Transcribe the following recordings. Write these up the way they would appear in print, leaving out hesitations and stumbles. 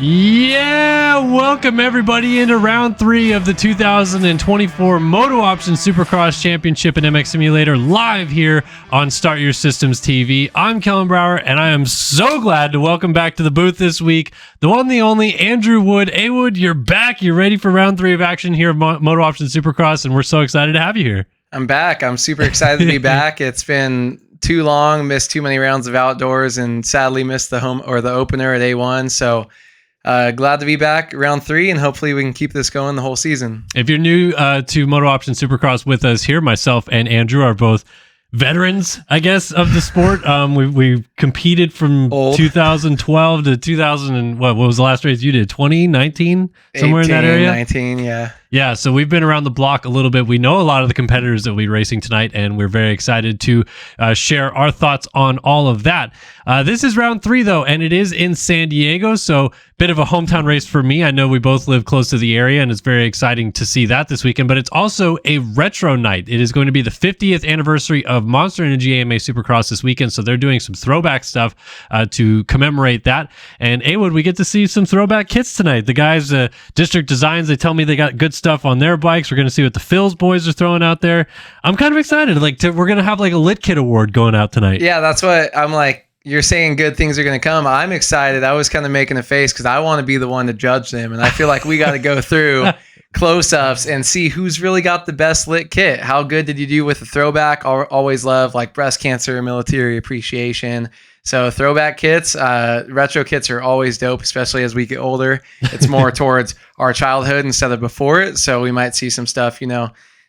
Yeah, welcome everybody into round 3 of the 2024 MotoOption Supercross Championship and MX Simulator live here on Start Your Systems TV. I'm Kellen Brower, and I am so glad to welcome back to the booth this week the one, the only Andrew Wood. Hey Wood, you're back. You're ready for round 3 of action here at MotoOption Supercross, and we're so excited to have you here. I'm back. I'm super excited to be back. It's been too long, missed too many rounds of outdoors, and sadly missed the home or the opener at A1. So glad to be back round 3, and hopefully we can keep this going the whole season. If you're new to MotoOption Supercross with us here, myself and Andrew are both veterans, I guess, of the sport. We competed from 2012 to 2000 and what was the last race you did? 2019, somewhere 18, in that area. 19, yeah. Yeah, so we've been around the block a little bit. We know a lot of the competitors that we're racing tonight, and we're very excited to share our thoughts on all of that. This is round 3, though, and it is in San Diego, so bit of a hometown race for me. I know we both live close to the area, and it's very exciting to see that this weekend, but it's also a retro night. It is going to be the 50th anniversary of Monster Energy AMA Supercross this weekend, so they're doing some throwback stuff to commemorate that. And Awood, we get to see some throwback kits tonight. The guys, District Designs, they tell me they got good stuff on their bikes. We're going to see what the Phil's boys are throwing out there. I'm kind of excited. We're going to have like a Lit Kit award going out tonight. Yeah, that's what I'm like. You're saying good things are going to come. I'm excited. I was kind of making a face because I want to be the one to judge them. And I feel like we got to go through close-ups and see who's really got the best lit kit. How good did you do with the throwback? Always love like breast cancer, military appreciation. So throwback kits, retro kits are always dope, especially as we get older. It's more towards our childhood instead of before it. So we might see some stuff,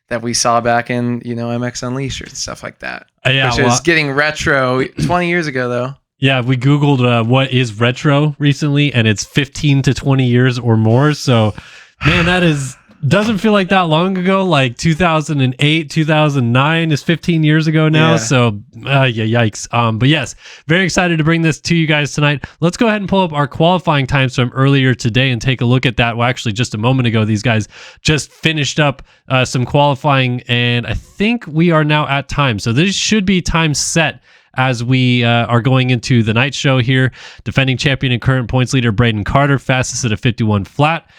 that we saw back in, MX Unleashed and stuff like that. Which is getting retro 20 years ago, though. Yeah, we Googled what is retro recently, and it's 15 to 20 years or more. So, man, doesn't feel like that long ago. Like 2008, 2009 is 15 years ago now. Yeah. So, yikes. But yes, very excited to bring this to you guys tonight. Let's go ahead and pull up our qualifying times from earlier today and take a look at that. Well, actually, just a moment ago, these guys just finished up some qualifying, and I think we are now at time. So this should be time set as we are going into the night show here. Defending champion and current points leader Braden Carter, fastest at a 51 flat.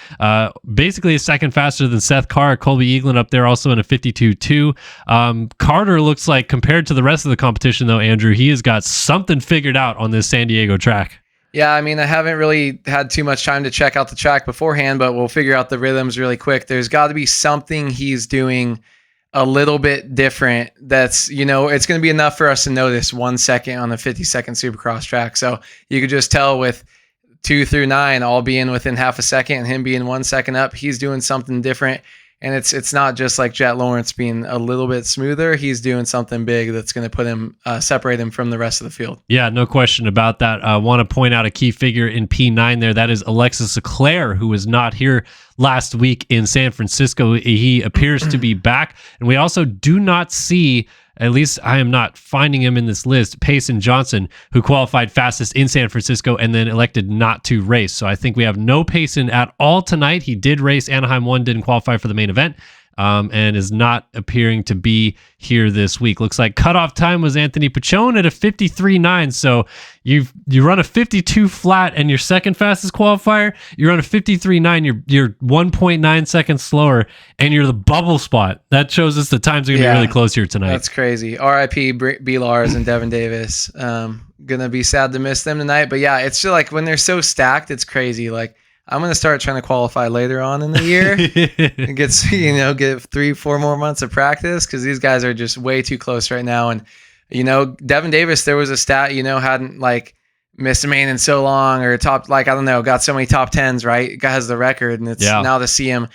Basically a second faster than Seth Carr. Colby Eaglin up there also in a 52.2. Carter looks like, compared to the rest of the competition though, Andrew, he has got something figured out on this San Diego track. Yeah, I mean, I haven't really had too much time to check out the track beforehand, but we'll figure out the rhythms really quick. There's got to be something he's doing a little bit different that's, it's going to be enough for us to notice 1 second on the 50-second Supercross track. So you could just tell with 2 through 9 all being within half a second and him being 1 second up, he's doing something different. And it's not just like Jet Lawrence being a little bit smoother. He's doing something big that's going to put him, separate him from the rest of the field. Yeah, no question about that. I want to point out a key figure in P9 there. That is Alexis Leclerc, who was not here last week in San Francisco. He appears to be back. And we also do not see, at least I am not finding him in this list, Payson Johnson, who qualified fastest in San Francisco and then elected not to race. So I think we have no Payson at all tonight. He did race Anaheim 1, didn't qualify for the main event, and is not appearing to be here this week. Looks like cutoff time was Anthony Pachone at a 53.9. So you run a 52 flat and your second fastest qualifier, you run a 53.9, you're 1.9 seconds slower, and you're the bubble spot. That shows us the times are going to be really close here tonight. That's crazy. RIP B. Lars and Devin Davis. Gonna be sad to miss them tonight. But yeah, it's just like when they're so stacked, it's crazy. Like, I'm going to start trying to qualify later on in the year and get 3-4 more months of practice, because these guys are just way too close right now. And, Devin Davis, there was a stat, hadn't like missed a main in so long, or got so many top 10s, right? Guy has the record, and it's now to see him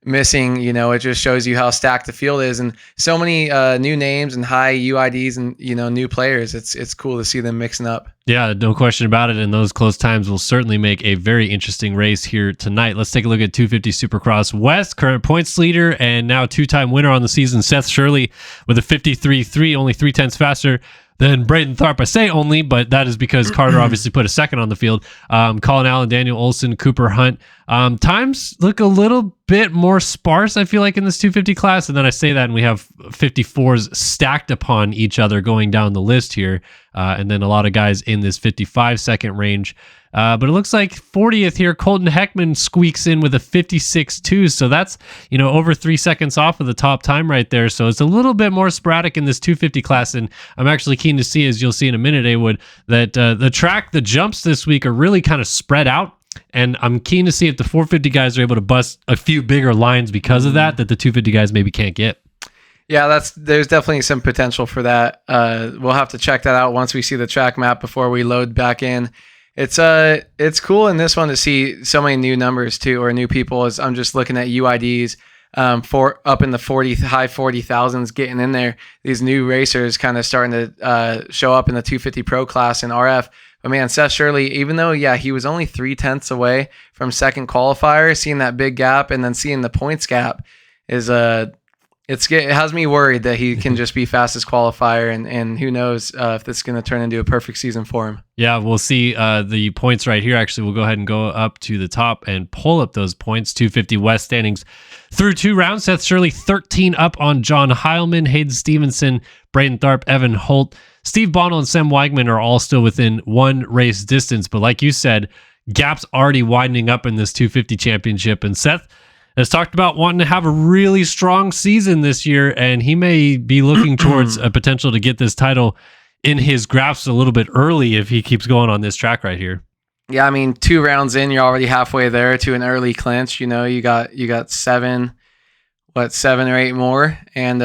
missing, it just shows you how stacked the field is, and so many new names and high UIDs and new players. It's cool to see them mixing up. Yeah, no question about it, and those close times will certainly make a very interesting race here tonight. Let's take a look at 250 Supercross West, current points leader and now two-time winner on the season, Seth Shirley, with a 53.3, only 0.3 faster than Braden Tharp. I say only, but that is because Carter obviously put a second on the field. Colin Allen, Daniel Olson, Cooper Hunt, Times look a little bit more sparse, I feel like, in this 250 class. And then I say that and we have 54s stacked upon each other going down the list here. And then a lot of guys in this 55-second range. But it looks like 40th here, Colton Heckman squeaks in with a 56.2. So that's, over 3 seconds off of the top time right there. So it's a little bit more sporadic in this 250 class. And I'm actually keen to see, as you'll see in a minute, Awood, that the jumps this week are really kind of spread out. And I'm keen to see if the 450 guys are able to bust a few bigger lines because of that the 250 guys maybe can't get. Yeah, there's definitely some potential for that. We'll have to check that out once we see the track map before we load back in. It's cool in this one to see so many new numbers too, or new people. As I'm just looking at UIDs for up in the high 40,000s getting in there. These new racers kind of starting to show up in the 250 Pro class in RF. But man, Seth Shirley, even though he was only 0.3 away from second qualifier, seeing that big gap and then seeing the points gap is it has me worried that he can just be fastest qualifier, and who knows if this is going to turn into a perfect season for him. Yeah, we'll see the points right here. Actually, we'll go ahead and go up to the top and pull up those points. 250 West standings through 2 rounds. Seth Shirley 13 up on John Heilman, Hayden Stevenson, Braden Tharp, Evan Holt, Steve Bonnell, and Sam Weigman are all still within 1 race distance. But like you said, gaps already widening up in this 250 championship. And Seth has talked about wanting to have a really strong season this year, and he may be looking towards a potential to get this title in his grasp a little bit early if he keeps going on this track right here. Yeah, I mean, 2 rounds in, you're already halfway there to an early clinch. You got 7 or 8 more, and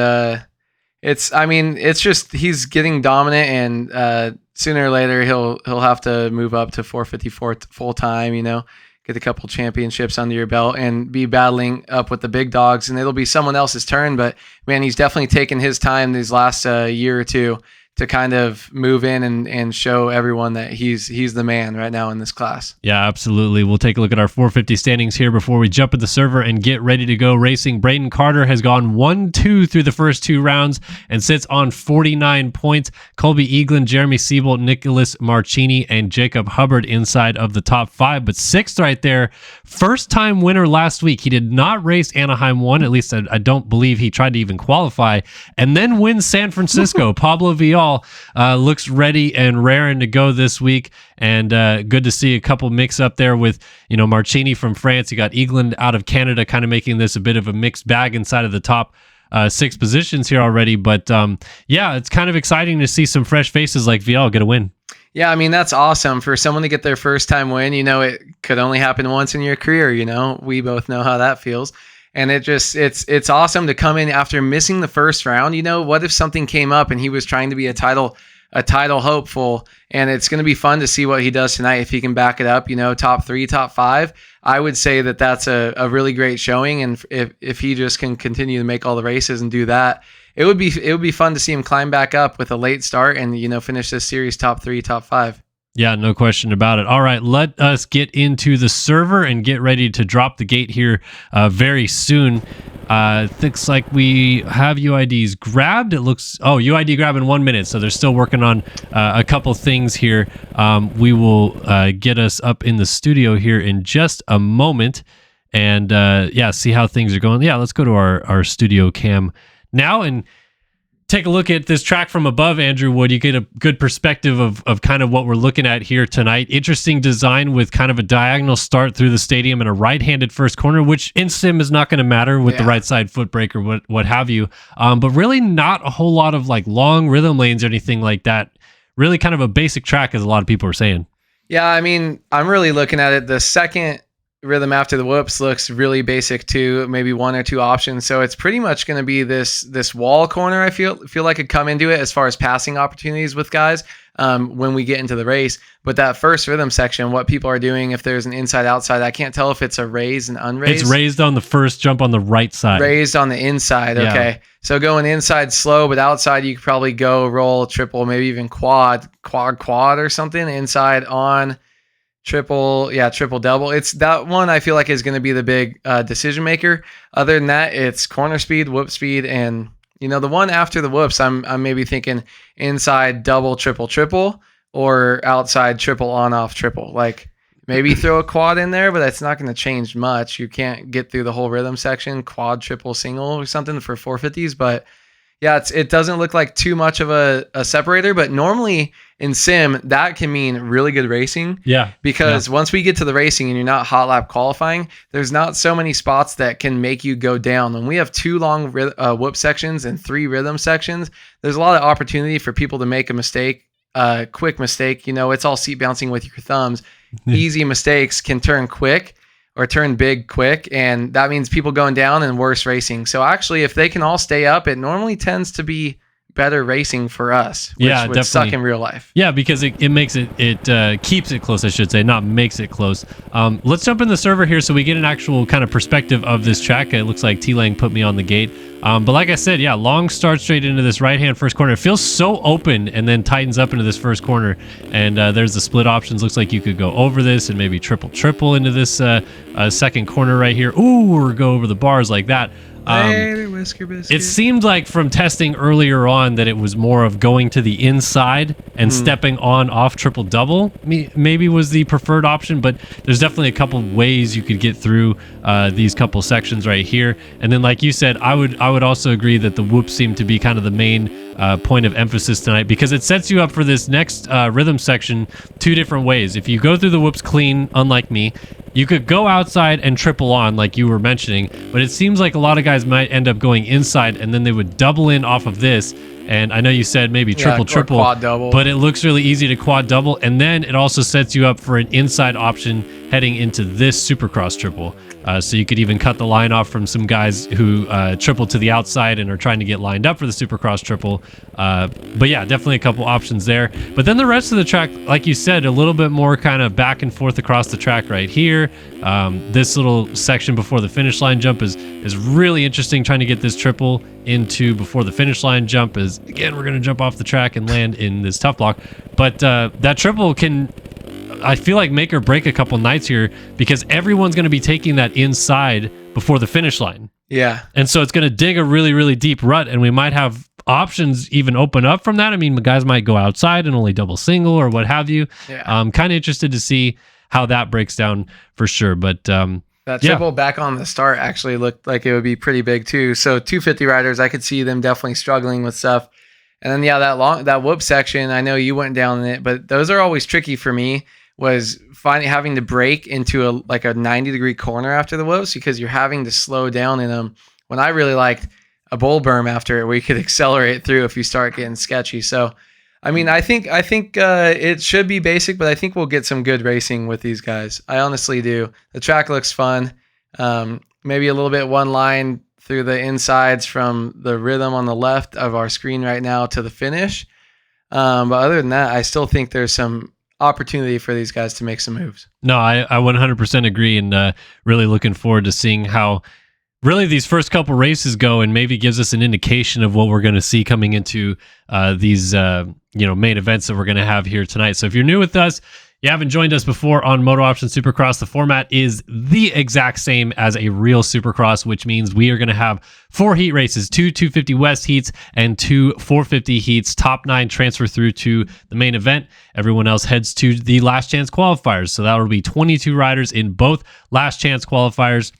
it's just he's getting dominant, and sooner or later he'll have to move up to 454 full time. Get a couple championships under your belt and be battling up with the big dogs, and it'll be someone else's turn. But man, he's definitely taken his time these last year or two to kind of move in and show everyone that he's the man right now in this class. Yeah, absolutely. We'll take a look at our 450 standings here before we jump at the server and get ready to go racing. Braden Carter has gone 1-2 through the first 2 rounds and sits on 49 points. Colby Eaglin, Jeremy Siebold, Nicholas Marchini, and Jacob Hubbard inside of the top 5. But 6th right there, first time winner last week. He did not race Anaheim 1, at least I don't believe he tried to even qualify, and then wins San Francisco. Pablo Vial looks ready and raring to go this week, and good to see a couple mix up there with Marchini from France. You got Eagland out of Canada, kind of making this a bit of a mixed bag inside of the top 6 positions here already. But yeah, it's kind of exciting to see some fresh faces like Vial get a win. Yeah, I mean, that's awesome for someone to get their first time win. It could only happen once in your career. We both know how that feels. And it's awesome to come in after missing the first round. What if something came up and he was trying to be a title hopeful, and it's going to be fun to see what he does tonight. If he can back it up, top 3, top 5, I would say that that's a really great showing. And if he just can continue to make all the races and do that, it would be fun to see him climb back up with a late start and, finish this series top 3, top 5. Yeah, no question about it. All right, let us get into the server and get ready to drop the gate here very soon. Looks like we have UIDs grabbed. UID grab in 1 minute, so they're still working on a couple things here. We will get us up in the studio here in just a moment and see how things are going. Yeah, let's go to our studio cam now and take a look at this track from above, Andrew Wood. You get a good perspective of kind of what we're looking at here tonight. Interesting design with kind of a diagonal start through the stadium and a right-handed first corner, which in sim is not going to matter with the right side foot brake or what have you. But really not a whole lot of like long rhythm lanes or anything like that. Really kind of a basic track, as a lot of people are saying. Yeah, I mean, I'm really looking at it. The second rhythm after the whoops looks really basic too, maybe 1 or 2 options. So it's pretty much going to be this wall corner. I feel like could come into it as far as passing opportunities with guys when we get into the race. But that first rhythm section, what people are doing, if there's an inside outside, I can't tell if it's a raised and unraised. It's raised on the first jump on the right side. Raised on the inside. Okay. Yeah. So going inside slow, but outside you could probably go roll triple, maybe even quad or something. Inside on triple double. It's that one I feel like is going to be the big decision maker. Other than that, it's corner speed, whoop speed, and the one after the whoops, I'm maybe thinking inside double triple or outside triple on off triple. Like Maybe throw a quad in there, but that's not going to change much. You can't get through the whole rhythm section, quad, triple, single, or something for 450s. But yeah, it doesn't look like too much of a separator. But normally in sim, that can mean really good racing. Yeah. Because once we get to the racing and you're not hot lap qualifying, there's not so many spots that can make you go down. When we have 2 long whoop sections and 3 rhythm sections, there's a lot of opportunity for people to make a mistake, quick mistake. You know, it's all seat bouncing with your thumbs. Easy mistakes can turn quick or turn big quick, and that means people going down and worse racing. So actually, if they can all stay up, it normally tends to be better racing for us, which would definitely suck in real life. Yeah, because it makes it keeps it close, I should say, not makes it close. Let's jump in the server here so we get an actual kind of perspective of this track. It looks like T-Lang put me on the gate. But like I said, yeah, long start straight into this right-hand first corner. It feels so open and then tightens up into this first corner. And there's the split options. Looks like you could go over this and maybe triple into this second corner right here. Ooh, or go over the bars like that. It seemed like from testing earlier on that it was more of going to the inside and stepping on off triple double maybe was the preferred option, but there's definitely a couple ways you could get through these couple sections right here. And then like you said, I would also agree that the whoops seem to be kind of the main point of emphasis tonight, because it sets you up for this next rhythm section 2 different ways. If you go through the whoops clean, unlike me, you could go outside and triple on like you were mentioning, but it seems like a lot of guys might end up going inside and then they would double in off of this. And I know you said maybe triple, quad double, but it looks really easy to quad double. And then it also sets you up for an inside option heading into this Supercross triple. So you could even cut the line off from some guys who triple to the outside and are trying to get lined up for the Supercross triple. But yeah, definitely a couple options there. But then the rest of the track, like you said, a little bit more kind of back and forth across the track right here. This little section before the finish line jump is really interesting, trying to get this triple into before the finish line jump. Is again, we're going to jump off the track and land in this tough block. But that triple can, I feel like, make or break a couple nights here, because everyone's going to be taking that inside before the finish line. Yeah. And so it's going to dig a really, really deep rut, and we might have options even open up from that. I mean, guys might go outside and only double single or what have you. Yeah. I'm kind of interested to see how that breaks down for sure. But that triple back on the start actually looked like it would be pretty big too. So 250 riders, I could see them definitely struggling with stuff. And then that whoop section, I know you went down in it, but those are always tricky for me. Was having to break into a 90-degree corner after the whoops, because you're having to slow down in them. When I really liked a bull berm after it, where you could accelerate through if you start getting sketchy. So, I mean, I think it should be basic, but I think we'll get some good racing with these guys. I honestly do. The track looks fun. Maybe a little bit one line through the insides from the rhythm on the left of our screen right now to the finish. But other than that, I still think there's some opportunity for these guys to make some moves. No, I 100% agree, and really looking forward to seeing how really these first couple races go, and maybe gives us an indication of what we're going to see coming into these main events that we're going to have here tonight. So if you're new with us, you haven't joined us before on MotoOption Supercross, the format is the exact same as a real Supercross, which means we are going to have 4 heat races, 2 250 West heats and 2 450 heats. Top 9 transfer through to the main event. Everyone else heads to the last chance qualifiers. So that will be 22 riders in both last chance qualifiers.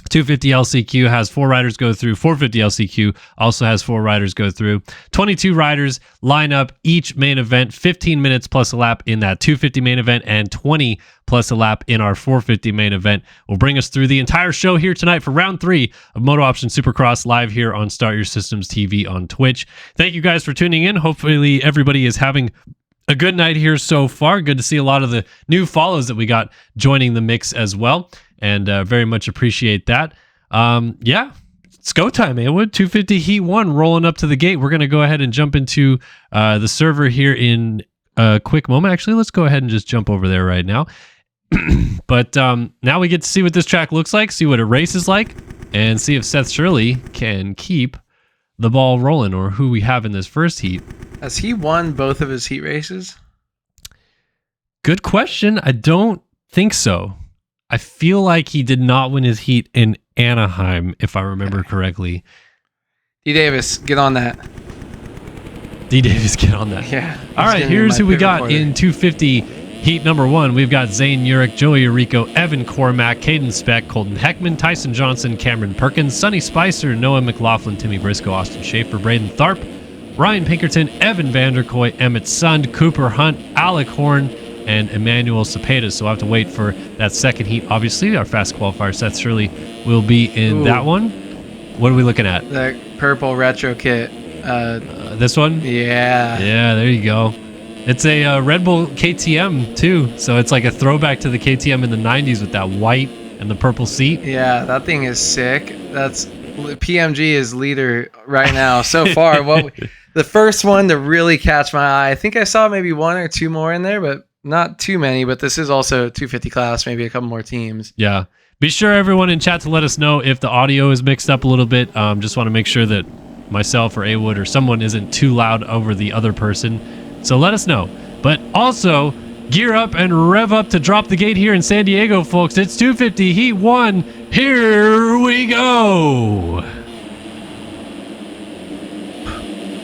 250 LCQ has 4 riders go through. 450 LCQ also has 4 riders go through. 22 riders line up each main event, 15 minutes plus a lap in that 250 main event and 20 plus a lap in our 450 main event. Will bring us through the entire show here tonight for round 3 of MotoOption Supercross live here on Start Your Systems TV on Twitch. Thank you guys for tuning in. Hopefully everybody is having a good night here so far. Good to see a lot of the new follows that we got joining the mix as well. And very much appreciate that. Yeah, it's go time, Maywood. 250 Heat 1 rolling up to the gate. We're going to go ahead and jump into the server here in a quick moment. Actually, let's go ahead and just jump over there right now. But now we get to see what this track looks like, see what a race is like, and see if Seth Shirley can keep the ball rolling, or who we have in this first heat. Has he won both of his heat races? Good question. I don't think so. I feel like he did not win his heat in Anaheim, if I remember correctly. D. Davis, get on that. D. Davis, get on that. Yeah. All right, here's who we got in 250 Heat number 1, we've got Zane Urich, Joey Arico, Evan Cormack, Caden Speck, Colton Heckman, Tyson Johnson, Cameron Perkins, Sonny Spicer, Noah McLaughlin, Timmy Briscoe, Austin Schaefer, Braden Tharp, Ryan Pinkerton, Evan Vanderkoy, Emmett Sund, Cooper Hunt, Alec Horn, and Emmanuel Cepeda. So we'll have to wait for that second heat. Obviously, our fast qualifier, Seth Shirley, will be in that one. What are we looking at? The purple retro kit. This one? Yeah. Yeah, there you go. It's a Red Bull KTM, too. So it's like a throwback to the KTM in the 90s with that white and the purple seat. Yeah, that thing is sick. That's PMG is leader right now so far. The first one to really catch my eye, I think I saw maybe 1 or 2 more in there, but not too many. But this is also 250 class, maybe a couple more teams. Yeah. Be sure everyone in chat to let us know if the audio is mixed up a little bit. Just want to make sure that myself or Awood or someone isn't too loud over the other person. So let us know. But also, gear up and rev up to drop the gate here in San Diego, folks. It's 250 Heat 1. Here we go.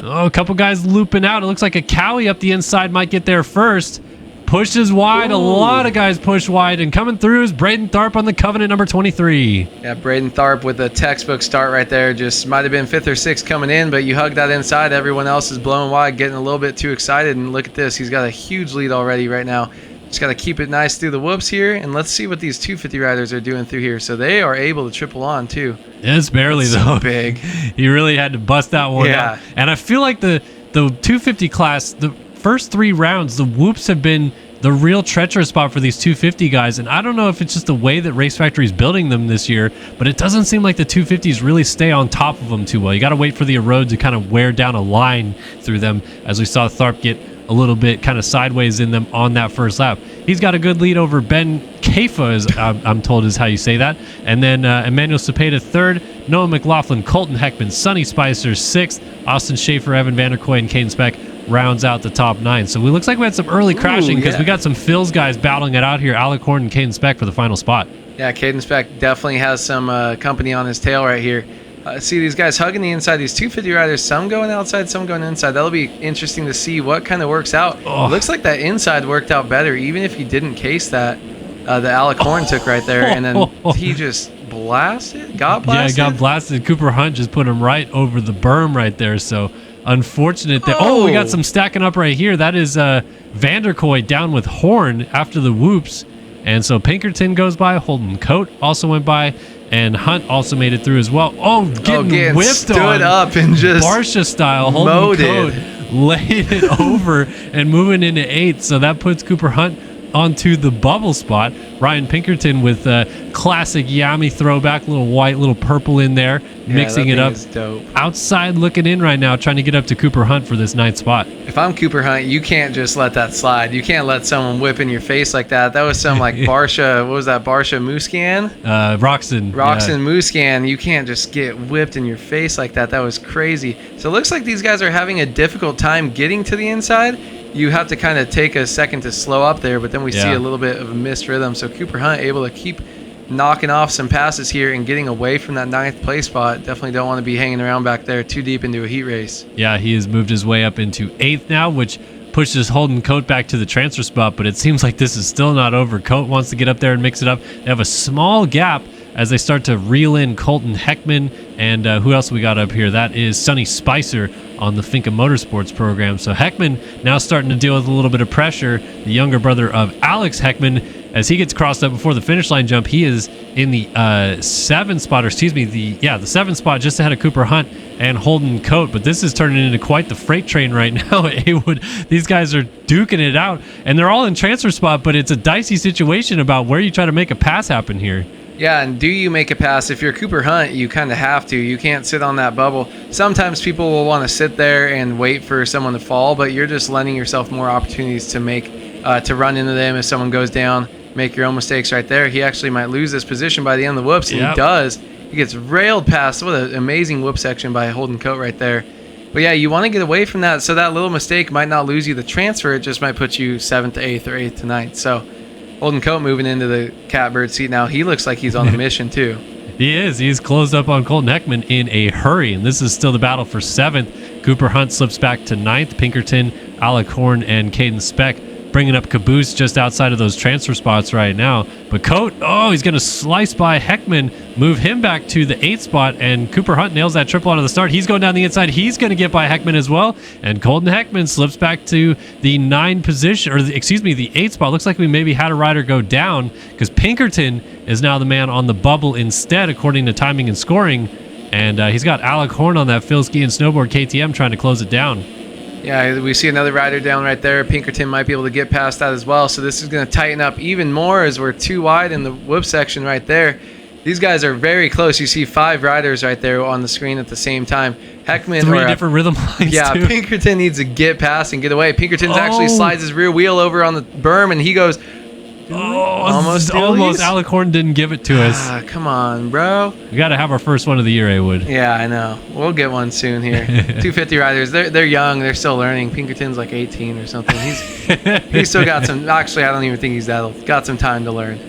Oh, a couple guys looping out. It looks like a Cowie up the inside might get there first. Pushes wide. Ooh. A lot of guys push wide. And coming through is Braden Tharp on the Covenant number 23. Yeah, Braden Tharp with a textbook start right there. Just might have been 5th or 6th coming in, but you hug that inside. Everyone else is blowing wide, getting a little bit too excited. And look at this. He's got a huge lead already right now. Just got to keep it nice through the whoops here. And let's see what these 250 riders are doing through here. So they are able to triple on, too. It's barely, That's though. So big. He really had to bust that one out. And I feel like the 250 class, the first 3 rounds, the whoops have been the real treacherous spot for these 250 guys. And I don't know if it's just the way that Race Factory is building them this year, but it doesn't seem like the 250s really stay on top of them too well. You got to wait for the road to kind of wear down a line through them, as we saw Tharp get a little bit kind of sideways in them on that first lap. He's got a good lead over Ben Kafa, as I'm told is how you say that. And then Emmanuel Cepeda 3rd, Noah McLaughlin, Colton Heckman, Sonny Spicer 6th, Austin Schaefer, Evan Vanderkoy, and Caden Speck rounds out the top 9. So it looks like we had some early crashing because we got some Phil's guys battling it out here. Alec Horn and Caden Speck for the final spot. Yeah, Caden Speck definitely has some company on his tail right here. See these guys hugging the inside, these 250 riders, some going outside, some going inside. That'll be interesting to see what kind of works out. It looks like that inside worked out better, even if he didn't case that. The Alec Horn took right there, and then he just got blasted. Yeah, got blasted. Cooper Hunt just put him right over the berm right there, so unfortunate that we got some stacking up right here. That is Vanderkoy down with Horn after the whoops. And so Pinkerton goes by, Holden Coat also went by, and Hunt also made it through as well. Getting whipped stood on up and just Barsha style. Holden Coat laid it over and moving into 8th. So that puts Cooper Hunt onto the bubble spot. Ryan Pinkerton with a classic Yami throwback, little white, little purple in there, mixing it up. Dope. Outside looking in right now, trying to get up to Cooper Hunt for this 9th spot. If I'm Cooper Hunt, you can't just let that slide. You can't let someone whip in your face like that. That was some like Barsha, what was that, Barsha Muscan? Roxon Muscan. You can't just get whipped in your face like that. That was crazy. So it looks like these guys are having a difficult time getting to the inside. You have to kind of take a second to slow up there, but then we see a little bit of a missed rhythm. So Cooper Hunt able to keep knocking off some passes here and getting away from that 9th place spot. Definitely don't want to be hanging around back there too deep into a heat race. Yeah, he has moved his way up into 8th now, which pushes Holden Coat back to the transfer spot, but it seems like this is still not over. Coat wants to get up there and mix it up. They have a small gap as they start to reel in Colton Heckman, and who else we got up here? That is Sonny Spicer on the Finca Motorsports program. So Heckman now starting to deal with a little bit of pressure. The younger brother of Alex Heckman, as he gets crossed up before the finish line jump, he is in the 7th spot, or excuse me, the 7th spot, just ahead of Cooper Hunt and Holden Coat. But this is turning into quite the freight train right now. These guys are duking it out, and they're all in transfer spot, but it's a dicey situation about where you try to make a pass happen here. Yeah, and do you make a pass? If you're Cooper Hunt, you kind of have to. You can't sit on that bubble. Sometimes people will want to sit there and wait for someone to fall, but you're just lending yourself more opportunities to make to run into them if someone goes down. Make your own mistakes right there. He actually might lose this position by the end of the whoops, and he does. He gets railed past. What an amazing whoop section by Holden Coat right there. But yeah, you want to get away from that, so that little mistake might not lose you the transfer. It just might put you 7th to 8th or 8th to 9th. So Holden Coat moving into the catbird seat now. He looks like he's on a mission too. He is. He's closed up on Colton Heckman in a hurry, and this is still the battle for 7th. Cooper Hunt slips back to 9th. Pinkerton, Alec Horn, and Caden Speck bringing up Caboose just outside of those transfer spots right now. But Coate, he's going to slice by Heckman, move him back to the 8th spot, and Cooper Hunt nails that triple out of the start. He's going down the inside. He's going to get by Heckman as well, and Colton Heckman slips back to the 9 position, or the 8th spot. Looks like we maybe had a rider go down because Pinkerton is now the man on the bubble instead, according to timing and scoring. And he's got Alec Horn on that Phil Ski and Snowboard KTM trying to close it down. Yeah, we see another rider down right there. Pinkerton might be able to get past that as well. So this is going to tighten up even more as we're too wide in the whoop section right there. These guys are very close. You see 5 riders right there on the screen at the same time. Heckman, 3 different rhythm lines. Yeah, too. Pinkerton needs to get past and get away. Pinkerton actually slides his rear wheel over on the berm, and he goes... almost. Alec Horn didn't give it to us. Come on, bro. We got to have our first one of the year, A-Wood. Yeah, I know. We'll get one soon here. 250 riders. They're young. They're still learning. Pinkerton's like 18 or something. He's still got some. Actually, I don't even think he's that old. Got some time to learn.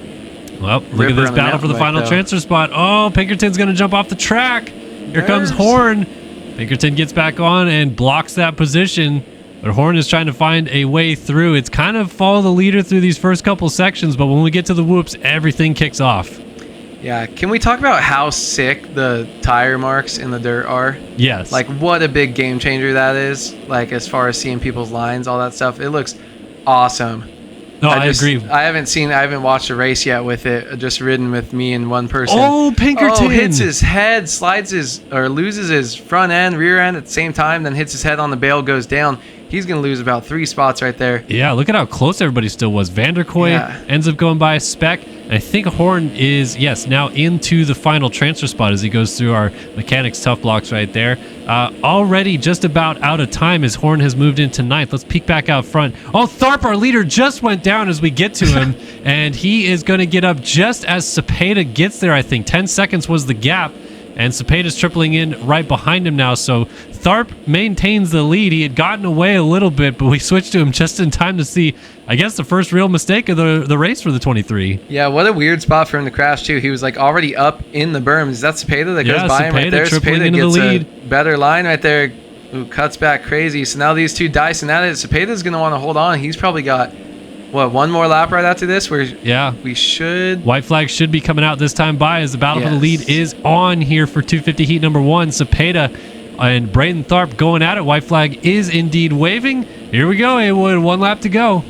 Well, look at this battle for the final transfer spot. Oh, Pinkerton's going to jump off the track. Here comes Horn. Pinkerton gets back on and blocks that position. But Horn is trying to find a way through. It's kind of follow the leader through these first couple sections, but when we get to the whoops, everything kicks off. Yeah, can we talk about how sick the tire marks in the dirt are? Yes. Like, what a big game changer that is. Like, as far as seeing people's lines, all that stuff. It looks awesome. No, I agree. I haven't watched a race yet with it. Just ridden with me and one person. Oh, Pinkerton hits his head, loses his front end, rear end at the same time, then hits his head on the bale, goes down. He's going to lose about 3 spots right there. Yeah, look at how close everybody still was. Vanderkoy ends up going by a spec. And I think Horn is, now into the final transfer spot as he goes through our mechanics tough blocks right there. Already just about out of time as Horn has moved into 9th. Let's peek back out front. Oh, Tharp, our leader, just went down as we get to him. And he is going to get up just as Cepeda gets there, I think. 10 seconds was the gap. And Cepeda's tripling in right behind him now. So Tharp maintains the lead. He had gotten away a little bit, but we switched to him just in time to see, I guess, the first real mistake of the race for the 23. Yeah, what a weird spot for him to crash, too. He was like already up in the berm. Is that Cepeda that goes by him right there? Cepeda gets the lead. A better line right there. Ooh, cuts back crazy. So now these two dicing at it. Cepeda's going to want to hold on. He's probably got... one more lap right after this? We should... White flag should be coming out this time by as the battle for the lead is on here for 250 heat number 1. Cepeda and Braden Tharp going at it. White flag is indeed waving. Here we go, A-Wood. 1 lap to go.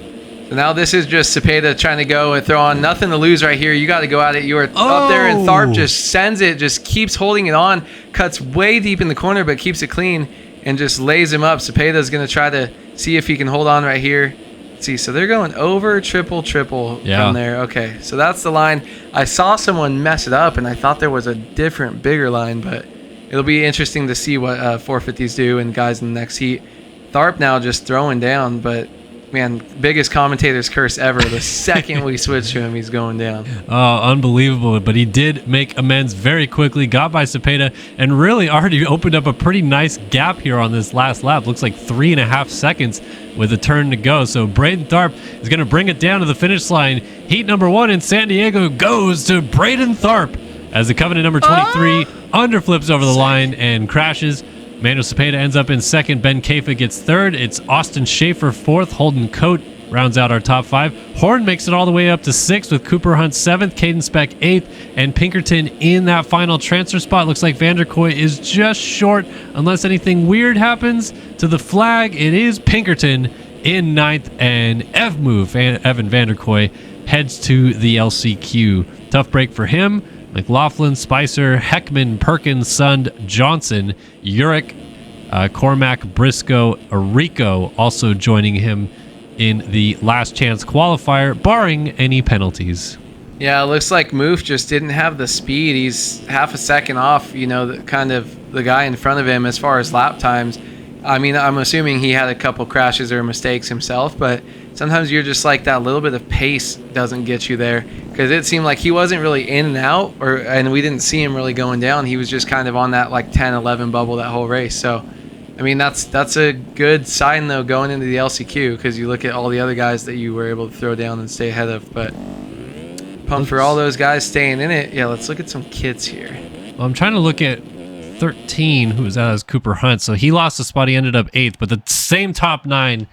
So now this is just Cepeda trying to go and throw on. Nothing to lose right here. You got to go at it. You are up there, and Tharp just sends it, just keeps holding it on, cuts way deep in the corner, but keeps it clean and just lays him up. Cepeda's going to try to see if he can hold on right here. See, so they're going over triple from there. Okay, so that's the line. I saw someone mess it up, and I thought there was a different, bigger line, but it'll be interesting to see what 450s do and guys in the next heat. Tharp now just throwing down, but man, biggest commentator's curse ever. The second we switch to him, he's going down. Oh, unbelievable. But he did make amends very quickly, got by Cepeda, and really already opened up a pretty nice gap here on this last lap. Looks like 3.5 seconds with a turn to go. So Braden Tharp is going to bring it down to the finish line. Heat number 1 in San Diego goes to Braden Tharp as the Covenant number 23 underflips over the line and crashes. Manuel Cepeda ends up in 2nd. Ben Kafa gets 3rd. It's Austin Schaefer 4th. Holden Coate rounds out our top 5. Horn makes it all the way up to 6th with Cooper Hunt 7th, Caden Speck 8th, and Pinkerton in that final transfer spot. Looks like Vanderkoy is just short unless anything weird happens to the flag. It is Pinkerton in 9th, and Evan Vanderkoy heads to the LCQ. Tough break for him. McLaughlin, Spicer, Heckman, Perkins, Sund, Johnson, Urich, Cormac, Briscoe, Rico also joining him in the last chance qualifier, barring any penalties. Yeah, it looks like Moof just didn't have the speed. He's half a second off, the guy in front of him as far as lap times. I mean, I'm assuming he had a couple crashes or mistakes himself, but sometimes you're just like that little bit of pace doesn't get you there, because it seemed like he wasn't really in and out, and we didn't see him really going down. He was just kind of on that like 10-11 bubble that whole race. So, I mean, that's a good sign though going into the LCQ, because you look at all the other guys that you were able to throw down and stay ahead of. But pumped for all those guys staying in it. Yeah, let's look at some kits here. Well, I'm trying to look at 13, who was out as Cooper Hunt. So he lost a spot. He ended up 8th, but the same top 9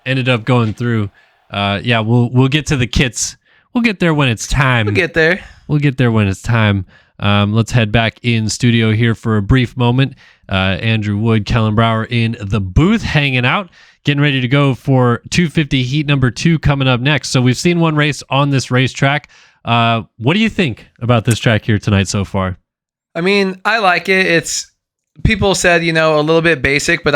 ended up going through. yeah, we'll get to the kits. We'll get there when it's time. We'll get there. We'll get there when it's time. Let's head back in studio here for a brief moment. Andrew Wood, Kellen Brower in the booth hanging out, getting ready to go for 250 heat number 2 coming up next. So we've seen one race on this racetrack. What do you think about this track here tonight so far? I mean, I like it. It's people said, a little bit basic, but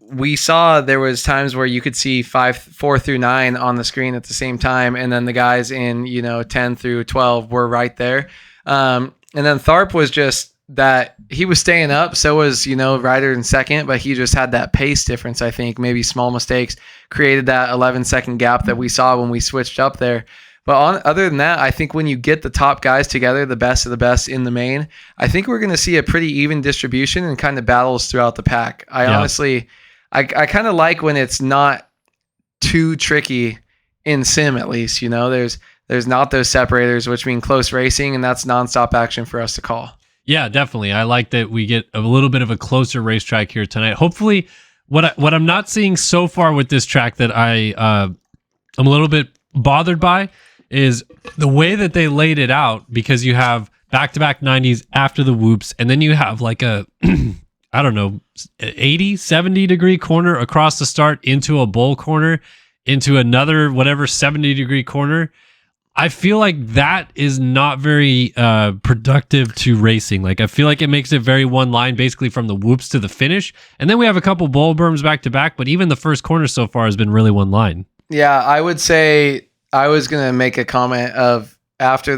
we saw there was times where you could see 4 through 9 on the screen at the same time. And then the guys in, 10 through 12 were right there. And then Tharp was just that he was staying up. So was, Ryder in second, but he just had that pace difference. I think maybe small mistakes created that 11-second gap that we saw when we switched up there. But other than that, I think when you get the top guys together, the best of the best in the main, I think we're going to see a pretty even distribution and kind of battles throughout the pack. Honestly, I kind of like when it's not too tricky in sim, at least. There's not those separators, which mean close racing, and that's nonstop action for us to call. Yeah, definitely. I like that we get a little bit of a closer racetrack here tonight. Hopefully, what I'm not seeing so far with this track that I'm a little bit bothered by is the way that they laid it out, because you have back-to-back 90s after the whoops, and then you have like a, 80, 70 degree corner across the start into a bowl corner, into another, 70 degree corner. I feel like that is not very productive to racing. Like, I feel like it makes it very one line, basically from the whoops to the finish. And then we have a couple bowl berms back-to-back, but even the first corner so far has been really one line. Yeah, I would say I was going to make a comment of after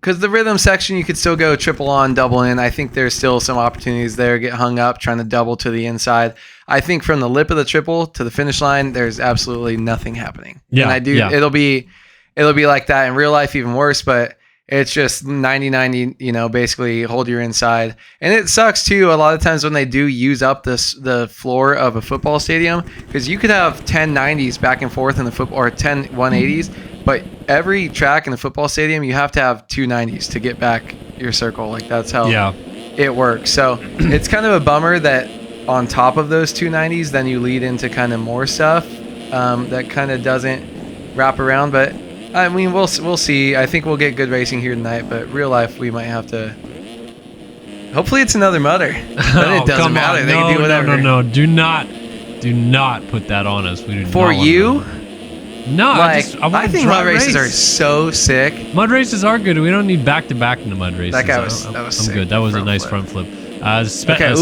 because the rhythm section, you could still go triple on, double in. I think there's still some opportunities there, get hung up trying to double to the inside. I think from the lip of the triple to the finish line, there's absolutely nothing happening. Yeah, and it'll be like that in real life, even worse, but it's just 90-90, basically hold your inside. And it sucks too a lot of times when they do use up the floor of a football stadium, because you could have 10 90s back and forth in the football, or 10 180s, but every track in the football stadium, you have to have 2 90s to get back your circle. Like, that's how it works. So it's kind of a bummer that on top of those 2 90s, then you lead into kind of more stuff that kind of doesn't wrap around. But I mean, we'll see. I think we'll get good racing here tonight, but real life, we might have to. Hopefully, it's another mutter. Then it doesn't matter. They can do whatever. No. Do not put that on us. We do For not you? No, I think mud races are so sick. Mud races are good. We don't need back-to-back in the mud races. That guy was I'm sick. good. That was a nice front flip. Okay,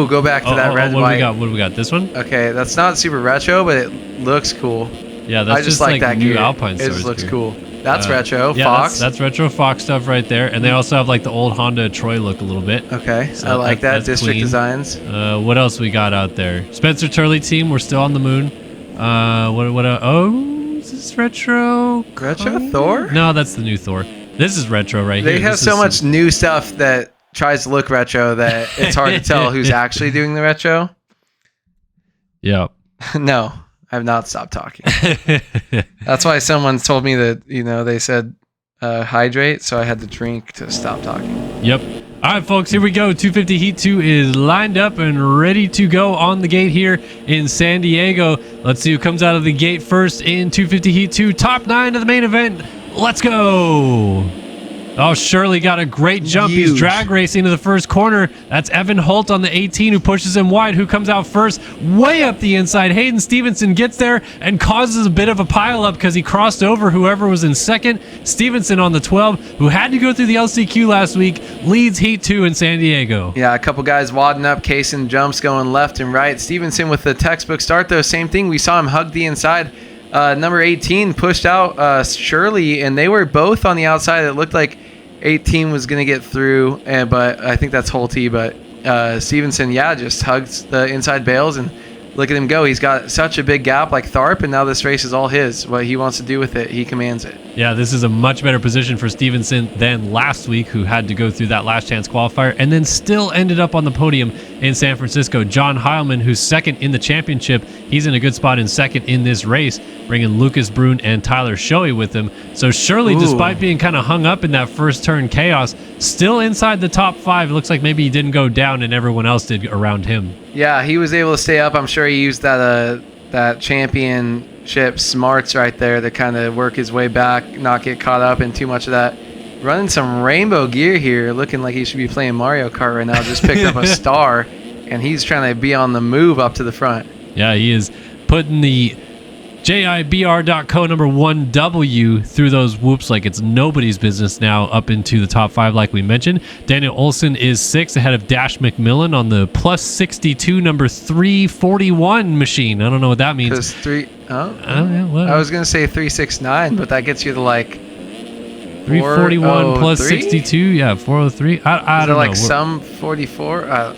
go back to that red and white. What do we got? This one? Okay, that's not super retro, but it looks cool. Yeah, that's I just like that new gear. Alpine It just looks cool. That's retro. Yeah, Fox. That's retro Fox stuff right there. And they also have like the old Honda Troy look a little bit. Okay, so I like that. District clean. Designs. What else we got out there? Spencer Turley team. We're still on the moon. Is this retro? Retro Thor? No, that's the new Thor. This is retro right here. They have so much new stuff that tries to look retro that it's hard to tell who's actually doing the retro. Yeah. No, I've not stopped talking. That's why someone told me that, they said hydrate, so I had to drink to stop talking. Yep. All right, folks, here we go. 250 Heat 2 is lined up and ready to go on the gate here in San Diego. Let's see who comes out of the gate first in 250 Heat 2. Top 9 of the main event. Let's go. Oh, Shirley got a great jump. Huge. He's drag racing to the first corner. That's Evan Holt on the 18 who pushes him wide. Who comes out first? Way up the inside. Hayden Stevenson gets there and causes a bit of a pileup because he crossed over whoever was in second. Stevenson on the 12, who had to go through the LCQ last week, leads Heat 2 in San Diego. Yeah, a couple guys wadding up, casing jumps going left and right. Stevenson with the textbook start, though. Same thing. We saw him hug the inside. Number 18 pushed out Shirley, and they were both on the outside. It looked like 18 was going to get through, but I think that's Holty. But Stevenson, just hugs the inside bails, and look at him go. He's got such a big gap like Tharp, and now this race is all his. What he wants to do with it, he commands it. Yeah, this is a much better position for Stevenson than last week, who had to go through that last chance qualifier and then still ended up on the podium in San Francisco. John Heilman, who's second in the championship, he's in a good spot in second in this race, bringing Lucas Brune and Tyler Shoei with him. So Shirley, despite being kind of hung up in that first turn chaos, still inside the top 5. It looks like maybe he didn't go down and everyone else did around him. Yeah, he was able to stay up. I'm sure he used that champion smarts right there to kind of work his way back, not get caught up in too much of that. Running some rainbow gear here, looking like he should be playing Mario Kart right now. Just picked up a star, and he's trying to be on the move up to the front. Yeah, he is putting the JIBR.co number 1W through those whoops like it's nobody's business now, up into the top 5 like we mentioned. Daniel Olson is 6 ahead of Dash McMillan on the plus 62 number 341 machine. I don't know what that means. Because I was going to say 369, but that gets you to like 341 plus 62. Yeah, 403. I don't know. Like some 44?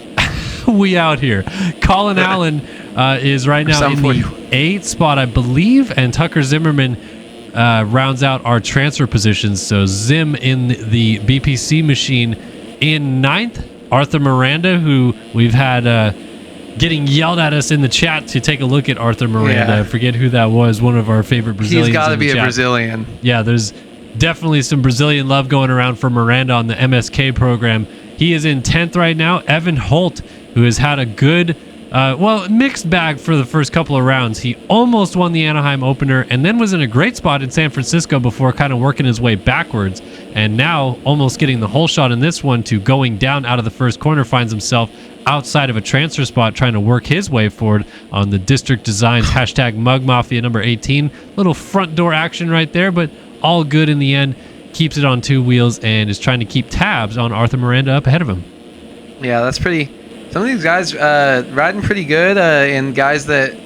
We out here. Colin Allen is right now in the 8th spot, I believe, and Tucker Zimmerman rounds out our transfer positions. So Zim in the BPC machine in 9th. Arthur Miranda, who we've had getting yelled at us in the chat to take a look at Arthur Miranda. I forget who that was. One of our favorite Brazilians. He's got to be a Brazilian. Yeah, there's definitely some Brazilian love going around for Miranda on the MSK program. He is in 10th right now. Evan Holt, who has had a good, mixed bag for the first couple of rounds. He almost won the Anaheim opener and then was in a great spot in San Francisco before kind of working his way backwards. And now almost getting the whole shot in this one to going down out of the first corner, finds himself outside of a transfer spot trying to work his way forward on the District Designs hashtag Mug Mafia number 18. Little front door action right there, but all good in the end. Keeps it on 2 wheels and is trying to keep tabs on Arthur Miranda up ahead of him. Yeah, that's pretty. Some of these guys riding pretty good, and guys that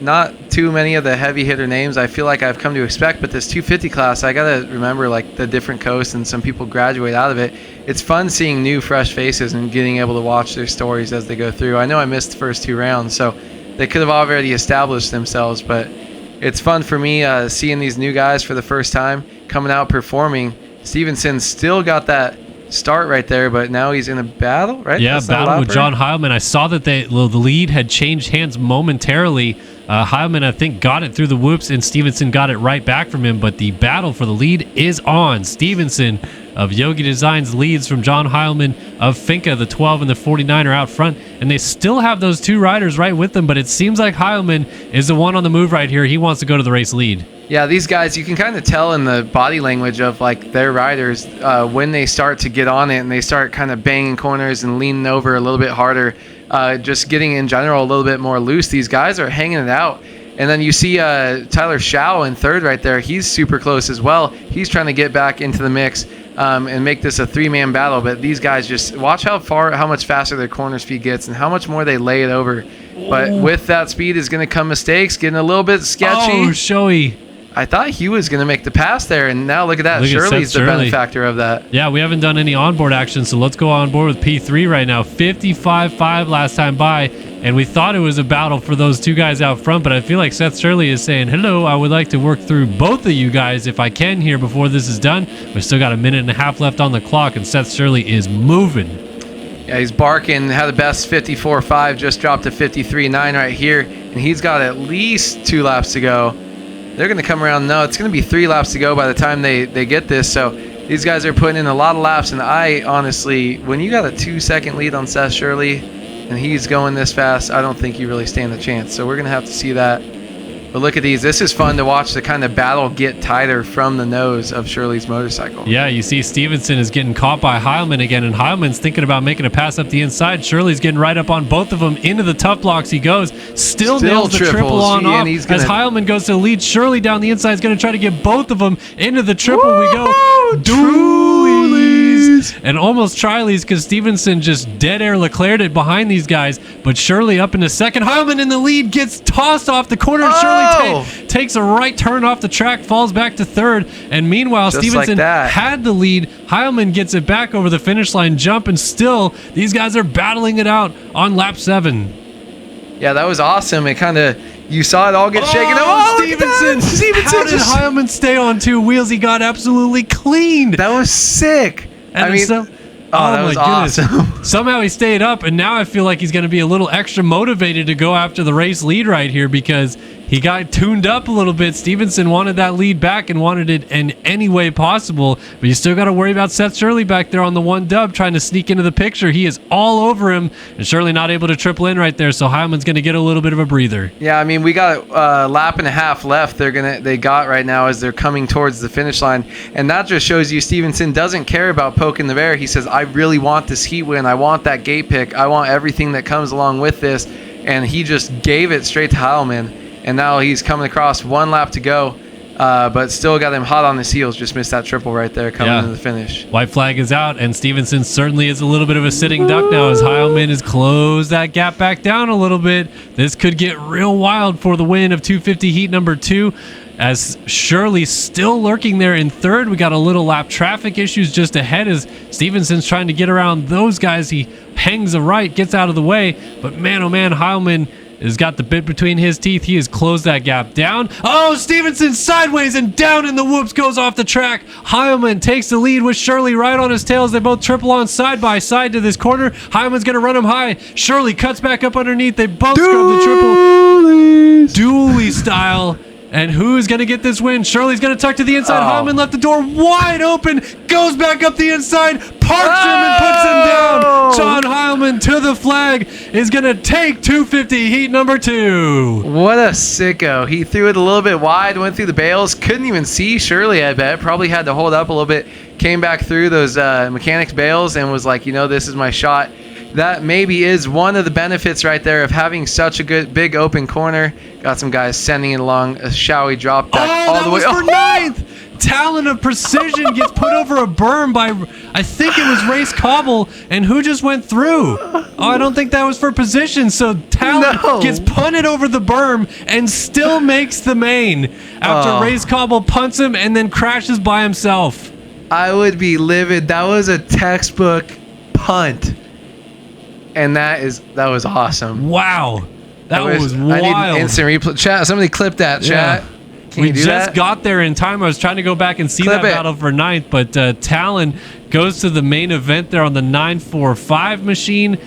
not too many of the heavy hitter names I feel like I've come to expect. But this 250 class, I gotta remember like the different coasts, and some people graduate out of it. It's fun seeing new, fresh faces and getting able to watch their stories as they go through. I know I missed the first 2 rounds, so they could have already established themselves, but it's fun for me seeing these new guys for the first time coming out performing. Stevenson still got that start right there, but now he's in a battle, right? Yeah, battle with John Heilman. I saw that the lead had changed hands momentarily. Heilman, I think, got it through the whoops, and Stevenson got it right back from him, but the battle for the lead is on. Stevenson of Yogi Designs leads from John Heilman of Finca. The 12 and the 49 are out front, and they still have those 2 riders right with them, but it seems like Heilman is the one on the move right here. He wants to go to the race lead. Yeah, these guys, you can kind of tell in the body language of like their riders when they start to get on it and they start kind of banging corners and leaning over a little bit harder, just getting in general a little bit more loose. These guys are hanging it out. And then you see Tyler Schau in 3rd right there. He's super close as well. He's trying to get back into the mix and make this a 3-man battle. But these guys, just watch how much faster their corner speed gets and how much more they lay it over. But with that speed is going to come mistakes, getting a little bit sketchy. Oh, showy. I thought he was going to make the pass there, and now look at that. Shirley's the benefactor of that. Yeah, we haven't done any onboard action, so let's go on board with P3 right now. 55.5 last time by, and we thought it was a battle for those 2 guys out front, but I feel like Seth Shirley is saying, hello, I would like to work through both of you guys if I can here before this is done. We've still got a minute and a half left on the clock, and Seth Shirley is moving. Yeah, he's barking, had the best 54.5, just dropped to 53.9 right here, and he's got at least 2 laps to go. They're going to come around. No, it's going to be 3 laps to go by the time they get this. So these guys are putting in a lot of laps. And I honestly, when you got a 2-second lead on Seth Shirley and he's going this fast, I don't think you really stand a chance. So we're going to have to see that. But look at these. This is fun to watch the kind of battle get tighter from the nose of Shirley's motorcycle. Yeah, you see Stevenson is getting caught by Heilman again, and Heilman's thinking about making a pass up the inside. Shirley's getting right up on both of them. Into the tough blocks he goes. Still nails the triple on off. As Heilman goes to the lead, Shirley down the inside is going to try to get both of them into the triple. We go. Doolies! And almost Triley's because Stevenson just dead air Leclerc'd it behind these guys. But Shirley up into second. Heilman in the lead gets tossed off the corner. Shirley takes a right turn off the track, falls back to 3rd. And meanwhile, just Stevenson had the lead. Heilman gets it back over the finish line jump. And still, these guys are battling it out on lap 7. Yeah, that was awesome. It kind of, you saw it all get shaken up. Oh, Stevenson! How did Heilman stay on 2 wheels? He got absolutely cleaned. That was sick. And that was awesome. Somehow he stayed up, and now I feel like he's going to be a little extra motivated to go after the race lead right here because he got tuned up a little bit. Stevenson wanted that lead back and wanted it in any way possible, but you still got to worry about Seth Shirley back there on the one dub trying to sneak into the picture. He is all over him, and Shirley not able to triple in right there, so Heilman's going to get a little bit of a breather. Yeah, I mean, we got a lap and a half left. They got right now as they're coming towards the finish line, and that just shows you Stevenson doesn't care about poking the bear. He says, I really want this heat win. I want that gate pick. I want everything that comes along with this, and he just gave it straight to Heilman. And now he's coming across, 1 lap to go, but still got him hot on his heels. Just missed that triple right there coming into the finish. White flag is out, and Stevenson certainly is a little bit of a sitting duck now as Heilman has closed that gap back down a little bit. This could get real wild for the win of 250 heat number 2. As Shirley still lurking there in third. We got a little lap traffic issues just ahead as Stevenson's trying to get around those guys. He hangs a right, gets out of the way, but man, oh man, Heilman has got the bit between his teeth. He has closed that gap down. Oh, Stevenson sideways and down in the whoops, goes off the track. Heilman takes the lead with Shirley right on his tails. They both triple on side by side to this corner. Heilman's going to run him high. Shirley cuts back up underneath. They both scrub the triple. Dually style. And who's going to get this win? Shirley's going to tuck to the inside. Heilman left the door wide open. Goes back up the inside. Parks him and puts him down. John Heilman to the flag is going to take 250 heat number 2. What a sicko. He threw it a little bit wide, went through the bales. Couldn't even see Shirley, I bet. Probably had to hold up a little bit. Came back through those mechanics bales and was like, this is my shot. That maybe is one of the benefits right there of having such a good big open corner. Got some guys sending it along a showy drop back all the way. For ninth. Talent of precision gets put over a berm by, I think it was Race Cobble, and who just went through? Oh, I don't think that was for position. So Talent gets punted over the berm and still makes the main after Race Cobble punts him and then crashes by himself. I would be livid. That was a textbook punt. And that was awesome. Wow. That was wild. I need an instant replay. Chat, somebody clip that, chat. Can we you do just that? got there in time. I was trying to go back and see that battle for ninth, but Talon goes to the main event there on the 945 machine.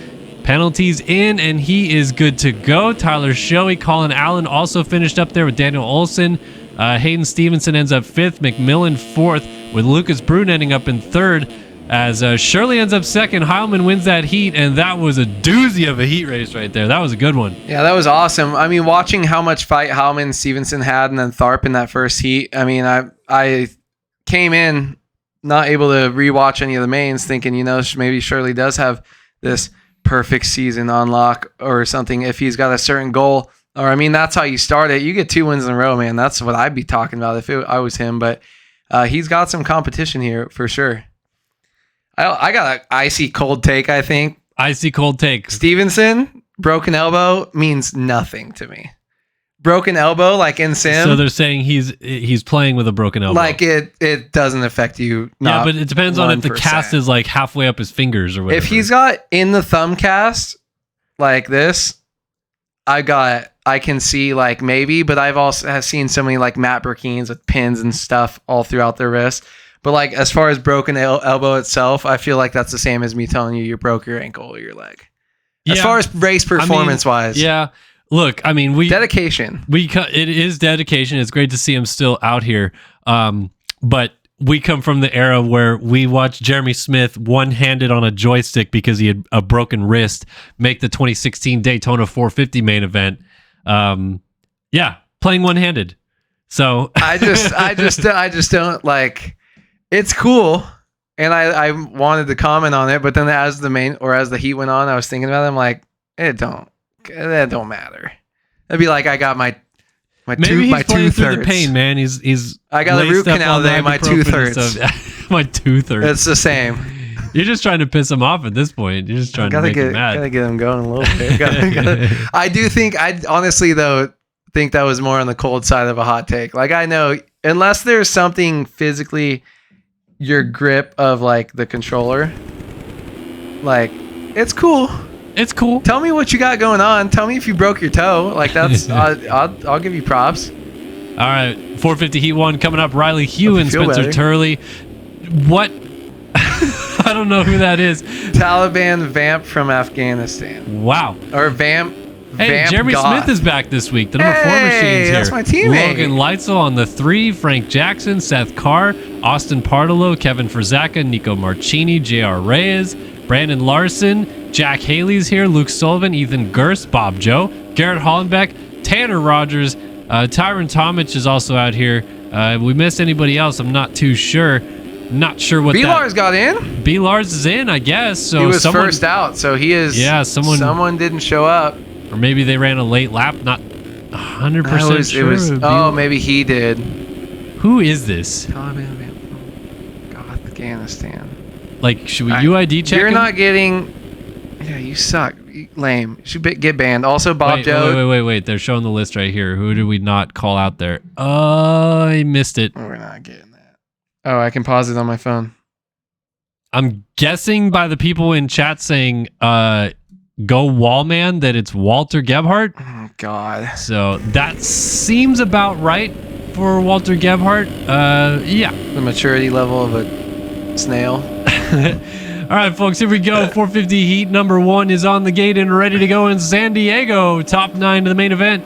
Penalties in, and he is good to go. Tyler Shoei, Colin Allen also finished up there with Daniel Olson. Hayden Stevenson ends up 5th. McMillan 4th, with Lucas Brun ending up in 3rd. As Shirley ends up 2nd, Heilman wins that heat, and that was a doozy of a heat race right there. That was a good one. Yeah, that was awesome. I mean, watching how much fight Heilman and Stevenson had, and then Tharp in that first heat. I mean, I came in not able to rewatch any of the mains, thinking, maybe Shirley does have this perfect season on lock or something if he's got a certain goal. Or, I mean, that's how you start it. You get 2 wins in a row, man. That's what I'd be talking about if I was him. But he's got some competition here for sure. I got an icy cold take, I think. Icy cold take. Stevenson, broken elbow means nothing to me. Broken elbow, like in sim. So they're saying he's playing with a broken elbow. Like it doesn't affect you. Yeah, but it depends on if the cast is like halfway up his fingers or whatever. If he's got in the thumb cast like this, I can see like maybe, but I've also have seen so many like Matt Burkines with pins and stuff all throughout their wrist. But like as far as broken elbow itself, I feel like that's the same as me telling you broke your ankle or your leg. As far as race performance wise. Yeah. Look, I mean, dedication. It is dedication. It's great to see him still out here. But we come from the era where we watched Jeremy Smith one-handed on a joystick because he had a broken wrist make the 2016 Daytona 450 main event. Playing one-handed. So I just don't like. It's cool, and I wanted to comment on it, but then as the heat went on, I was thinking about it. I'm like, that don't matter. It'd be like I got my maybe he's playing through the pain, man. I got a root canal there. My 2/3. My 2/3. It's the same. You're just trying to piss him off at this point. You're just trying to make him mad. Gotta get him going a little bit. I do think I honestly though think that was more on the cold side of a hot take. Like I know unless there's something physically. Your grip of like the controller, like it's cool. It's cool. Tell me what you got going on. Tell me if you broke your toe. Like that's I'll give you props. All right, 450 heat 1 coming up. Riley Hugh and Spencer Turley. What? I don't know who that is. Taliban vamp from Afghanistan. Wow. Or vamp Hey, Vamp Jeremy Goth. Smith is back this week. The number 4 machine's here. That's my teammate. Logan Leitzel on the 3, Frank Jackson, Seth Carr, Austin Partolo, Kevin Frazaka, Nico Marchini, JR Reyes, Brandon Larson, Jack Haley's here, Luke Sullivan, Ethan Gurst, Bob Joe, Garrett Hollenbeck, Tanner Rogers, Tyron Tomich is also out here. We missed anybody else? I'm not too sure. Not sure what B-Lars got in? B-Lars is in, I guess. So he was first out, so he is. Yeah, someone didn't show up. Or maybe they ran a late lap. Not 100% sure. Maybe he did. Who is this? Afghanistan. Like, should we UID check You're him? not getting. Yeah, you suck. Lame. You should get banned. Also, Bob Joe. Wait. They're showing the list right here. Who did we not call out there? I missed it. We're not getting that. Oh, I can pause it on my phone. I'm guessing by the people in chat saying go Wallman that it's Walter Gebhardt. Oh, God. So that seems about right for Walter Gebhardt. Yeah. The maturity level of a snail. All right, folks, here we go. 450 heat number 1 is on the gate and ready to go in San Diego. Top 9 to the main event.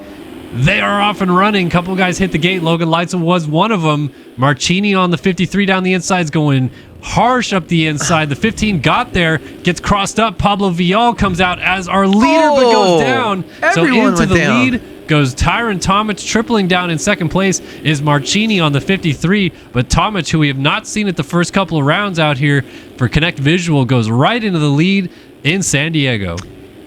They are off and running. Couple guys hit the gate. Logan Leitzel was one of them. Marchini on the 53 down the inside is going harsh up the inside. The 15 got there, gets crossed up. Pablo Vial comes out as our leader, but goes down. So into the lead goes Tyron Tomich. Tripling down in second place is Marchini on the 53. But Tomich, who we have not seen at the first couple of rounds out here for Connect Visual, goes right into the lead in San Diego.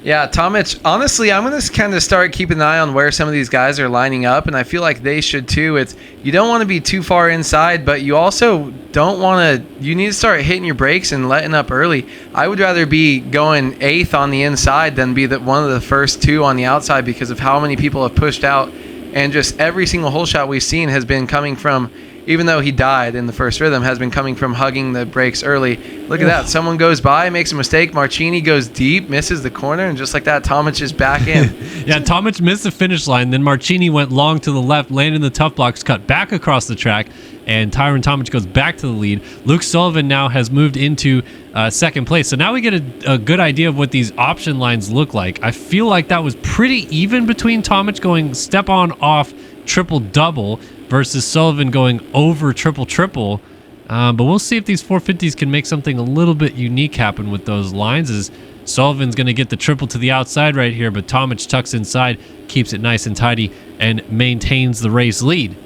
Yeah, Tomich, honestly, I'm going to kind of start keeping an eye on where some of these guys are lining up, and I feel like they should too. You don't want to be too far inside, but you also don't want to, you need to start hitting your brakes and letting up early. I would rather be going 8th on the inside than be one of the first 2 on the outside because of how many people have pushed out, and just every single hole shot we've seen has been coming from, even though he died in the first rhythm, has been coming from hugging the brakes early. Look at that. Someone goes by, makes a mistake. Marchini goes deep, misses the corner, and just like that, Tomich is back in. Yeah, Tomich missed the finish line. Then Marchini went long to the left, landed in the tough blocks, cut back across the track, and Tyron Tomich goes back to the lead. Luke Sullivan now has moved into second place. So now we get a good idea of what these option lines look like. I feel like that was pretty even between Tomich going step on off triple-double versus Sullivan going over triple-triple. But we'll see if these 450s can make something a little bit unique happen with those lines, as Sullivan's going to get the triple to the outside right here, but Tomich tucks inside, keeps it nice and tidy, and maintains the race lead.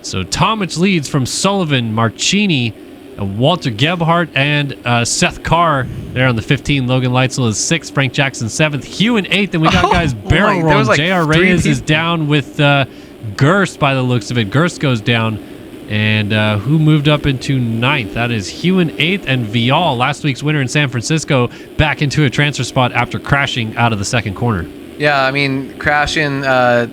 So Tomich leads from Sullivan, Marchini, Walter Gebhardt, and Seth Carr there on the 15. Logan Leitzel is 6th, Frank Jackson 7th, Hugh in 8th, and we got guys barrel rolling. Like JR Reyes is down with Gurst by the looks of it. Gurst goes down. And who moved up into 9th? That is Hugh in 8th, and Vial, last week's winner in San Francisco, back into a transfer spot after crashing out of the second corner. Yeah, I mean, crashing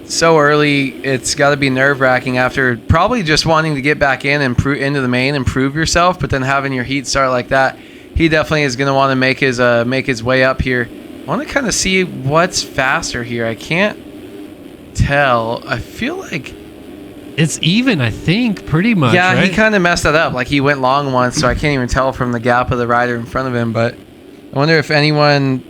so early, it's got to be nerve-wracking after probably just wanting to get back in and into the main and prove yourself, but then having your heat start like that. He definitely is going to want to make his way up here. I want to kind of see what's faster here. I can't tell. I feel like it's even, I think, pretty much. Yeah, right? He kind of messed that up. Like, he went long once, so I can't even tell from the gap of the rider in front of him. But I wonder if anyone,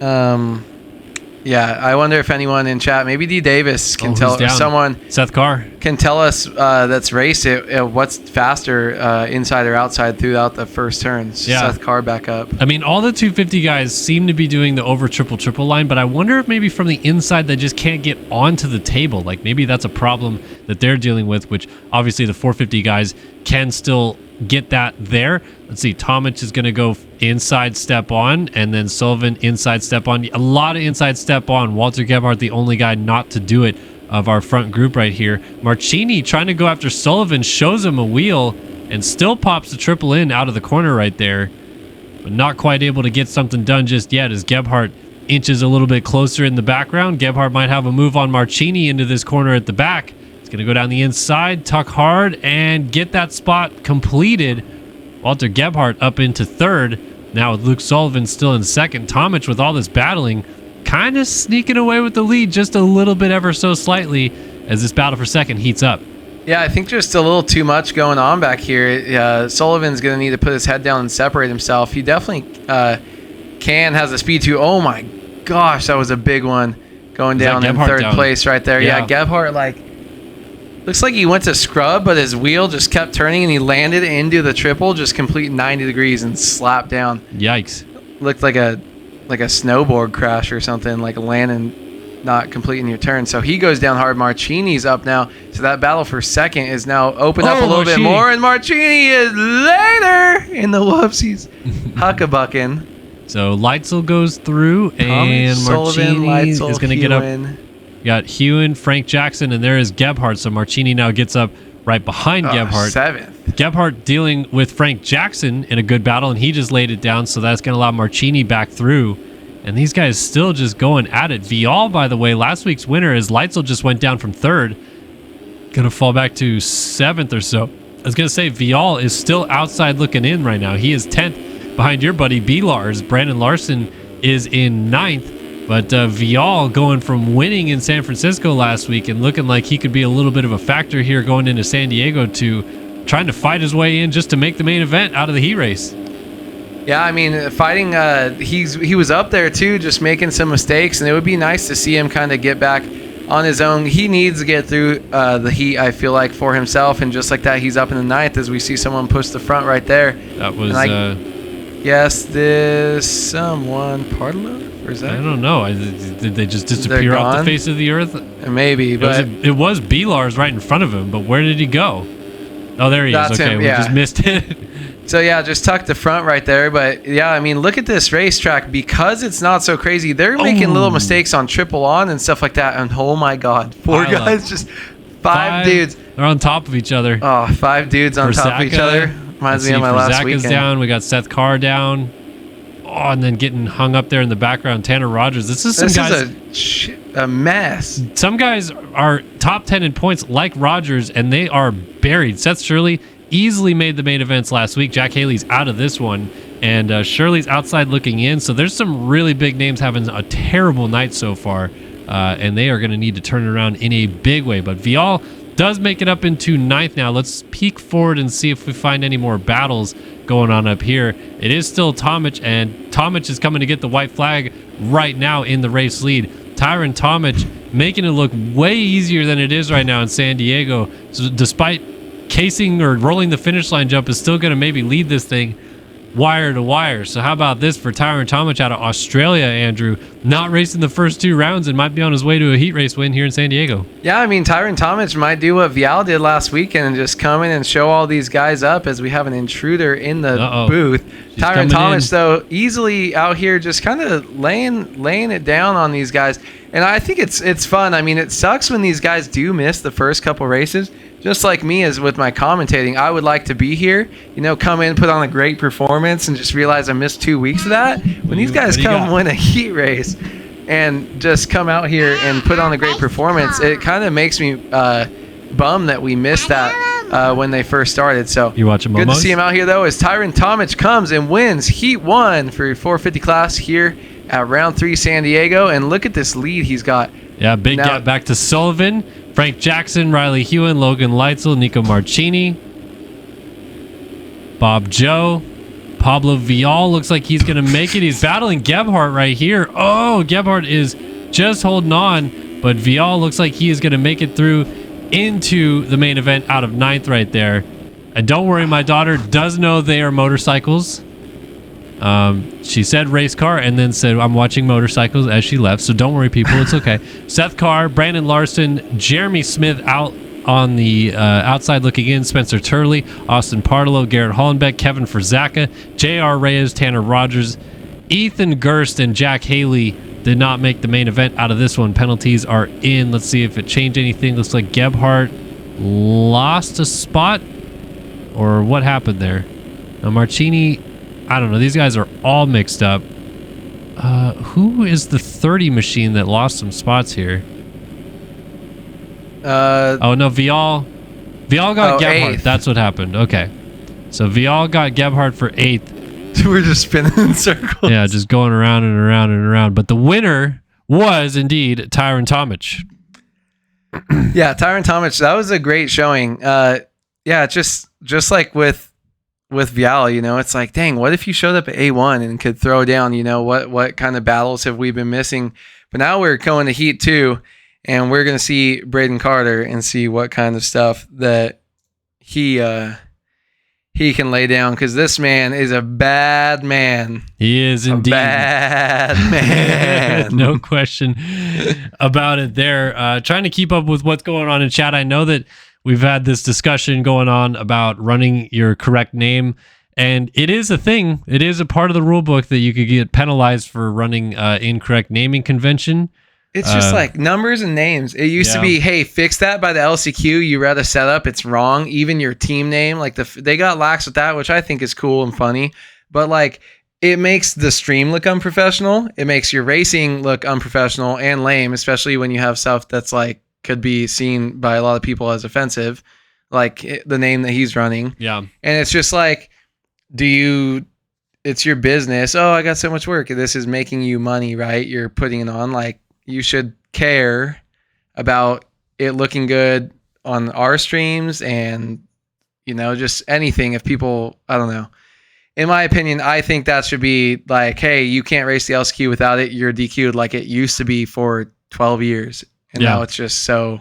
I wonder if anyone in chat, maybe D Davis can tell someone. Seth Carr can tell us that's raced it. What's faster, inside or outside throughout the first turns? Yeah. Seth Carr back up. I mean, all the 250 guys seem to be doing the over triple line, but I wonder if maybe from the inside they just can't get onto the table. Like maybe that's a problem that they're dealing with, which obviously the 450 guys can still get that there. Let's see, Tomich is going to go inside step on, and then Sullivan inside step on. A lot of inside step on. Walter Gebhardt, the only guy not to do it of our front group right here. Marchini trying to go after Sullivan, shows him a wheel, and still pops the triple in out of the corner right there, but not quite able to get something done just yet as Gebhardt inches a little bit closer in the background. Gebhardt might have a move on Marchini into this corner at the back. He's going to go down the inside, tuck hard, and get that spot completed. Walter Gebhardt up into 3rd. Now with Luke Sullivan still in 2nd. Tomich, with all this battling, kind of sneaking away with the lead just a little bit, ever so slightly, as this battle for 2nd heats up. Yeah, I think just a little too much going on back here. Sullivan's going to need to put his head down and separate himself. He definitely has the speed to. Oh my gosh, that was a big one. going down in Gebhardt third place right there. Yeah, Gebhardt, like, looks like he went to scrub, but his wheel just kept turning, and he landed into the triple, just complete 90 degrees and slapped down. Yikes. Looked like a snowboard crash or something, like landing, not completing your turn. So he goes down hard. Marcini's up now. So that battle for second is now opened up a little bit more, and Marcini is later in the whoopsies. Huckabucking. So Leitzel goes through, and Marcini is going to get up. You got Hewen, Frank Jackson, and there is Gebhardt. So Marcini now gets up right behind Gebhardt. 7th. Gebhardt dealing with Frank Jackson in a good battle, and he just laid it down. So that's going to allow Marcini back through. And these guys still just going at it. Vial, by the way, last week's winner is Leitzel just went down from 3rd. Going to fall back to 7th or so. I was going to say Vial is still outside looking in right now. He is 10th behind your buddy B-Lars. Brandon Larson is in 9th. But Vial going from winning in San Francisco last week and looking like he could be a little bit of a factor here going into San Diego to trying to fight his way in just to make the main event out of the heat race. Yeah, I mean, fighting, he was up there too, just making some mistakes, and it would be nice to see him kind of get back on his own. He needs to get through the heat, I feel like, for himself, and just like that, he's up in the 9th as we see someone push the front right there. That was, yes, this someone, Parlo? Or is that? I don't know. Did they just disappear off the face of the earth? Maybe, but... It was B-Lars right in front of him, but where did he go? Oh, there he is. Okay, him, we just missed it. So, yeah, just tuck the front right there. But, yeah, I mean, look at this racetrack. Because it's not so crazy, they're making little mistakes on triple on and stuff like that. And, oh, my God, 4 guys, just five dudes. They're on top of each other. Oh, 5 dudes on top of each other. Reminds me of my last weekend. down. We got Seth Carr down. Oh, and then getting hung up there in the background. Tanner Rogers. This is a mess. Some guys are top 10 in points like Rogers, and they are buried. Seth Shirley easily made the main events last week. Jack Haley's out of this one, and Shirley's outside looking in. So there's some really big names having a terrible night so far, and they are going to need to turn it around in a big way. But Vial does make it up into 9th now. Let's peek forward and see if we find any more battles going on up here. It is still Tomic, and Tomic is coming to get the white flag right now in the race lead. Tyron Tomic making it look way easier than it is right now in San Diego. So despite casing or rolling the finish line jump, is still going to maybe lead this thing wire to wire. So how about this for Tyron Tomic out of Australia, Andrew? Not racing the first 2 rounds and might be on his way to a heat race win here in San Diego. Yeah, I mean, Tyron Tomic might do what Vial did last weekend and just come in and show all these guys up as we have an intruder in the booth. Tyron Tomic, though, easily out here just kind of laying it down on these guys. And I think it's fun. I mean, it sucks when these guys do miss the first couple races. Just like me as with my commentating, I would like to be here, come in, put on a great performance, and just realize I missed 2 weeks of that. When these guys come win a heat race and just come out here and put on a great performance, it kind of makes me bummed that we missed that when they first started. So you watching good to see him out here, though, as Tyron Tomic comes and wins Heat 1 for 450 class here at Round 3 San Diego. And look at this lead he's got. Yeah, big gap back to Sullivan, Frank Jackson, Riley Hewen, Logan Leitzel, Nico Marcini, Bob Joe, Pablo Vial looks like he's going to make it. He's battling Gebhardt right here. Oh, Gebhardt is just holding on, but Vial looks like he is going to make it through into the main event out of 9th right there. And don't worry, my daughter does know they are motorcycles. She said race car and then said I'm watching motorcycles as she left, so don't worry, people, it's okay. Seth Carr, Brandon Larson, Jeremy Smith out on the outside looking in, Spencer Turley, Austin Parlow, Garrett Hollenbeck, Kevin Ferzaka, J.R. Reyes, Tanner Rogers, Ethan Gerst, and Jack Haley did not make the main event out of this one. Penalties are in. Let's see if it changed anything. Looks like Gebhardt lost a spot, or what happened there. Now Marcini, I don't know. These guys are all mixed up. Who is the 30 machine that lost some spots here? Oh, no. Vial got Gebhardt. 8th. That's what happened. Okay. So Vial got Gebhardt for 8th. We're just spinning in circles. Yeah, just going around and around and around. But the winner was indeed Tyron Tomic. Yeah, Tyron Tomic. That was a great showing. Yeah, just like with Vial, it's like, dang, what if you showed up at A1 and could throw down, what kind of battles have we been missing? But now we're going to Heat 2, and we're going to see Braden Carter and see what kind of stuff that he can lay down, because this man is a bad man. He is indeed. A bad man. No question about it there. Trying to keep up with what's going on in chat. I know that we've had this discussion going on about running your correct name, and it is a thing. It is a part of the rule book that you could get penalized for running incorrect naming convention. It's just like numbers and names. It used to be, hey, fix that by the LCQ. You read a setup, it's wrong. Even your team name, like they got lax with that, which I think is cool and funny. But like, it makes the stream look unprofessional. It makes your racing look unprofessional and lame, especially when you have stuff that's like could be seen by a lot of people as offensive, like the name that he's running. Yeah, and it's just like, it's your business. Oh, I got so much work. This is making you money, right? You're putting it on. Like, you should care about it looking good on our streams and, just anything. If people, I don't know. In my opinion, I think that should be like, hey, you can't race the LCQ without it. You're DQ'd, like it used to be for 12 years. And now it's just so,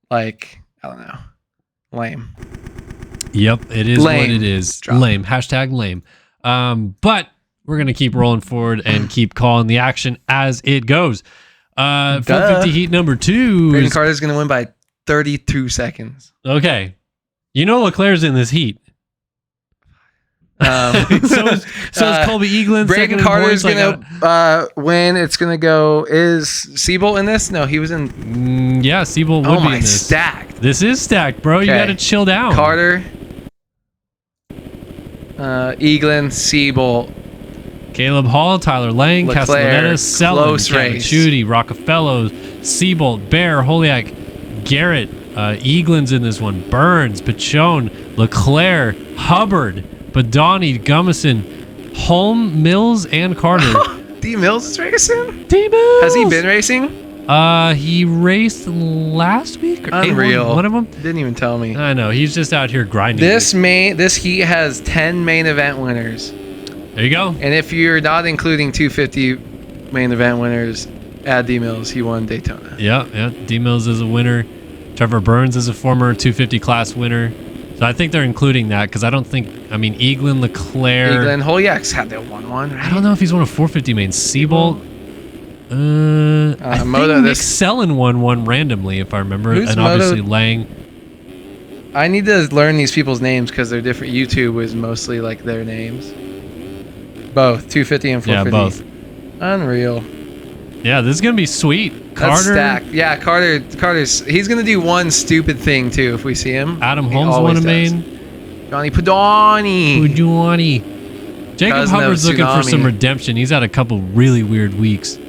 like, I don't know, lame. Yep, it is lame. What it is. Drop. Lame. Hashtag lame. But we're going to keep rolling forward and keep calling the action as it goes. 450 Heat number 2. Braden Carter's going to win by 32 seconds. Okay. Leclerc's in this heat. So is Colby Eaglin. Braden Carter's going to win. It's going to go... Is Seabolt in this? No, he was in... yeah, Seabolt would be in this. Stacked. This is stacked, bro. You got to chill down. Carter, Eaglin, Seabolt, Caleb Hall, Tyler Lang, Castellaneta, Sellon, Chudy, Rockefeller, Seabolt, Bear, Holiak, Garrett, Eaglin's in this one, Burns, Pachone, Leclerc, Hubbard, Badani, Gummison, Holm, Mills, and Carter. D. Mills is racing? D. Mills! Has he been racing? He raced last week? Or Unreal. One of them? Didn't even tell me. I know. He's just out here grinding. This heat has 10 main event winners. There you go. And if you're not including 250 main event winners, add D. Mills. He won Daytona. Yeah. D. Mills is a winner. Trevor Burns is a former 250 class winner. So I think they're including that because I don't think, Eaglin, Leclerc. Eaglin, Holiak's had that 1-1, right? I don't know if he's won a 450 main. Seabolt. I think Nick Sellon won one randomly, if I remember. And obviously Lang. I need to learn these people's names because they're different. YouTube is mostly like their names. Both 250 and 450. Yeah, both. Unreal. Yeah, this is gonna be sweet. Carter. That's stacked. Yeah, Carter's. He's gonna do one stupid thing too if we see him. Adam Holmes won a main. Johnny Padani. Jacob Hubbard's looking for some redemption. He's had a couple really weird weeks.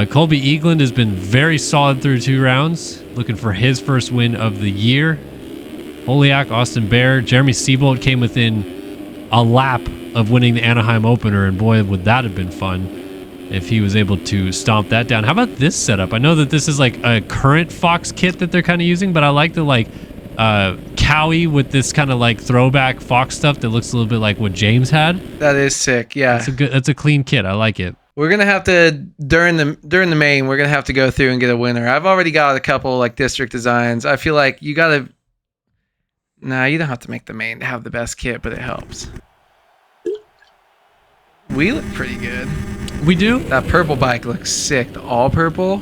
Colby Eaglin has been very solid through 2 rounds, looking for his first win of the year. Holiak, Austin Bear, Jeremy Seabolt came within a lap of winning the Anaheim opener, and boy, would that have been fun if he was able to stomp that down. How about this setup? I know that this is like a current Fox kit that they're kind of using, but I like the Cowie with this kind of like throwback Fox stuff that looks a little bit like what James had. That is sick. Yeah, that's a clean kit. I like it. We're gonna have to during the main. We're gonna have to go through and get a winner. I've already got a couple like district designs. I feel like you gotta. Nah, you don't have to make the main to have the best kit, but it helps. We look pretty good. We do. That purple bike looks sick. The all purple.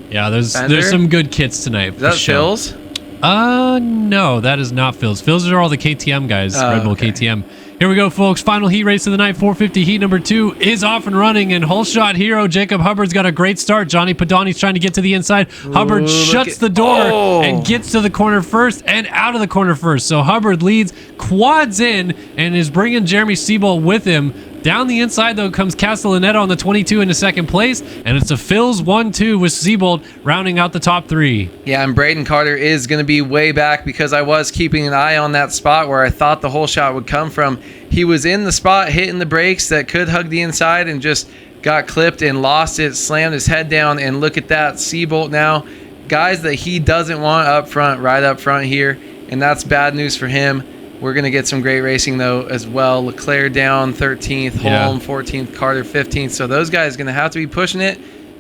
Yeah, there's some good kits tonight. Is that Phil's? No, that is not Phil's. Phil's are all the KTM guys. Red Bull KTM. Here we go, folks. Final heat race of the night. 450 heat number 2 is off and running. And whole shot hero Jacob Hubbard's got a great start. Johnny Padani's trying to get to the inside. Hubbard shuts the door and gets to the corner first and out of the corner first. So Hubbard leads, quads in, and is bringing Jeremy Seabolt with him. Down the inside, though, comes Castellaneta on the 22 into second place, and it's a Phil's 1-2 with Seabolt rounding out the top 3. Yeah, and Braden Carter is going to be way back because I was keeping an eye on that spot where I thought the whole shot would come from. He was in the spot hitting the brakes that could hug the inside and just got clipped and lost it, slammed his head down, and look at that. Seabolt now, guys that he doesn't want up front, right up front here, and that's bad news for him. We're going to get some great racing, though, as well. Leclerc down 13th, Holm 14th, Carter 15th. So those guys are going to have to be pushing it.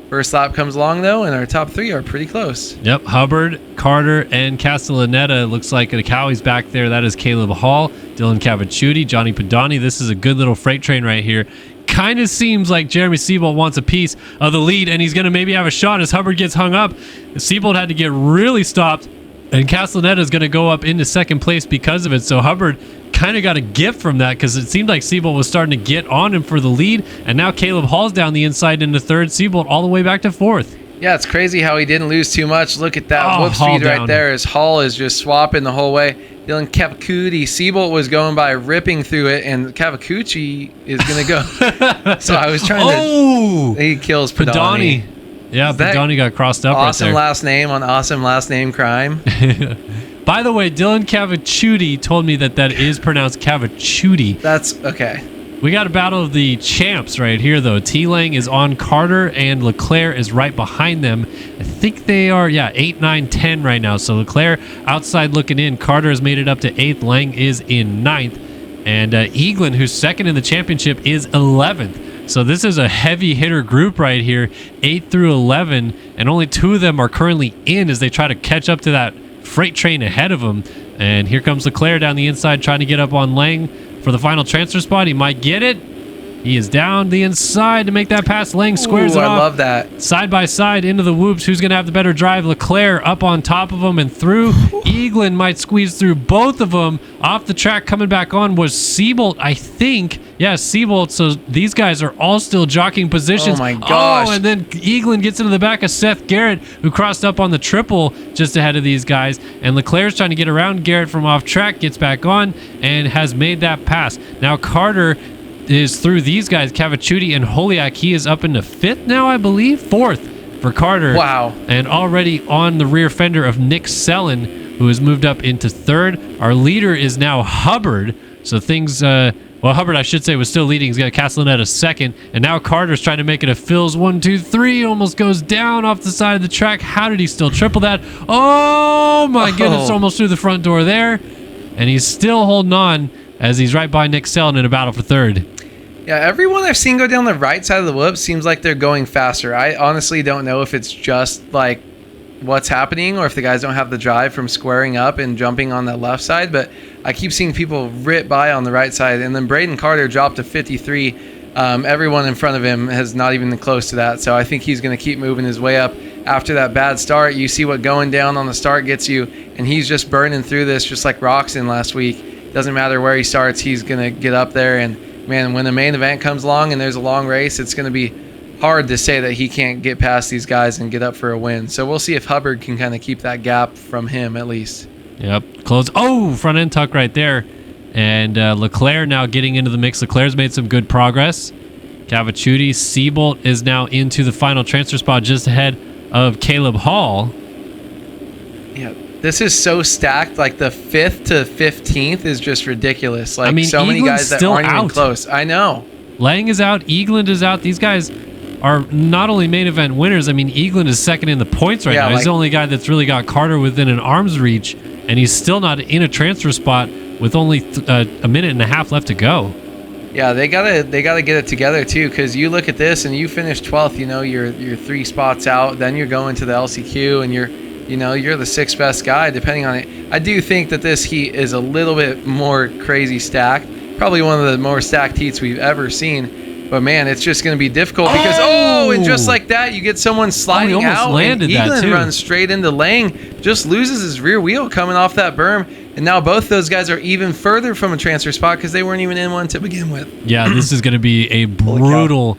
First lap comes along, though, and our top 3 are pretty close. Yep, Hubbard, Carter, and Castellaneta. Looks like the Cowie's back there. That is Caleb Hall, Dylan Cavicciuti, Johnny Padani. This is a good little freight train right here. Kind of seems like Jeremy Seabolt wants a piece of the lead, and he's going to maybe have a shot as Hubbard gets hung up. Seabolt had to get really stopped, and Castellaneta is going to go up into second place because of it. So Hubbard kind of got a gift from that because it seemed like Seabolt was starting to get on him for the lead, and now Caleb Hall's down the inside into third, Seabolt all the way back to fourth. Yeah, it's crazy how he didn't lose too much. Look at that whoop speed right there as Hall is just swapping the whole way. Dylan Cavicciuti, Seabolt was going by ripping through it, and Cavicciuti is going to go. So I was trying to... He kills Padani. Yeah, Padani got crossed up right there. Awesome last name on awesome last name crime. By the way, Dylan Cavicciuti told me that is pronounced Cavicciuti. That's okay. We got a battle of the champs right here, though. T-Lang is on Carter, and Leclerc is right behind them. I think they are, 8, 9, 10 right now. So Leclerc outside looking in. Carter has made it up to 8th. Lang is in 9th. And Eaglin, who's second in the championship, is 11th. So this is a heavy hitter group right here, 8 through 11. And only 2 of them are currently in as they try to catch up to that freight train ahead of them. And here comes Leclerc down the inside trying to get up on Lang for the final transfer spot. He might get it. He is down the inside to make that pass. Lang squares it off. I love that. Side by side into the whoops. Who's going to have the better drive? Leclerc up on top of him and through. Eaglin might squeeze through both of them. Off the track coming back on was Seabolt, I think. Yeah, Seabolt. So these guys are all still jockeying positions. Oh my gosh. Oh, and then Eaglin gets into the back of Seth Garrett, who crossed up on the triple just ahead of these guys. And Leclerc's trying to get around Garrett from off track, gets back on, and has made that pass. Now Carter is through these guys, Cavicciuti and Holiak. He is up into 5th now, I believe. 4th for Carter. Wow. And already on the rear fender of Nick Sellen, who has moved up into 3rd. Our leader is now Hubbard. So things, Hubbard, I should say, was still leading. He's got Castellaneta 2nd. And now Carter's trying to make it a Phil's 1, 2, 3. Almost goes down off the side of the track. How did he still triple that? Oh my goodness, almost through the front door there. And he's still holding on as he's right by Nick Sellen in a battle for 3rd. Yeah, everyone I've seen go down the right side of the whoop seems like they're going faster. I honestly don't know if it's just like what's happening or if the guys don't have the drive from squaring up and jumping on the left side, but I keep seeing people rip by on the right side. And then Braden Carter dropped to 53. Everyone in front of him has not even been close to that. So I think he's going to keep moving his way up. After that bad start, you see what going down on the start gets you, and he's just burning through this just like Roxon last week. Doesn't matter where he starts, he's going to get up there. And man, when the main event comes along and there's a long race, it's going to be hard to say that he can't get past these guys and get up for a win. So we'll see if Hubbard can kind of keep that gap from him at least. Yep, close. Oh, front end tuck right there. And Leclerc now getting into the mix. Leclerc's made some good progress. Cavicciuti, Seabolt is now into the final transfer spot just ahead of Caleb Hall. Yeah, this is so stacked. Like the 5th to 15th is just ridiculous. Like, I mean, so many guys that aren't even close. I know. Lang is out. Eagland is out. These guys are not only main event winners. I mean, Eagland is 2nd in the points right now. He's the only guy that's really got Carter within an arm's reach, and he's still not in a transfer spot with only a minute and a half left to go. Yeah, they gotta get it together too, because you look at this and you finish 12th. You know, you're 3 spots out. Then you're going to the LCQ, and you're the 6th best guy, depending on it. I do think that this heat is a little bit more crazy stacked. Probably one of the more stacked heats we've ever seen. But man, it's just going to be difficult because and just like that, you get someone sliding out. Landed and that too. Runs straight into Lang, just loses his rear wheel coming off that berm. And now both those guys are even further from a transfer spot because they weren't even in one to begin with. Yeah, this is going to be a brutal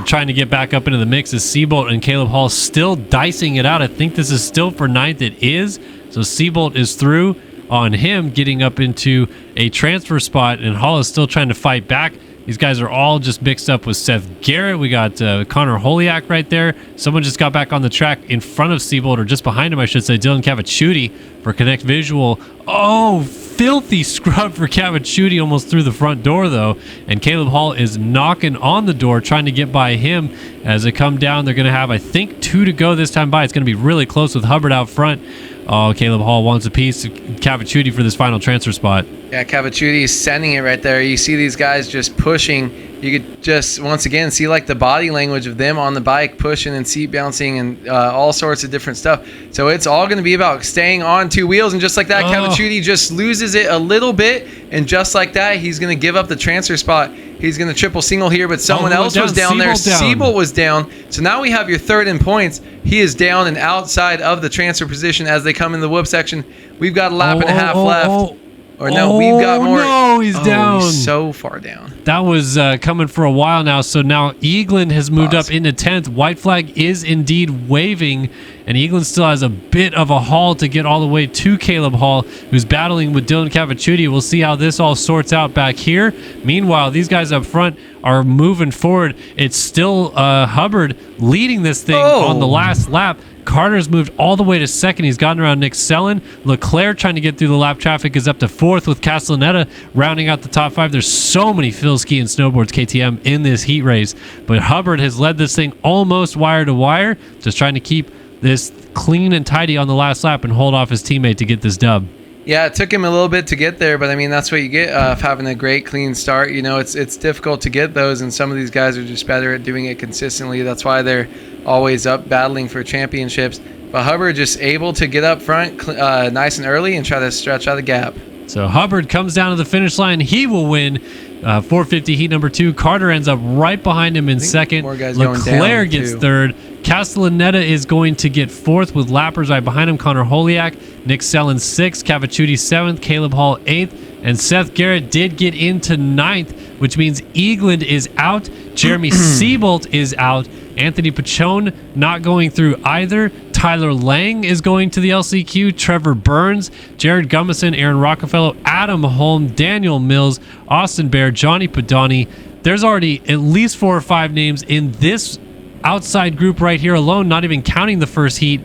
trying to get back up into the mix. As Seabolt and Caleb Hall still dicing it out. I think this is still for 9th. It is. So Seabolt is through on him getting up into a transfer spot, and Hall is still trying to fight back. These guys are all just mixed up with Seth Garrett. We got Connor Holiak right there. Someone just got back on the track in front of Seabolt, or just behind him, I should say. Dylan Cavicciuti for Connect Visual. Oh, filthy scrub for Cavicciuti, almost through the front door, though. And Caleb Hall is knocking on the door, trying to get by him. As they come down, they're going to have, I think, 2 to go this time by. It's going to be really close with Hubbard out front. Oh, Caleb Hall wants a piece of Cavicciuti for this final transfer spot. Yeah, Cavicciuti is sending it right there. You see these guys just pushing, you could just once again see like the body language of them on the bike pushing and seat bouncing and all sorts of different stuff. So it's all going to be about staying on two wheels, and just like that, Cavacciuti just loses it a little bit, and just like that, he's going to give up the transfer spot. He's going to triple single here, but someone else was down there. Siebold was down. So now we have your third in points. He is down and outside of the transfer position as they come in the whoop section. We've got a lap and a half left. Or no, we've got more. No, he's down. He's so far down. That was coming for a while now. So now Eagland has moved up into 10th. White flag is indeed waving, and Eagland still has a bit of a haul to get all the way to Caleb Hall, who's battling with Dylan Cavacciuti. We'll see how this all sorts out back here. Meanwhile, these guys up front are moving forward. It's still Hubbard leading this thing on the last lap. Carter's moved all the way to second. He's gotten around Nick Sellen. Leclerc trying to get through the lap traffic is up to fourth, with Castellaneta rounding out the top five. There's so many Phil Ski and Snowboards KTM in this heat race, but Hubbard has led this thing almost wire to wire, just trying to keep this clean and tidy on the last lap and hold off his teammate to get this dub. Yeah, it took him a little bit to get there, but I mean, that's what you get of having a great clean start. You know, it's difficult to get those, and some of these guys are just better at doing it consistently. That's why they're always up battling for championships. But Hubbard just able to get up front nice and early and try to stretch out the gap. So Hubbard comes down to the finish line. He will win 450 heat number 2. Carter ends up right behind him in second. Leclerc gets third. Castellaneta is going to get fourth with lappers right behind him. Connor Holiak, Nick Sellen 6th, Cavacciuti 7th, Caleb Hall 8th, and Seth Garrett did get into 9th, which means Eagland is out. Jeremy Siebold is out. Anthony Pachone not going through either. Tyler Lang is going to the LCQ. Trevor Burns, Jared Gummison, Aaron Rockefeller, Adam Holm, Daniel Mills, Austin Bear, Johnny Padani. There's already at least 4 or 5 names in this outside group right here alone, not even counting the first heat,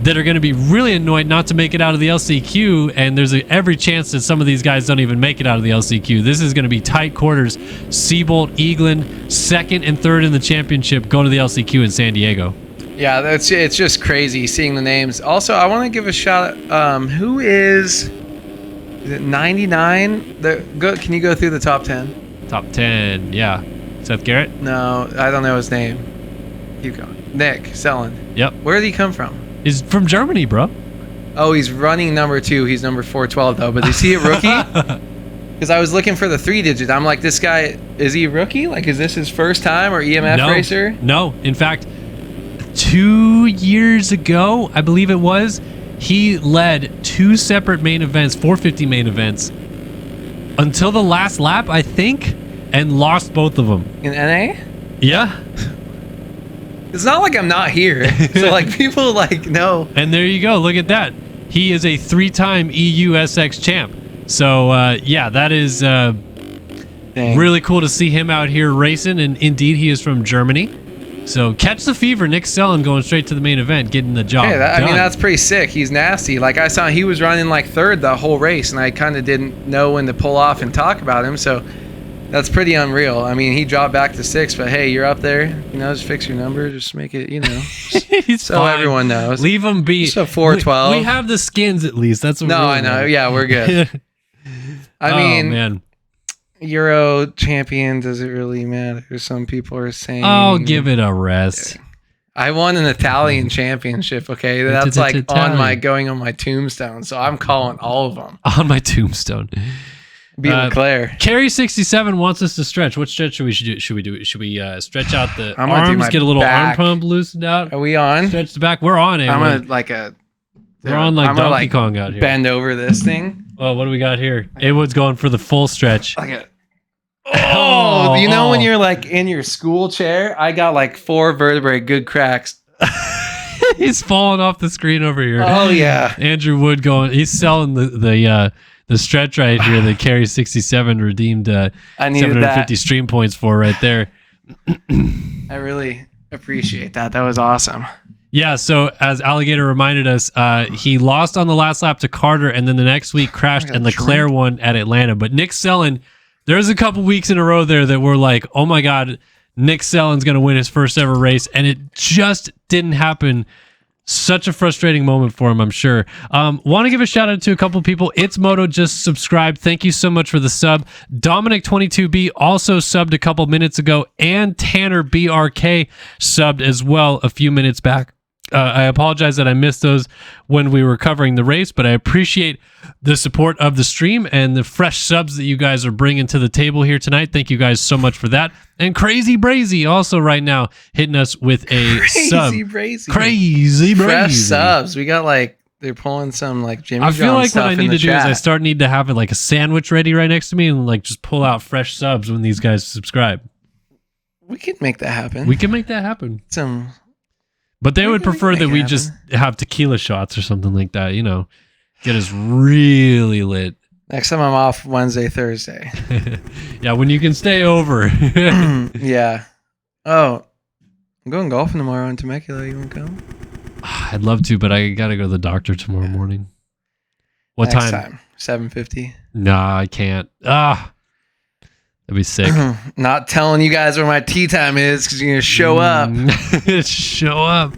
that are going to be really annoyed not to make it out of the LCQ, and there's every chance that some of these guys don't even make it out of the LCQ. This is going to be tight quarters. Siebold, Eagland, second and third in the championship, going to the LCQ in San Diego. Yeah, it's just crazy seeing the names. Also, I want to give a shout out. Who is it 99? Can you go through the top 10? Top 10, yeah. Seth Garrett? No, I don't know his name. Keep going. Nick Sellen. Yep. Where did he come from? He's from Germany, bro. Oh, he's running number 2. He's number 412 though. But is he a rookie? Because I was looking for the 3 digits. I'm like, this guy, is he a rookie? Like, is this his first time or EMF racer? No. In fact, 2 years ago, I believe it was, he led 2 separate main events, 450 main events, until the last lap, I think, and lost both of them. In NA? Yeah. It's not like I'm not here. So, like, people, like, know. And there you go. Look at that. He is a 3-time EU SX champ. So, yeah, that is really cool to see him out here racing. And indeed, he is from Germany. So, catch the fever. Nick Sellen going straight to the main event, getting the job done. I mean, that's pretty sick. He's nasty. Like, I saw he was running, like, third the whole race, and I kind of didn't know when to pull off and talk about him. So, that's pretty unreal. I mean, he dropped back to 6, but hey, you're up there. You know, just fix your number. Just make it, you know. He's so fine. Everyone knows. Leave him be. So 412. We have the skins at least. That's what I know. Yeah, we're good. I mean, man. Euro champion, does it really matter? Some people are saying. Oh, give it a rest. I won an Italian championship. Okay, that's like going on my tombstone. So I'm calling all of them on my tombstone. Beat Leclerc. Carry 67 wants us to stretch. What stretch should we do? Should we stretch out the arms, get a little arm pump loosened out? Are we on? Stretch the back. We're on it. We're on like Donkey Kong out here. Bend over this thing. Oh, what do we got here? Awood's going for the full stretch. You know when you're like in your school chair? I got like 4 vertebrae good cracks. He's falling off the screen over here. Oh yeah. Andrew Wood going. He's selling the stretch right here that Carry 67 redeemed 750 stream points for right there. I really appreciate that. That was awesome. Yeah, so as Alligator reminded us, he lost on the last lap to Carter, and then the next week crashed, and Leclerc won at Atlanta. But Nick Sellen, there's a couple weeks in a row there that we're like, oh my God, Nick Sellen's going to win his first ever race, and it just didn't happen Such a frustrating moment for him, I'm sure. Want to give a shout out to a couple people. It's Moto just subscribed. Thank you so much for the sub. Dominic22B also subbed a couple minutes ago, and Tanner BRK subbed as well a few minutes back. I apologize that I missed those when we were covering the race, but I appreciate the support of the stream and the fresh subs that you guys are bringing to the table here tonight. Thank you guys so much for that. And Crazy Brazy also right now hitting us with a sub. Crazy Brazy. Fresh subs. We got they're pulling some Jimmy John stuff. I feel like what I need to do is I need to have a sandwich ready right next to me and just pull out fresh subs when these guys subscribe. We can make that happen. But they would prefer that we just have tequila shots or something like that, get us really lit. Next time I'm off Wednesday, Thursday. Yeah, when you can stay over. Yeah. Oh, I'm going golfing tomorrow in Temecula. You want to come? I'd love to, but I got to go to the doctor tomorrow morning. What Next time? 7:50. Nah, I can't. That'd be sick. Not telling you guys where my tea time is because you're going to show up. Show up.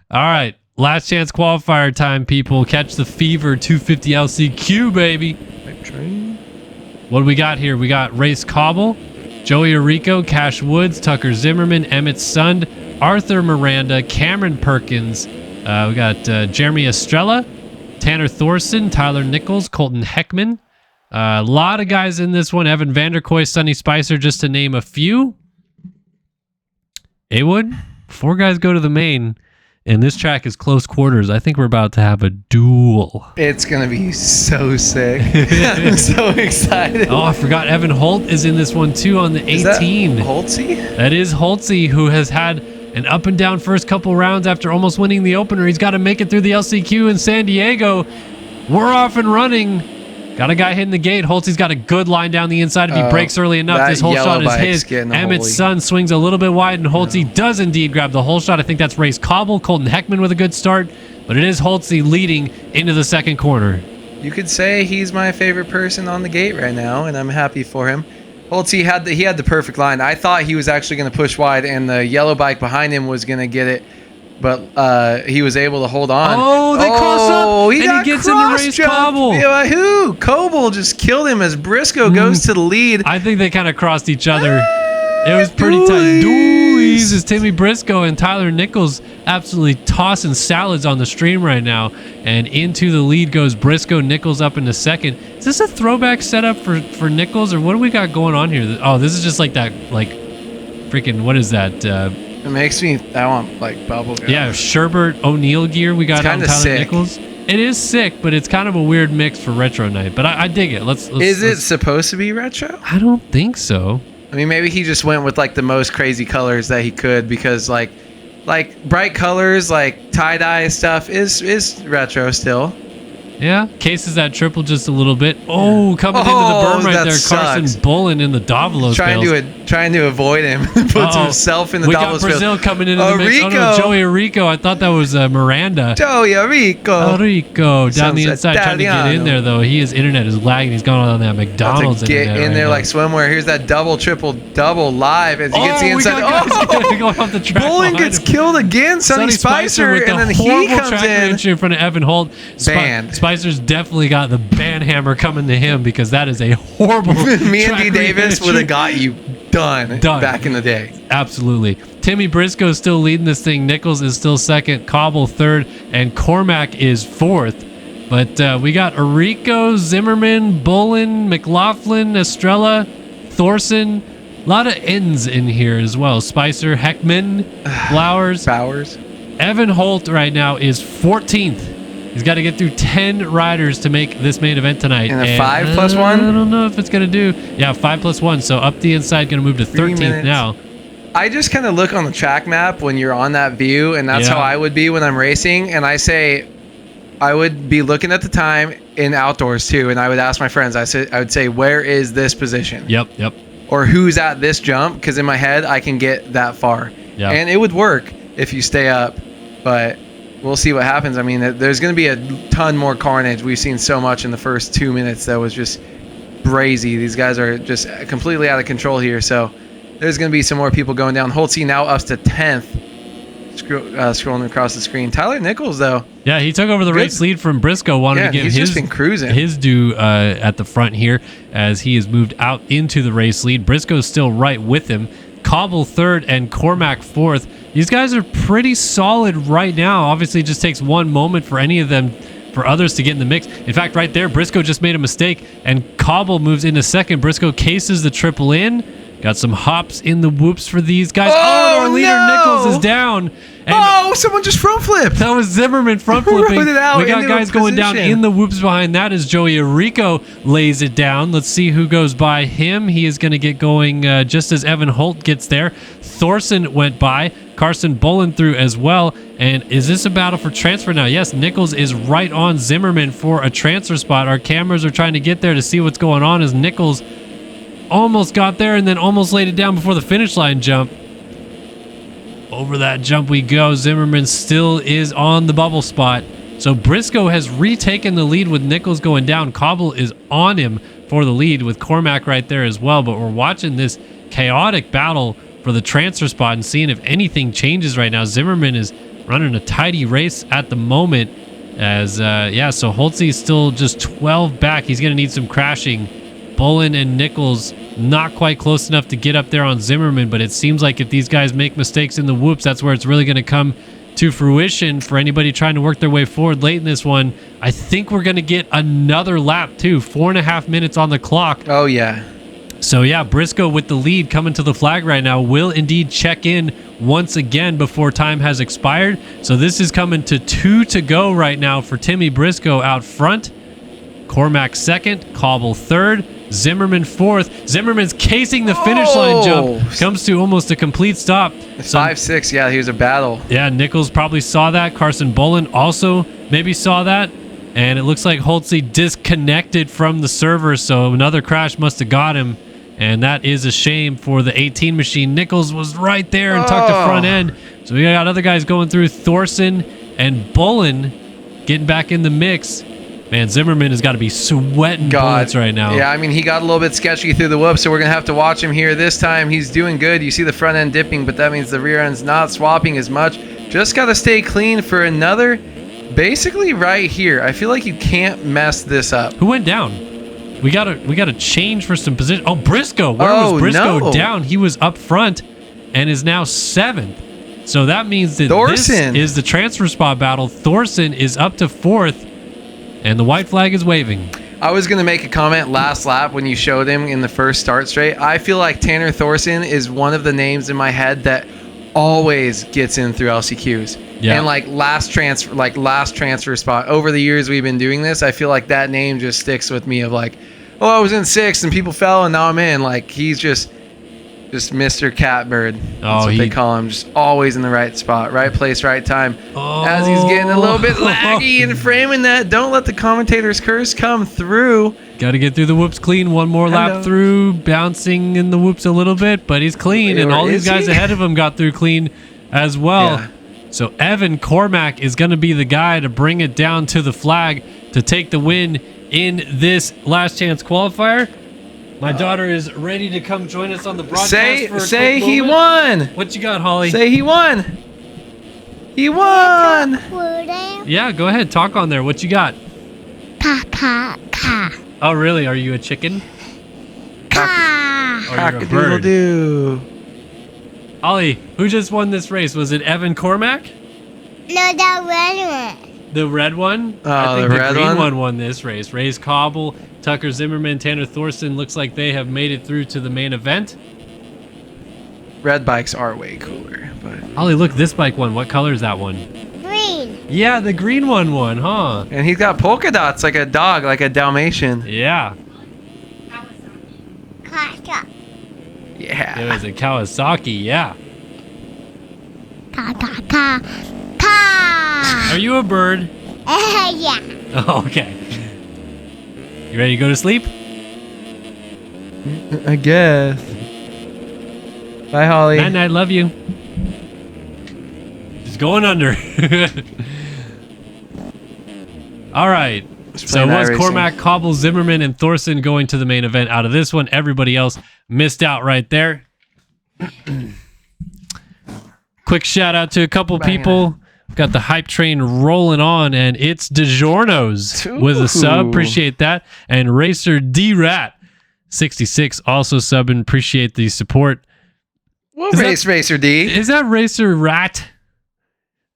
All right. Last chance qualifier time, people. Catch the Fever 250 LCQ, baby. What do we got here? We got Race Cobble, Joey Arico, Cash Woods, Tucker Zimmerman, Emmett Sund, Arthur Miranda, Cameron Perkins. We got Jeremy Estrella, Tanner Thorson, Tyler Nichols, Colton Heckman. A lot of guys in this one. Evan Vanderkoy, Sonny Spicer, just to name a few. Awood, 4 guys go to the main, and this track is close quarters. I think we're about to have a duel. It's going to be so sick. I'm so excited. Oh, I forgot Evan Holt is in this one too on the 18. Is that Holtzy? That is Holtzy, who has had an up and down first couple rounds after almost winning the opener. He's got to make it through the LCQ in San Diego. We're off and running. Got a guy hitting the gate. Holtzy's got a good line down the inside. If he breaks early enough, this whole shot is his. Emmett's son swings a little bit wide, and Holtzy does indeed grab the whole shot. I think that's Race Cobble. Colton Heckman with a good start, but it is Holtzy leading into the second corner. You could say he's my favorite person on the gate right now, and I'm happy for him. Holtzy had the perfect line. I thought he was actually going to push wide, and the yellow bike behind him was going to get it. But he was able to hold on. Oh, they cross up, and he gets in the Race Cobble. Yeah, who? Coble just killed him as Briscoe goes to the lead. I think they kind of crossed each other. It was pretty tight. Dooies as Timmy Briscoe and Tyler Nichols absolutely tossing salads on the stream right now. And into the lead goes Briscoe. Nichols up into second. Is this a throwback setup for Nichols, or what do we got going on here? Oh, this is just freaking, what is that? It makes me, I want bubble gum. Yeah, Sherbert O'Neill gear we got on Tyler sick. Nichols. It is sick, but it's kind of a weird mix for retro night. But I dig it. Let's. Is it supposed to be retro? I don't think so. I mean, maybe he just went with the most crazy colors that he could, because like bright colors, tie-dye stuff is retro still. Yeah, cases that triple just a little bit. Oh, coming into the berm right there. Carson sucks. Bullen in the Davalos trying to avoid him. Puts himself in the Davalos. We got Brazil coming into the mix. Oh, no, Joey Arico. I thought that was Miranda. Joey Arico. Down the inside, trying to get in there, though. His internet is lagging. He's gone on that McDonald's internet. Get in there like swimwear. Here's that double, triple, double live as he gets the inside. Going off the track. Bullen gets killed again. Sonny Spicer, and then he comes in front of Evan Holt. Banned. Spicer's definitely got the ban hammer coming to him, because that is a horrible. Me and D. Davis would have got you done back in the day. Absolutely. Timmy Briscoe still leading this thing. Nichols is still second. Cobble third, and Cormac is fourth. But we got Arico, Zimmerman, Bullen, McLaughlin, Estrella, Thorson. A lot of N's in here as well. Spicer, Heckman, Bowers. Evan Holt right now is 14th. He's got to get through 10 riders to make this main event tonight. And a 5+1? I don't know if it's going to do. Yeah, 5+1. So up the inside, going to move to 13th now. I just kind of look on the track map when you're on that view, and that's how I would be when I'm racing. And I say, I would be looking at the time in outdoors too, and I would ask my friends, I would say, where is this position? Yep. Or who's at this jump? Because in my head, I can get that far. Yep. And it would work if you stay up, but we'll see what happens. I mean, there's going to be a ton more carnage. We've seen so much in the first 2 minutes that was just brazy. These guys are just completely out of control here. So there's going to be some more people going down. Holtzy now up to 10th. scrolling across the screen. Tyler Nichols, though. Yeah, he took over the race lead from Briscoe. Wanted to give he's just been cruising. his due at the front here as he has moved out into the race lead. Briscoe's still right with him. Cobble third and Cormac fourth. These guys are pretty solid right now. Obviously, it just takes one moment for any of them, for others to get in the mix. In fact, right there, Briscoe just made a mistake, and Cobble moves into second. Briscoe cases the triple in. Got some hops in the whoops for these guys. Oh, and our leader Nichols is down. And someone just front flipped. that was Zimmerman front flipping. Rode it out We got guys going down in the whoops behind that as Joey Arico lays it down. Let's see who goes by him. He is going to get going just as Evan Holt gets there. Thorson went by. Carson Bolin through as well. And is this a battle for transfer now? Yes, Nichols is right on Zimmerman for a transfer spot. Our cameras are trying to get there to see what's going on as Nichols almost got there and then almost laid it down before the finish line jump. Over that jump we go. Zimmerman still is on the bubble spot. So Briscoe has retaken the lead with Nichols going down. Cobble is on him for the lead with Cormac right there as well. But we're watching this chaotic battle for the transfer spot and seeing if anything changes right now. Zimmerman is running a tidy race at the moment as, so Holtze is still just 12 back. He's going to need some crashing. Bolin and Nichols not quite close enough to get up there on Zimmerman, but it seems like if these guys make mistakes in the whoops, that's where it's really going to come to fruition for anybody trying to work their way forward late in this one. I think we're going to get another lap too. 4.5 minutes on the clock. Oh, yeah. So, yeah, Briscoe with the lead coming to the flag right now will indeed check in once again before time has expired. So this is coming to 2 to go right now for Timmy Briscoe out front. Cormac second, Cobble third, Zimmerman fourth. Zimmerman's casing the finish line jump. Comes to almost a complete stop. 5-6, yeah, he was a battle. Yeah, Nichols probably saw that. Carson Bolin also maybe saw that. And it looks like Holtze disconnected from the server, so another crash must have got him. And that is a shame for the 18 machine. Nichols was right there and tucked the front end. So we got other guys going through. Thorson and Bolin getting back in the mix. Man, Zimmerman has got to be sweating bullets right now. Yeah, I mean, he got a little bit sketchy through the whoop, so we're going to have to watch him here. This time, he's doing good. You see the front end dipping, but that means the rear end's not swapping as much. Just got to stay clean for another, basically right here. I feel like you can't mess this up. Who went down? We gotta change for some position. Oh, Briscoe. Where was Briscoe down? He was up front and is now 7th. So that means that Thorson. This is the transfer spot battle. Thorson is up to 4th. And the white flag is waving. I was going to make a comment last lap when you showed him in the first start straight. I feel like Tanner Thorson is one of the names in my head that always gets in through LCQs. Yeah. And like last transfer spot. Over the years we've been doing this, I feel like that name just sticks with me of like, oh, I was in 6th and people fell and now I'm in. Like he's just Mr. Catbird. That's what they call him. Just always in the right spot, right place, right time. As he's getting a little bit laggy and framing that. Don't let the commentator's curse come through. Got to get through the whoops clean. One more lap through, bouncing in the whoops a little bit, but he's clean. And all these guys ahead of him got through clean as well. Yeah. So Evan Cormac is going to be the guy to bring it down to the flag to take the win in this last chance qualifier. My daughter is ready to come join us on the broadcast. Say he won. What you got, Holly? Say he won. He won. Yeah, go ahead. Talk on there. What you got? Ka. Oh, really? Are you a chicken? Ka. Or you're a bird? Cock-a-doodle-doo. Holly, who just won this race? Was it Evan Cormac? No, the red one. The red one? Oh, I think the the green red one won this race. Ray's Cobble, Tucker Zimmerman, Tanner Thorson. Looks like they have made it through to the main event. Red bikes are way cooler. But Holly, look, this bike won. What color is that one? Green. Yeah, the green one won, huh? And he's got polka dots like a dog, like a Dalmatian. Yeah. Ka. Yeah. It was a Kawasaki, yeah. Ka. Are you a bird? Yeah. Oh, okay. You ready to go to sleep? I guess. Bye, Holly. Night, night, love you. Just going under. All right. So it was Cormac, Cobble, Zimmerman, and Thorson going to the main event out of this one. Everybody else missed out right there. Quick shout out to a couple Bang. people. Got the hype train rolling on, and it's DiGiorno's with a sub. Ooh. Appreciate that. And Racer D-Rat 66 also subbing. Appreciate the support. What Is that- race, Racer D? Is that Racer Rat?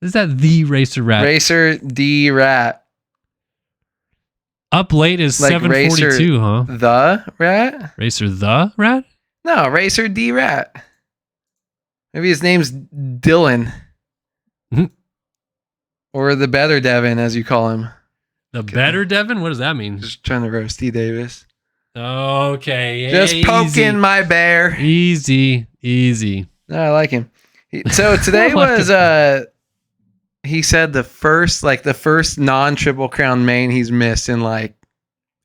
Is that the Racer Rat? Racer D Rat. Up late is Like 7:42, huh? The Rat? Racer the Rat? No, Racer D Rat. Maybe his name's Dylan. Mhm. Or the better Devin, as you call him. The better Devin? What does that mean? Just trying to roast D Davis. Okay. Just easy. poking my bear. Easy. No, I like him. So today I like was he said the first non-triple crown main he's missed in like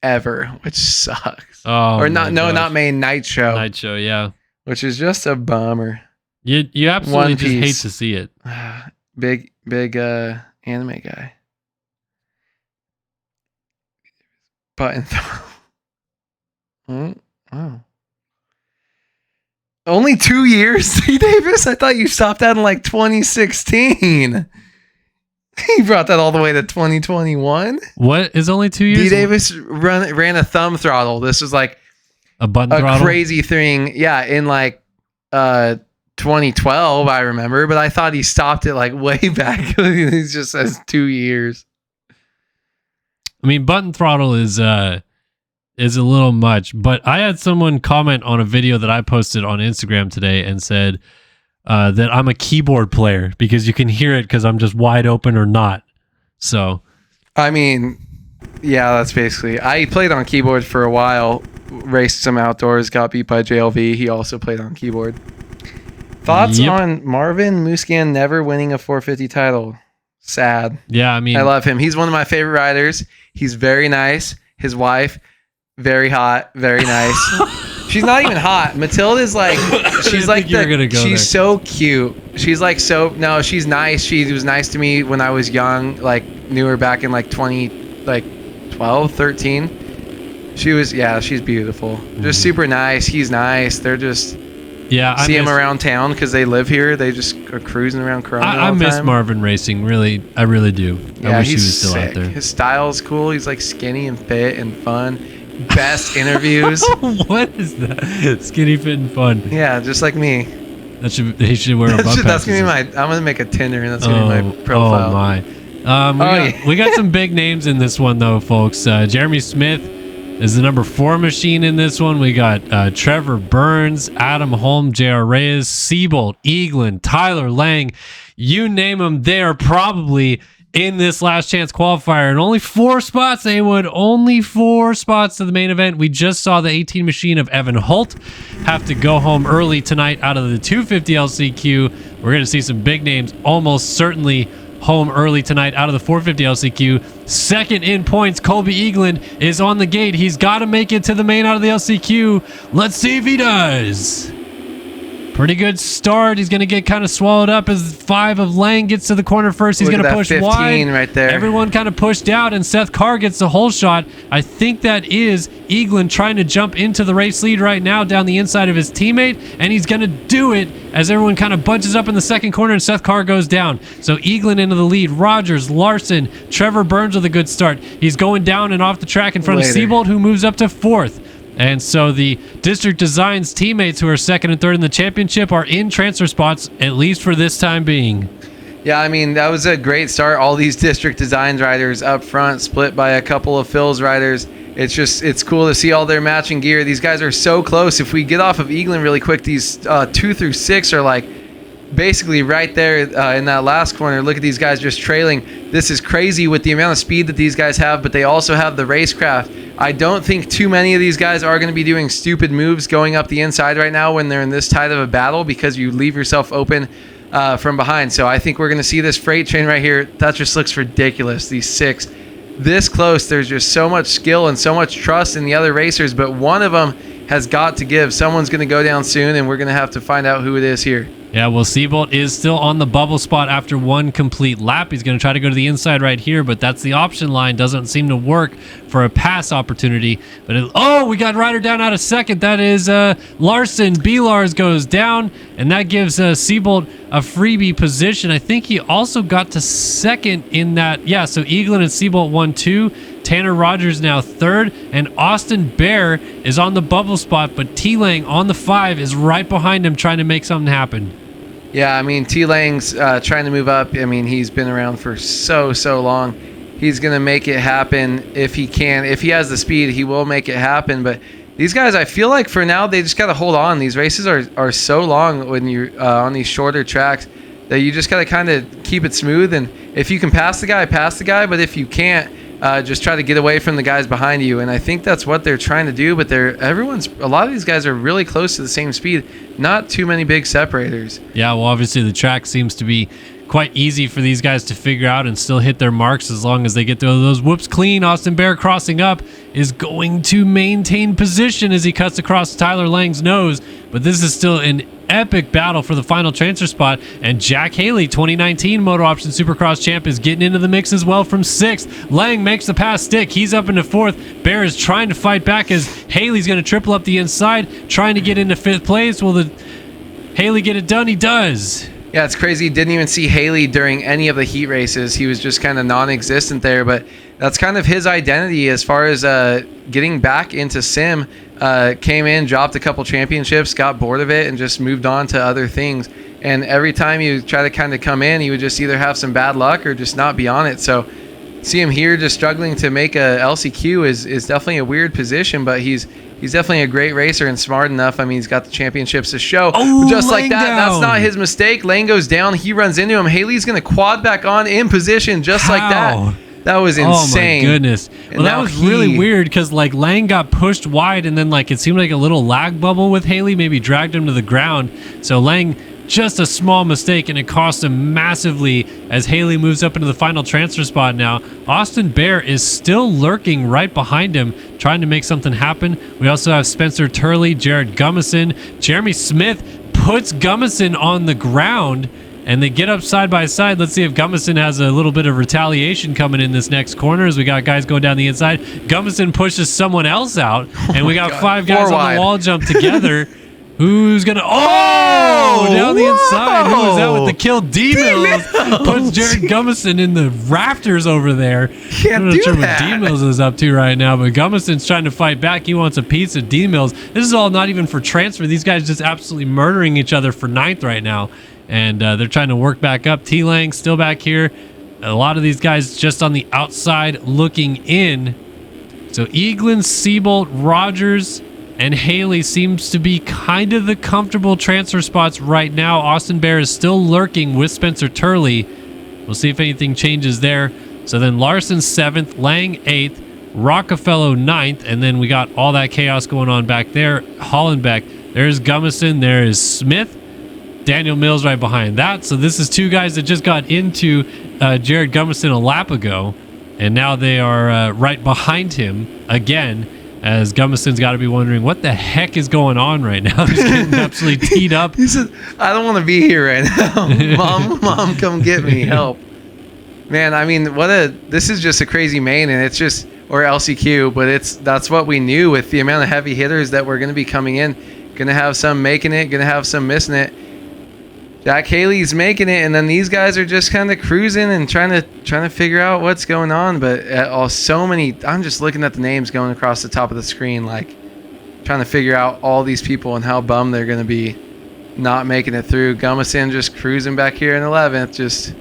ever, which sucks. Oh, or my not gosh. main, night show. Night show, yeah. Which is just a bummer. You absolutely One just hate Piece. to see it. Big anime guy. Button throw. Oh. Only 2 years, D Davis? I thought you stopped that in like 2016. He brought that all the way to 2021. What is only 2 years? D Davis ran a thumb throttle. This was like A button a throttle? crazy thing. Yeah, in like 2012, I remember, but I thought he stopped it like way back. He just says 2 years. I mean, button throttle is a little much, but I had someone comment on a video that I posted on Instagram today and said that I'm a keyboard player because you can hear it because I'm just wide open or not. So, I mean, yeah, that's basically. I played on keyboard for a while, raced some outdoors, got beat by JLV. He also played on keyboard. Thoughts Yep. on Marvin Musquin never winning a 450 title? Sad. yeah, I mean, I love him. He's one of my favorite riders. He's very nice. His wife, very hot, very nice. She's not even hot. Matilda's like, she's like, think you were gonna go she's there. so cute. She's like, no, she's nice. She was nice to me when I was young, like knew her back in like 12, 13. She's beautiful. Just super nice. He's nice. They're just yeah, I see him miss, around town because they live here. They just are cruising around Corona. I all the miss time. Marvin racing. Really, I really do. Yeah, I wish he he's was still sick. out there. His style's cool. He's like skinny and fit and fun. Best interviews. What is that? Skinny fit and fun. Yeah, just like me. He should wear a butt That's gonna be patches. I'm gonna make a Tinder and that's gonna be my Oh profile. my. We got some big names in this one though, folks. Jeremy Smith is the number 4 machine in this one. We got Trevor Burns, Adam Holm, J.R. Reyes, Siebold, Eaglin, Tyler Lang. You name them, they are probably in this last chance qualifier. And only 4 spots, Awood. Only 4 spots to the main event. We just saw the 18 machine of Evan Holt have to go home early tonight out of the 250 LCQ. We're going to see some big names almost certainly home early tonight out of the 450 LCQ. Second in points, Colby Eaglin is on the gate. He's got to make it to the main out of the LCQ. Let's see if he does. Pretty good start. He's going to get kind of swallowed up as 5 of Lang gets to the corner first. He's Look going at to that push 15 wide. right there. Everyone kind of pushed out, and Seth Carr gets the whole shot. I think that is Eaglin trying to jump into the race lead right now down the inside of his teammate, and he's going to do it as everyone kind of bunches up in the second corner and Seth Carr goes down. So Eaglin into the lead. Rogers, Larson, Trevor Burns with a good start. He's going down and off the track in front of Siebold, who moves up to 4th. And so the District Designs teammates who are 2nd and 3rd in the championship are in transfer spots, at least for this time being. Yeah, I mean, that was a great start. All these District Designs riders up front, split by a couple of Phil's riders. It's cool to see all their matching gear. These guys are so close. If we get off of Eaglin really quick, these 2 through 6 are like basically right there in that last corner. Look at these guys just trailing. This is crazy with the amount of speed that these guys have, but they also have the racecraft. I don't think too many of these guys are going to be doing stupid moves going up the inside right now when they're in this tight of a battle because you leave yourself open from behind. So I think we're going to see this freight train right here. That just looks ridiculous. These 6 this close. There's just so much skill and so much trust in the other racers, but one of them has got to give. Someone's going to go down soon, and we're going to have to find out who it is here. Yeah, well, Seabolt is still on the bubble spot after one complete lap. He's going to try to go to the inside right here, but that's the option line. Doesn't seem to work for a pass opportunity. But we got Ryder down out of second. That is Larson. B-Lars goes down, and that gives Seabolt a freebie position. I think he also got to second in that. Yeah, so Eaglin and Seabolt won 2. Tanner Rogers now third, and Austin Bear is on the bubble spot, but T-Lang on the 5 is right behind him trying to make something happen. Yeah, I mean, T-Lang's trying to move up. I mean, he's been around for so long. He's going to make it happen if he can. If he has the speed, he will make it happen. But these guys, I feel like for now, they just got to hold on. These races are so long when you're on these shorter tracks that you just got to kind of keep it smooth. And if you can pass the guy, pass the guy. But if you can't, just try to get away from the guys behind you. And I think that's what they're trying to do. But a lot of these guys are really close to the same speed. Not too many big separators. Yeah, well, obviously the track seems to be quite easy for these guys to figure out and still hit their marks as long as they get those whoops clean. Austin Bear crossing up is going to maintain position as he cuts across Tyler Lang's nose. But this is still an epic battle for the final transfer spot. And Jack Haley, 2019 MotoOption Supercross champ, is getting into the mix as well from 6th. Lang makes the pass stick. He's up into 4th. Bear is trying to fight back as Haley's going to triple up the inside, trying to get into 5th place. Will Haley get it done? He does. Yeah, it's crazy. Didn't even see Haley during any of the heat races. He was just kind of non-existent there, but that's kind of his identity as far as getting back into sim. Came in, dropped a couple championships, got bored of it, and just moved on to other things. And every time you try to kind of come in, he would just either have some bad luck or just not be on it. So see him here just struggling to make a LCQ is definitely a weird position, but he's definitely a great racer and smart enough. I mean, he's got the championships to show. Just like that. Down. That's not his mistake. Lane goes down. He runs into him. Haley's going to quad back on in position just like that. That was insane. Oh, my goodness. Well, that was really weird because, like, Lang got pushed wide and then, like, it seemed like a little lag bubble with Haley maybe dragged him to the ground. So Lang, just a small mistake, and it cost him massively as Haley moves up into the final transfer spot now. Austin Bear is still lurking right behind him, trying to make something happen. We also have Spencer Turley, Jared Gummison. Jeremy Smith puts Gummison on the ground, and they get up side by side. Let's see if Gummison has a little bit of retaliation coming in this next corner as we got guys going down the inside. Gummison pushes someone else out, and we got 5 guys on the wall jump together. Who's gonna down the inside? Who is that with the kill? D-Mills puts Jared Gummison in the rafters over there. I'm not sure what D-Mills is up to right now, but Gummison's trying to fight back. He wants a piece of D-Mills. This is all not even for transfer. These guys just absolutely murdering each other for 9th right now, and they're trying to work back up. T-Lang still back here. A lot of these guys just on the outside looking in. So Eaglin, Seabolt, Rogers, and Haley seems to be kind of the comfortable transfer spots right now. Austin Bear is still lurking with Spencer Turley. We'll see if anything changes there. So then Larson 7th, Lang 8th, Rockefeller 9th, and then we got all that chaos going on back there. Hollenbeck, there's Gummison, there is Smith, Daniel Mills right behind that. So this is 2 guys that just got into Jared Gummison a lap ago, and now they are right behind him again. As Gummison's got to be wondering what the heck is going on right now. He's getting absolutely teed up. He said, I don't want to be here right now. Mom, come get me. Help. Man, I mean, this is just a crazy main, and it's just, or LCQ, but that's what we knew with the amount of heavy hitters that were going to be coming in. Going to have some making it, going to have some missing it. Jack Haley's making it, and then these guys are just kind of cruising and trying to figure out what's going on. But so many, I'm just looking at the names going across the top of the screen, like trying to figure out all these people and how bummed they're going to be not making it through. Gummison just cruising back here in 11th, just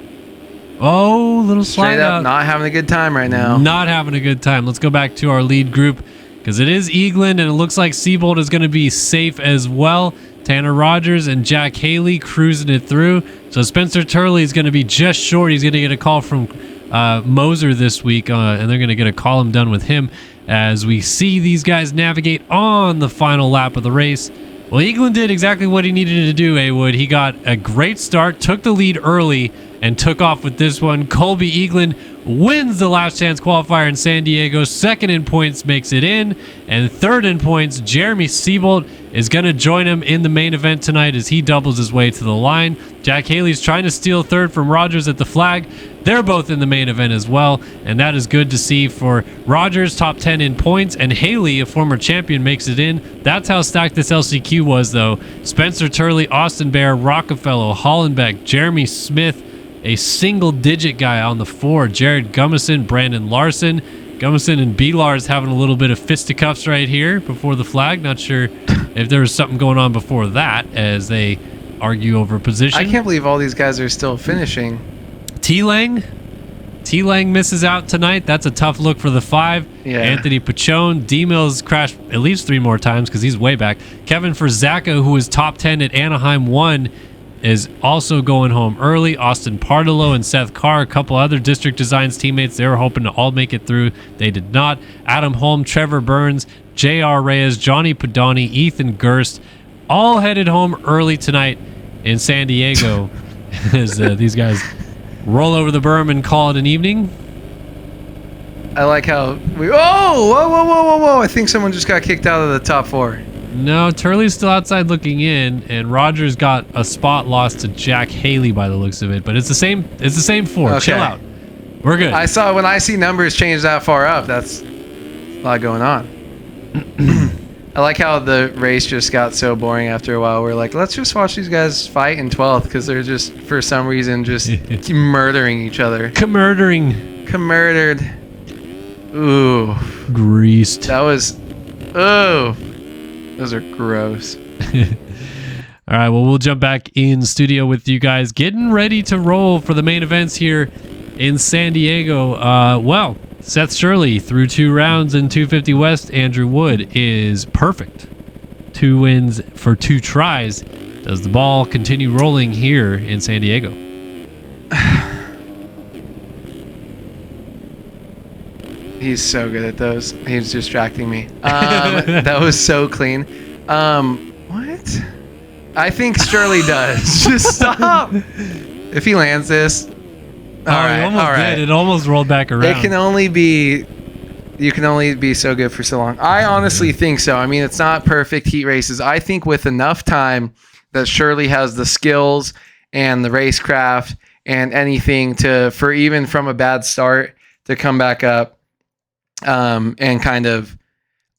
little slide out. Not having a good time right now. Not having a good time. Let's go back to our lead group because it is Eaglin, and it looks like Seabolt is going to be safe as well. Tanner Rogers and Jack Haley cruising it through. So Spencer Turley is going to be just short. He's going to get a call from Moser this week, and they're going to get a column done with him as we see these guys navigate on the final lap of the race. Well, Eaglin did exactly what he needed to do, A-Wood. He got a great start, took the lead early, and took off with this one. Colby Eaglin wins the last chance qualifier in San Diego. Second in points, makes it in. And third in points, Jeremy Seabolt is going to join him in the main event tonight as he doubles his way to the line. Jack Haley's trying to steal third from Rogers at the flag. They're both in the main event as well, and that is good to see for Rogers, top 10 in points, and Haley, a former champion, makes it in. That's how stacked this LCQ was, though. Spencer Turley, Austin Bear, Rockefeller, Hollenbeck, Jeremy Smith, a single-digit guy on the 4, Jared Gummison, Brandon Larson. Gummison and B-Lars having a little bit of fisticuffs right here before the flag. Not sure if there was something going on before that as they argue over position. I can't believe all these guys are still finishing. T-Lang misses out tonight. That's a tough look for the 5. Yeah. Anthony Pachone. D-Mills crashed at least 3 more times because he's way back. Kevin Frizaka, who was top 10 at Anaheim 1, is also going home early. Austin Partillo and Seth Carr, a couple other District Designs teammates, they were hoping to all make it through. They did not. Adam Holm, Trevor Burns, J.R. Reyes, Johnny Padani, Ethan Gerst, all headed home early tonight in San Diego as these guys roll over the berm and call it an evening. I like how whoa! I think someone just got kicked out of the top 4. No, Turley's still outside looking in, and Rogers got a spot lost to Jack Haley by the looks of it. But it's the same 4. Okay. Chill out. We're good. When I see numbers change that far up, that's a lot going on. I like how the race just got so boring after a while. We're like, let's just watch these guys fight in 12th because they're just, for some reason, just murdering each other. Murdered. Ooh. Greased. That was... Ooh. Those are gross. All right, well, we'll jump back in studio with you guys, getting ready to roll for the main events here in San Diego. Seth Shirley through 2 rounds in 250 West. Andrew Wood is perfect. 2 wins for 2 tries. Does the ball continue rolling here in San Diego? He's so good at those. He's distracting me. That was so clean. What? I think Shirley does. Just stop. If he lands this. All right. It almost rolled back around. You can only be so good for so long. I honestly think so. I mean, it's not perfect heat races. I think with enough time that Shirley has the skills and the racecraft and anything for even from a bad start to come back up. And kind of,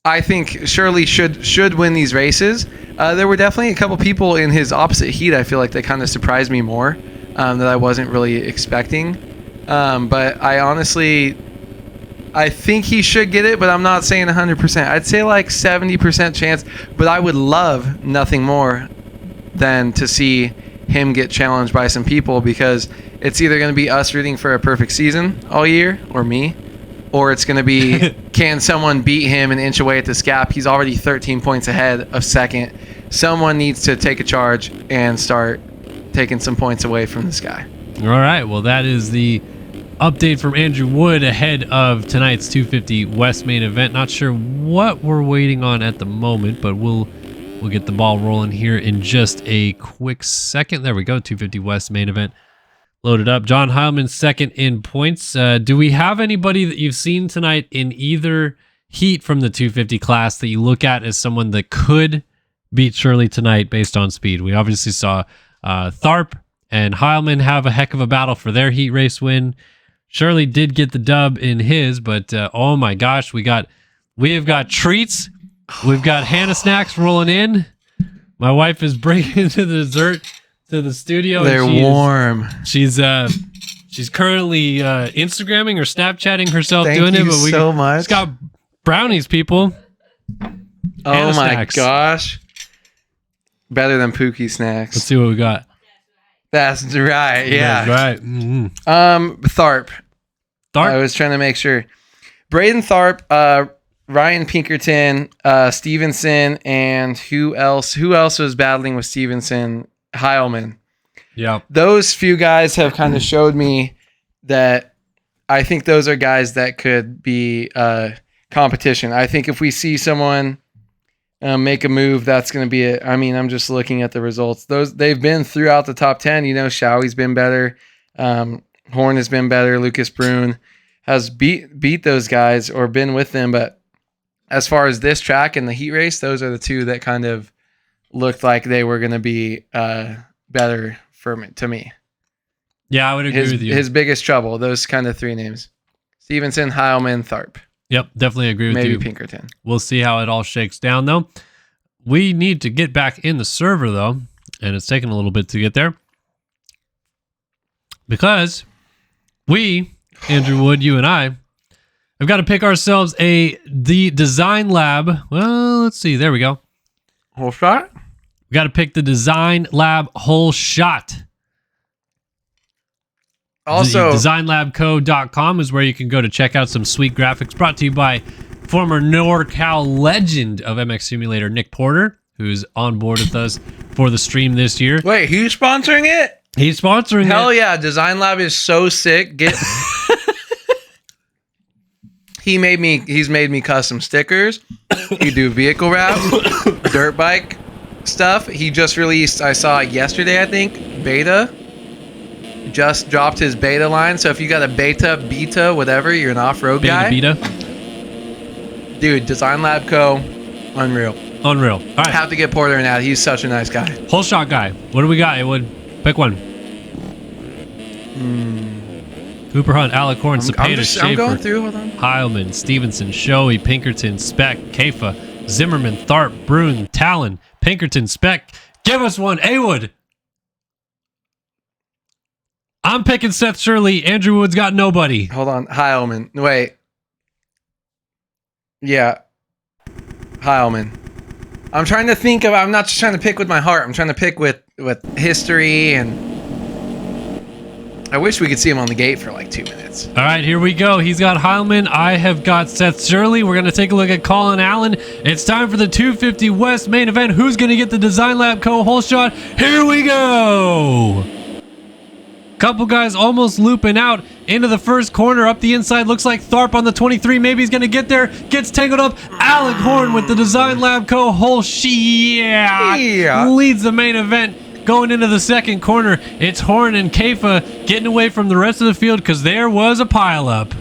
I think Shirley should win these races. There were definitely a couple people in his opposite heat. I feel like they kind of surprised me more that I wasn't really expecting. But I think he should get it, but I'm not saying 100%. I'd say like 70% chance, but I would love nothing more than to see him get challenged by some people because it's either going to be us rooting for a perfect season all year or me. Or it's going to be, can someone beat him an inch away at this gap? He's already 13 points ahead of second. Someone needs to take a charge and start taking some points away from this guy. All right. Well, that is the update from Andrew Wood ahead of tonight's 250 West main event. Not sure what we're waiting on at the moment, but we'll get the ball rolling here in just a quick second. There we go. 250 West main event. Loaded up. John Heilman second in points. Do we have anybody that you've seen tonight in either heat from the 250 class that you look at as someone that could beat Shirley tonight based on speed? We obviously saw Tharp and Heilman have a heck of a battle for their heat race win. Shirley did get the dub in his, but oh my gosh, we have got treats. We've got Hannah snacks rolling in. My wife is bringing the dessert to the studio. They're warm. She's currently Instagramming or Snapchatting herself doing it. But so much. She's got brownies, people. Oh my gosh. Better than Pookie snacks. Let's see what we got. That's right. Yeah. That's right. Mm-hmm. Tharp. I was trying to make sure. Braden Tharp, Ryan Pinkerton, Stevenson, and who else? Who else was battling with Stevenson? Heilman. Yeah. Those few guys have kind of showed me that I think those are guys that could be competition. I think if we see someone make a move, that's going to be it. I mean, I'm just looking at the results. They've been throughout the top 10. You know, Showey's been better. Horn has been better. Lucas Brune has beat those guys or been with them. But as far as this track and the heat race, those are the two that kind of looked like they were going to be better to me. Yeah, I would agree with you. His biggest trouble, those kind of three names. Stevenson, Heilman, Tharp. Yep, definitely agree with you. Maybe Pinkerton. We'll see how it all shakes down, though. We need to get back in the server, though, and it's taking a little bit to get there. Because we, Andrew Wood, you and I, have got to pick ourselves the Design Lab. Well, let's see. There we go. Whole shot? We got to pick the Design Lab Whole Shot. Also, designlabco.com is where you can go to check out some sweet graphics brought to you by former NorCal legend of MX Simulator, Nick Porter, who's on board with us for the stream this year. wait, he's sponsoring it? He's sponsoring Hell it. yeah, Design Lab is so sick. He's made me custom stickers. He do vehicle wraps, dirt bike stuff. He just released, I saw yesterday, I think, beta. Just dropped his beta line. So if you got a beta, whatever, you're an off-road guy. Beta. Dude, Design Lab Co. Unreal. All right. Have to get Porter in that. He's such a nice guy. Whole shot guy. What do we got? It would pick one. Cooper Hunt, Alec Horn, Cepeda, I'm going Schaefer, through. Hold on. Heilman, Stevenson, Shoei, Pinkerton, Speck, Kafa, Zimmerman, Tharp, Brune, Talon, Pinkerton, Speck. Give us one. A-Wood. I'm picking Seth Shirley. Andrew Wood's got nobody. Hold on. Heilman. Wait. Yeah. Heilman. I'm trying to think of, I'm not just trying to pick with my heart. I'm trying to pick with history, and I wish we could see him on the gate for like 2 minutes. All right, here we go. He's got Heilman. I have got Seth Shirley. We're going to take a look at Colin Allen. It's time for the 250 West main event. Who's going to get the Design Lab Co. Whole Shot? Here we go. Couple guys almost looping out into the first corner. Up the inside, looks like Tharp on the 23. Maybe he's going to get there. Gets tangled up. Alec Horn with the Design Lab Co. Whole Shot. Yeah. Leads the main event. Going into the second corner, it's Horn and Kafa getting away from the rest of the field because there was a pileup.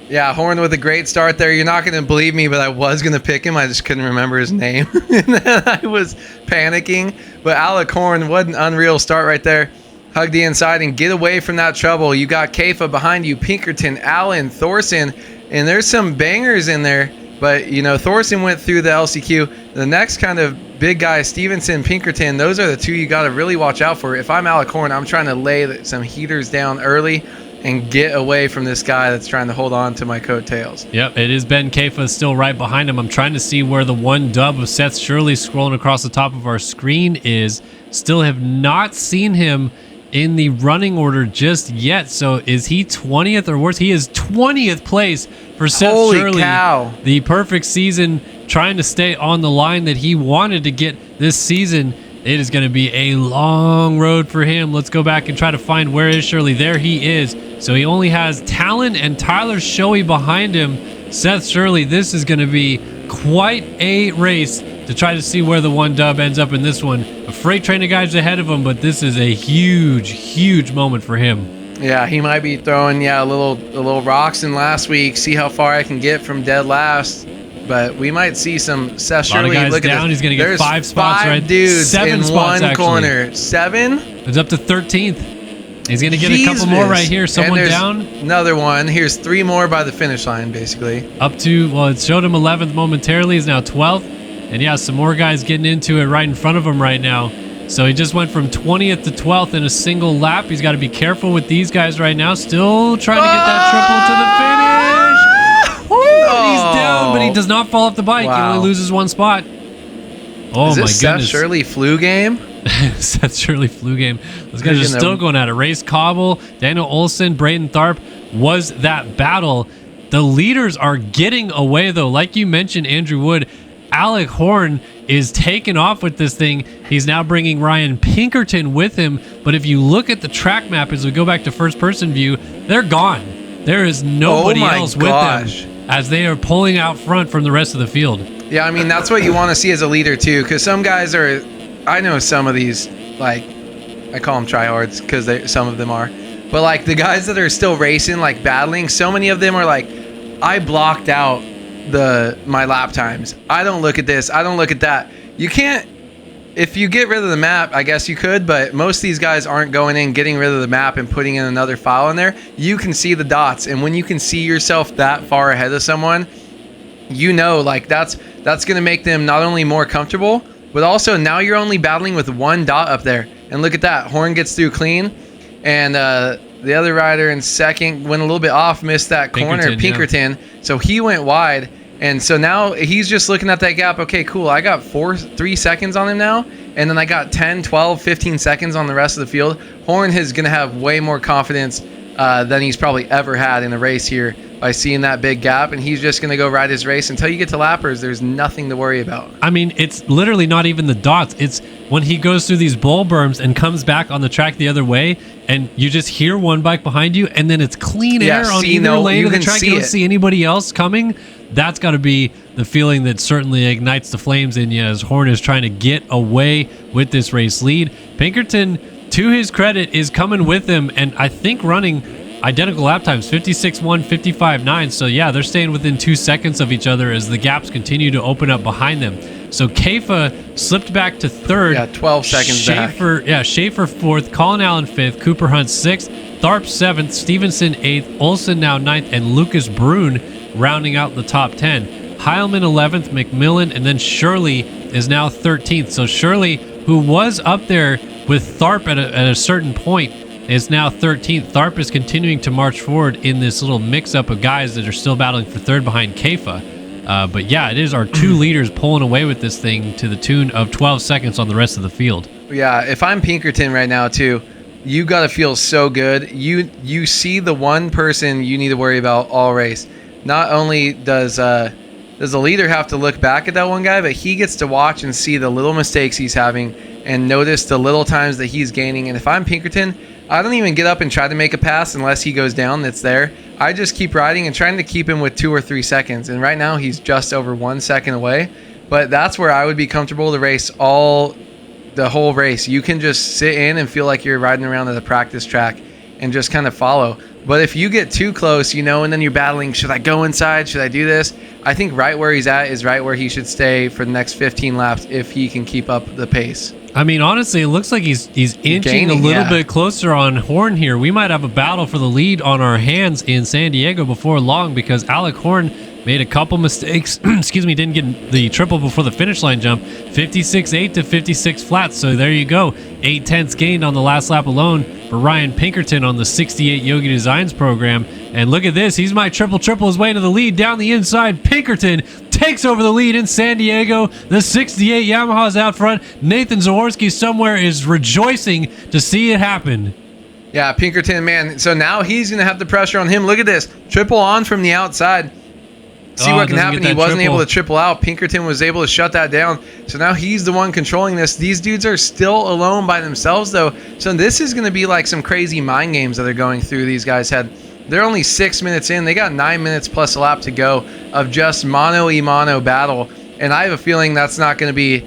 Yeah, Horn with a great start there. You're not going to believe me, but I was going to pick him. I just couldn't remember his name. And then I was panicking. But Alec Horn, what an unreal start right there. Hug the inside and get away from that trouble. You got Kafa behind you, Pinkerton, Allen, Thorson, and there's some bangers in there. But, you know, Thorson went through the LCQ. The next kind of big guy, Stevenson, Pinkerton, those are the two you got to really watch out for. If I'm Alec Horn, I'm trying to lay some heaters down early and get away from this guy that's trying to hold on to my coattails. Yep, it is Ben Kafa still right behind him. I'm trying to see where the one dub of Seth Shirley scrolling across the top of our screen is. Still have not seen him in the running order just yet. So is he 20th or worse? He is 20th place for Seth Holy Shirley. cow. The perfect season, trying to stay on the line that he wanted to get this season. It is going to be a long road for him. Let's go back and try to find where is Shirley. There he is. So he only has Talon and Tyler Shoei behind him. Seth Shirley, this is going to be quite a race to try to see where the one dub ends up in this one. A freight train of guys ahead of him, but this is a huge, huge moment for him. Yeah, he might be throwing a little rocks in last week. See how far I can get from dead last. But we might see some Seth Shirley. A lot of guys look down. At He's going to get There's 5 spots, right? Dudes 7 in spots, one actually. corner. 7? It's up to 13th. He's going to get a couple more right here. Someone down. Another one. Here's 3 more by the finish line, basically. Up to, well, it showed him 11th momentarily. He's now 12th. And yeah, some more guys getting into it right in front of him right now. So he just went from 20th to 12th in a single lap. He's got to be careful with these guys right now. Still trying to get that triple to the finish. He's down, but he does not fall off the bike. Wow. He only loses 1 spot. Oh, Is this my Seth goodness. Shirley flu game? Seth Shirley flu game. Those guys are still going at it. Race Cobble, Daniel Olson, Braden Tharp was that battle. The leaders are getting away, though. Like you mentioned, Andrew Wood, Alec Horn is taking off with this thing. He's now bringing Ryan Pinkerton with him. But if you look at the track map as we go back to first-person view, they're gone. There is nobody else with them as they are pulling out front from the rest of the field. Yeah, I mean, that's what you want to see as a leader, too. Because some guys are... I know some of these, like... I call them tryhards because some of them are. But like the guys that are still racing, like battling, so many of them are like, I blocked out my lap times. I don't look at this. I don't look at that. You can't. If you get rid of the map, I guess you could, but most of these guys aren't going in, getting rid of the map and putting in another file in there. You can see the dots, and when you can see yourself that far ahead of someone, you know, like that's going to make them not only more comfortable, but also now you're only battling with one dot up there. And look at that. Horn gets through clean, and the other rider in second went a little bit off, missed that corner, Pinkerton. Yeah. So he went wide. And so now he's just looking at that gap. Okay, cool. I got 3 seconds on him now. And then I got 10, 12, 15 seconds on the rest of the field. Horn is going to have way more confidence than he's probably ever had in a race here by seeing that big gap. And he's just going to go ride his race. Until you get to lappers, there's nothing to worry about. I mean, it's literally not even the dots. It's when he goes through these bull berms and comes back on the track the other way, and you just hear one bike behind you, and then it's clean air on either lane of the track. You don't see anybody else coming. That's got to be the feeling that certainly ignites the flames in you as Horn is trying to get away with this race lead. Pinkerton, to his credit, is coming with him, and I think running identical lap times, 56.1, 55.9. So yeah, they're staying within 2 seconds of each other as the gaps continue to open up behind them. So Keifa slipped back to third. Yeah, 12 seconds back. Yeah, Schaefer fourth, Colin Allen fifth, Cooper Hunt sixth, Tharp seventh, Stevenson eighth, Olsen now ninth, and Lucas Brune rounding out the top 10. Heilman 11th, McMillan, and then Shirley is now 13th. So Shirley, who was up there with Tharp at a certain point, is now 13th. Tharp is continuing to march forward in this little mix-up of guys that are still battling for third behind Keifa. But yeah, it is our two leaders pulling away with this thing to the tune of 12 seconds on the rest of the field. Yeah, if I'm Pinkerton right now too, you got to feel so good. You see the one person you need to worry about all race. Not only does the leader have to look back at that one guy, but he gets to watch and see the little mistakes he's having and notice the little times that he's gaining. And if I'm Pinkerton, I don't even get up and try to make a pass unless he goes down that's there. I just keep riding and trying to keep him with 2 or 3 seconds. And right now he's just over 1 second away. But that's where I would be comfortable to race the whole race. You can just sit in and feel like you're riding around at a practice track and just kind of follow. But if you get too close, and then you're battling, should I go inside? Should I do this? I think right where he's at is right where he should stay for the next 15 laps if he can keep up the pace. I mean, honestly, it looks like he's inching a little bit closer on Horn here. We might have a battle for the lead on our hands in San Diego before long because Alec Horn made a couple mistakes. Didn't get the triple before the finish line jump. 56.8 to 56 flat. So there you go. 0.8 gained on the last lap alone for Ryan Pinkerton on the 68 Yogi Designs program. And look at this. He's my triple his way to the lead down the inside. Pinkerton takes over the lead in San Diego. The 68 Yamaha's out front. Nathan Zaworski somewhere is rejoicing to see it happen. Yeah, Pinkerton, man. So now he's going to have the pressure on him. Look at this. Triple on from the outside. See what can happen. He wasn't able to triple out. Pinkerton was able to shut that down. So now he's the one controlling this. These dudes are still alone by themselves, though. So this is going to be like some crazy mind games that are going through these guys' head. They're only 6 minutes in. They got 9 minutes plus a lap to go of just mano-a-mano battle. And I have a feeling that's not going to be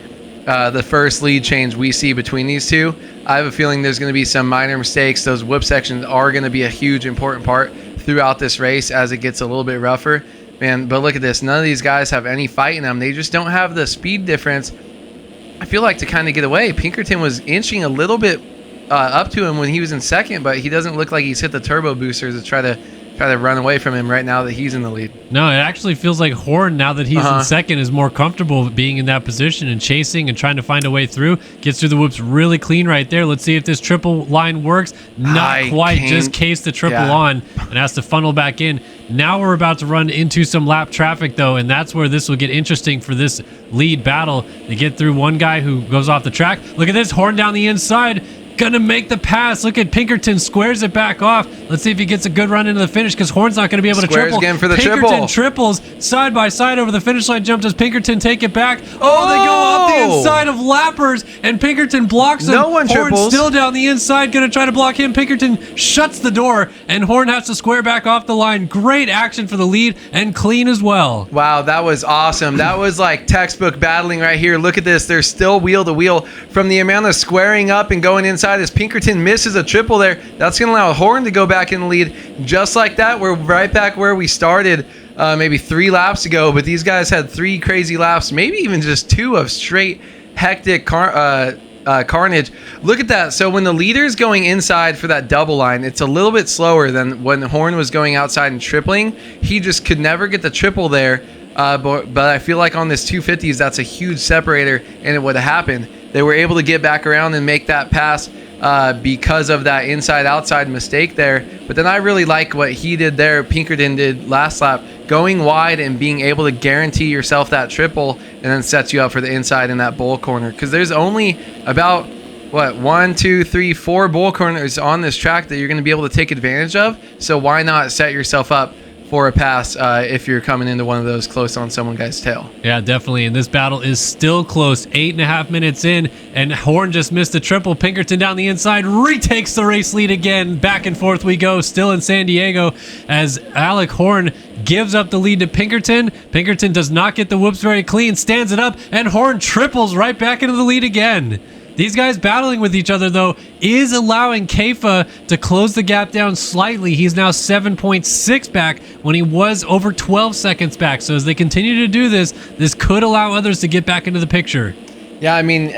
the first lead change we see between these two. I have a feeling there's going to be some minor mistakes. Those whip sections are going to be a huge, important part throughout this race as it gets a little bit rougher. Man, but look at this. None of these guys have any fight in them. They just don't have the speed difference, I feel like, to kind of get away. Pinkerton was inching a little bit up to him when he was in second, but he doesn't look like he's hit the turbo boosters to try to run away from him right now that he's in the lead. No, it actually feels like Horn, now that he's in second, is more comfortable being in that position and chasing and trying to find a way through. Gets through the whoops really clean right there. Let's see if this triple line works. Not quite. Just case the triple on and has to funnel back in. Now we're about to run into some lap traffic, though, and that's where this will get interesting for this lead battle. They get through one guy who goes off the track. Look at this. Horn down the inside. Gonna make the pass. Look at Pinkerton, squares it back off. Let's see if he gets a good run into the finish because Horn's not going to be able to triple. Again for the Pinkerton triples side by side over the finish line jump. Does Pinkerton take it back? Oh, they go off the inside of lappers and Pinkerton blocks him. No one Horn triples. Still down the inside, going to try to block him. Pinkerton shuts the door and Horn has to square back off the line. Great action for the lead and clean as well. Wow, that was awesome. That was like textbook battling right here. Look at this. They're still wheel to wheel from the amount of squaring up and going inside. inside as Pinkerton misses a triple there. That's going to allow Horn to go back in the lead. Just like that, we're right back where we started maybe 3 laps ago, but these guys had 3 crazy laps, maybe even just 2 of straight hectic carnage. Look at that. So when the leader's going inside for that double line, it's a little bit slower than when Horn was going outside and tripling. He just could never get the triple there. But I feel like on this 250s, that's a huge separator, and it would have happened. They were able to get back around and make that pass because of that inside-outside mistake there. But then I really like what he did there, Pinkerton did last lap, going wide and being able to guarantee yourself that triple, and then sets you up for the inside in that bull corner. Because there's only about, 1, 2, 3, 4 bull corners on this track that you're going to be able to take advantage of. So why not set yourself up for a pass if you're coming into one of those close on someone guy's tail. Yeah, definitely. And this battle is still close. 8.5 minutes in, and Horn just missed a triple. Pinkerton down the inside retakes the race lead again. Back and forth we go, still in San Diego, as Alec Horn gives up the lead to Pinkerton. Pinkerton does not get the whoops very clean, stands it up, and Horn triples right back into the lead again. These guys battling with each other, though, is allowing Kefa to close the gap down slightly. He's now 7.6 back when he was over 12 seconds back. So as they continue to do this, this could allow others to get back into the picture. Yeah, I mean,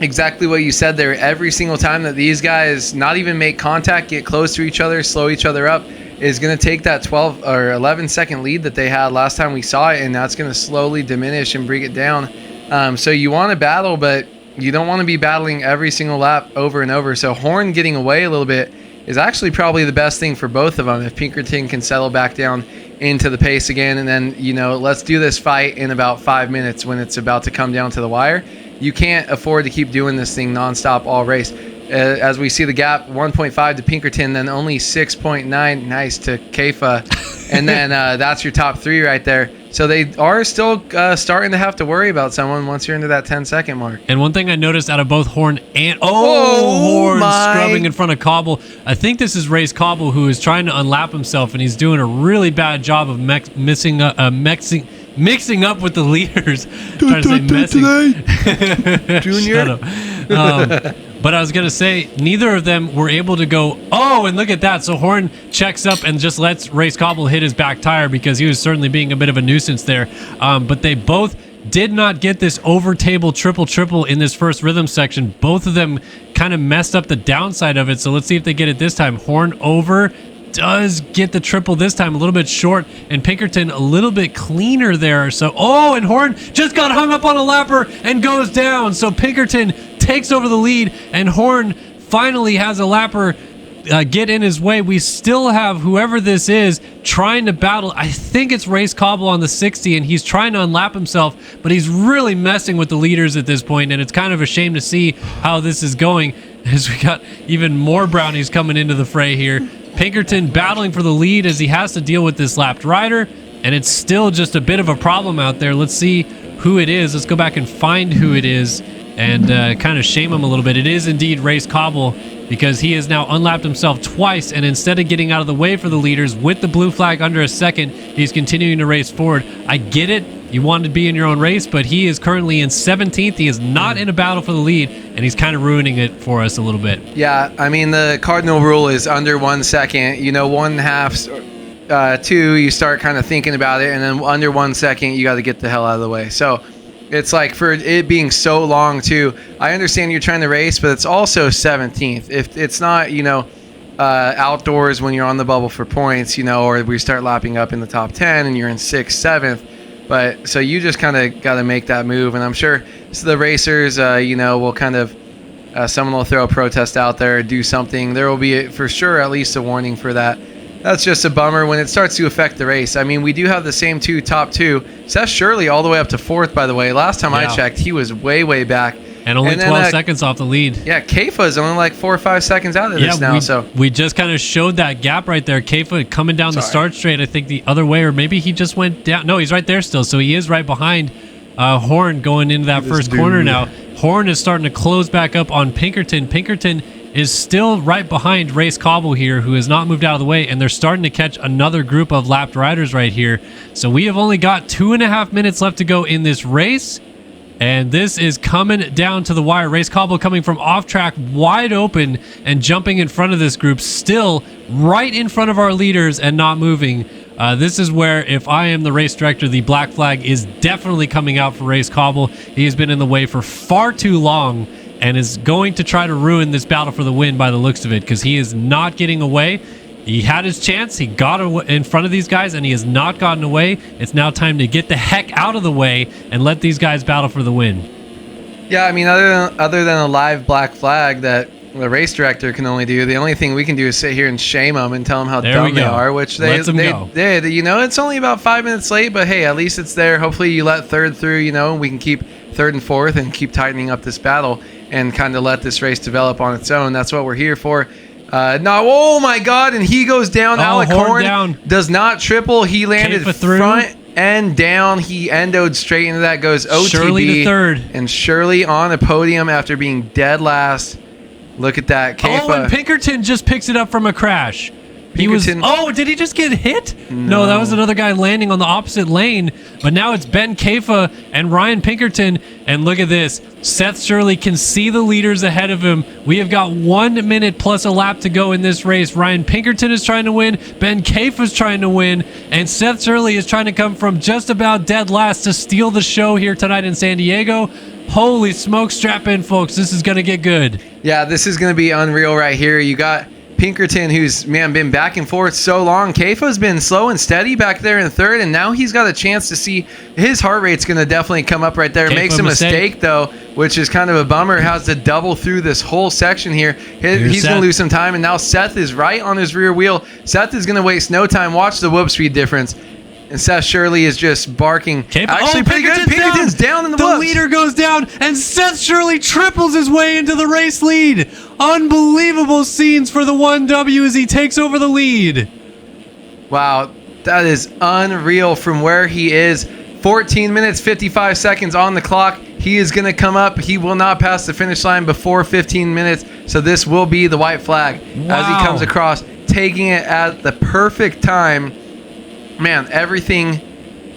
exactly what you said there. Every single time that these guys not even make contact, get close to each other, slow each other up, is going to take that 12 or 11 second lead that they had last time we saw it, and that's going to slowly diminish and bring it down. So you want to battle, but you don't want to be battling every single lap over and over. So Horn getting away a little bit is actually probably the best thing for both of them. If Pinkerton can settle back down into the pace again, and then, let's do this fight in about 5 minutes when it's about to come down to the wire. You can't afford to keep doing this thing nonstop all race. As we see the gap, 1.5 to Pinkerton, then only 6.9, nice, to Kefa. And then that's your top 3 right there. So they are still starting to have to worry about someone once you're into that 10-second mark. And one thing I noticed out of both Horn and Horn scrubbing in front of Cobble. I think this is Race Cobble, who is trying to unlap himself, and he's doing a really bad job of mixing up with the leaders. Trying to say messing. Junior. Shut up. But I was going to say, neither of them were able to go, and look at that. So Horn checks up and just lets Race Cobble hit his back tire because he was certainly being a bit of a nuisance there. But they both did not get this over table triple in this first rhythm section. Both of them kind of messed up the downside of it. So let's see if they get it this time. Horn over does get the triple this time, a little bit short, and Pinkerton a little bit cleaner there. So, and Horn just got hung up on a lapper and goes down. So Pinkerton takes over the lead, and Horn finally has a lapper get in his way. We still have whoever this is trying to battle. I think it's Race Cobble on the 60, and he's trying to unlap himself, but he's really messing with the leaders at this point, and it's kind of a shame to see how this is going as we got even more brownies coming into the fray here. Pinkerton battling for the lead as he has to deal with this lapped rider, and it's still just a bit of a problem out there. Let's see who it is. Let's go back and find who it is and kind of shame him a little bit. It is indeed Race Cobble, because he has now unlapped himself twice, and instead of getting out of the way for the leaders with the blue flag under a second, he's continuing to race forward. I get it. You wanted to be in your own race, but he is currently in 17th. He is not in a battle for the lead, and he's kind of ruining it for us a little bit. Yeah, I mean, the cardinal rule is under 1 second. 1.5, 2, you start kind of thinking about it, and then under 1 second, you got to get the hell out of the way. So it's like, for it being so long too, I understand you're trying to race, but it's also 17th. If it's not, outdoors when you're on the bubble for points, or we start lapping up in the top 10 and you're in 6th, 7th. But so you just kind of got to make that move. And I'm sure the racers, will kind of, someone will throw a protest out there, do something. There will be for sure at least a warning for that. That's just a bummer when it starts to affect the race. I mean, we do have the same top 2. Seth Shirley all the way up to 4th, by the way. Last time I checked, he was way, way back. And only 12 seconds off the lead. Yeah, Kefa is only like 4 or 5 seconds out of this now. We just kind of showed that gap right there. Kefa coming down the start straight, I think the other way, or maybe he just went down. No, he's right there still. So he is right behind Horn going into that first corner now. Horn is starting to close back up on Pinkerton. Pinkerton is still right behind Race Cobble here, who has not moved out of the way, and they're starting to catch another group of lapped riders right here. So we have only got 2.5 minutes left to go in this race, And this is coming down to the wire. Race Cobble coming from off track, wide open and jumping in front of this group, still right in front of our leaders and not moving. This is where, if I am the race director, the black flag is definitely coming out for Race Cobble. He has been in the way for far too long and is going to try to ruin this battle for the win by the looks of it, because he is not getting away. He had his chance. He got in front of these guys, and he has not gotten away. It's now time to get the heck out of the way and let these guys battle for the win. Yeah, I mean, other than a live black flag that the race director can only do, the only thing we can do is sit here and shame them and tell them how dumb they are, which they did. You know, it's only about 5 minutes late, but hey, at least it's there. Hopefully you let third through, you know, and we can keep third and fourth and keep tightening up this battle and kind of let this race develop on its own. That's what we're here for. Oh my God, and he goes down. Alec Horn does not triple. He landed front and down. He endoed straight into that. Goes OTB. Shirley to third. And Shirley on a podium after being dead last. Look at that. And Pinkerton just picks it up from a crash. Did he just get hit? No, that was another guy landing on the opposite lane. But now it's Ben Kafa and Ryan Pinkerton. And look at this. Seth Shirley can see the leaders ahead of him. We have got 1 minute plus a lap to go in this race. Ryan Pinkerton is trying to win. Ben Kafa is trying to win. And Seth Shirley is trying to come from just about dead last to steal the show here tonight in San Diego. Holy smoke, strap in, folks. This is going to get good. Yeah, this is going to be unreal right here. You got Pinkerton, who's, been back and forth so long. Kafa's been slow and steady back there in third, and now he's got a chance to see his heart rate's going to definitely come up right there. Makes a mistake, though, which is kind of a bummer. Has to double through this whole section here. He's going to lose some time, and now Seth is right on his rear wheel. Seth is going to waste no time. Watch the whoop speed difference. And Seth Shirley is just barking. Actually, pretty good. Pinkerton's down in the whoops. The leader goes down, and Seth Shirley triples his way into the race lead. Unbelievable scenes for the 1W as he takes over the lead. Wow, that is unreal from where he is. 14 minutes, 55 seconds on the clock. He is going to come up. He will not pass the finish line before 15 minutes. So this will be the white flag as he comes across, taking it at the perfect time. Man, everything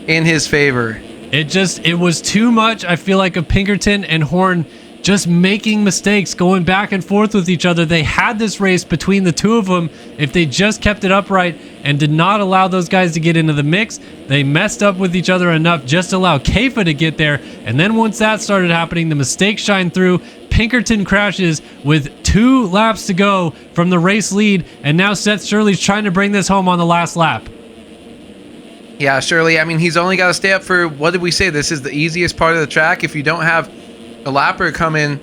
in his favor. It was too much, I feel like, of Pinkerton and Horn just making mistakes, going back and forth with each other. They had this race between the two of them. If they just kept it upright and did not allow those guys to get into the mix, they messed up with each other enough just to allow Kafa to get there. And then once that started happening, the mistakes shine through. Pinkerton crashes with 2 laps to go from the race lead, and now Seth Shirley's trying to bring this home on the last lap. Yeah, Shirley, I mean, he's only got to stay up for, what did we say? This is the easiest part of the track. If you don't have a lapper come in,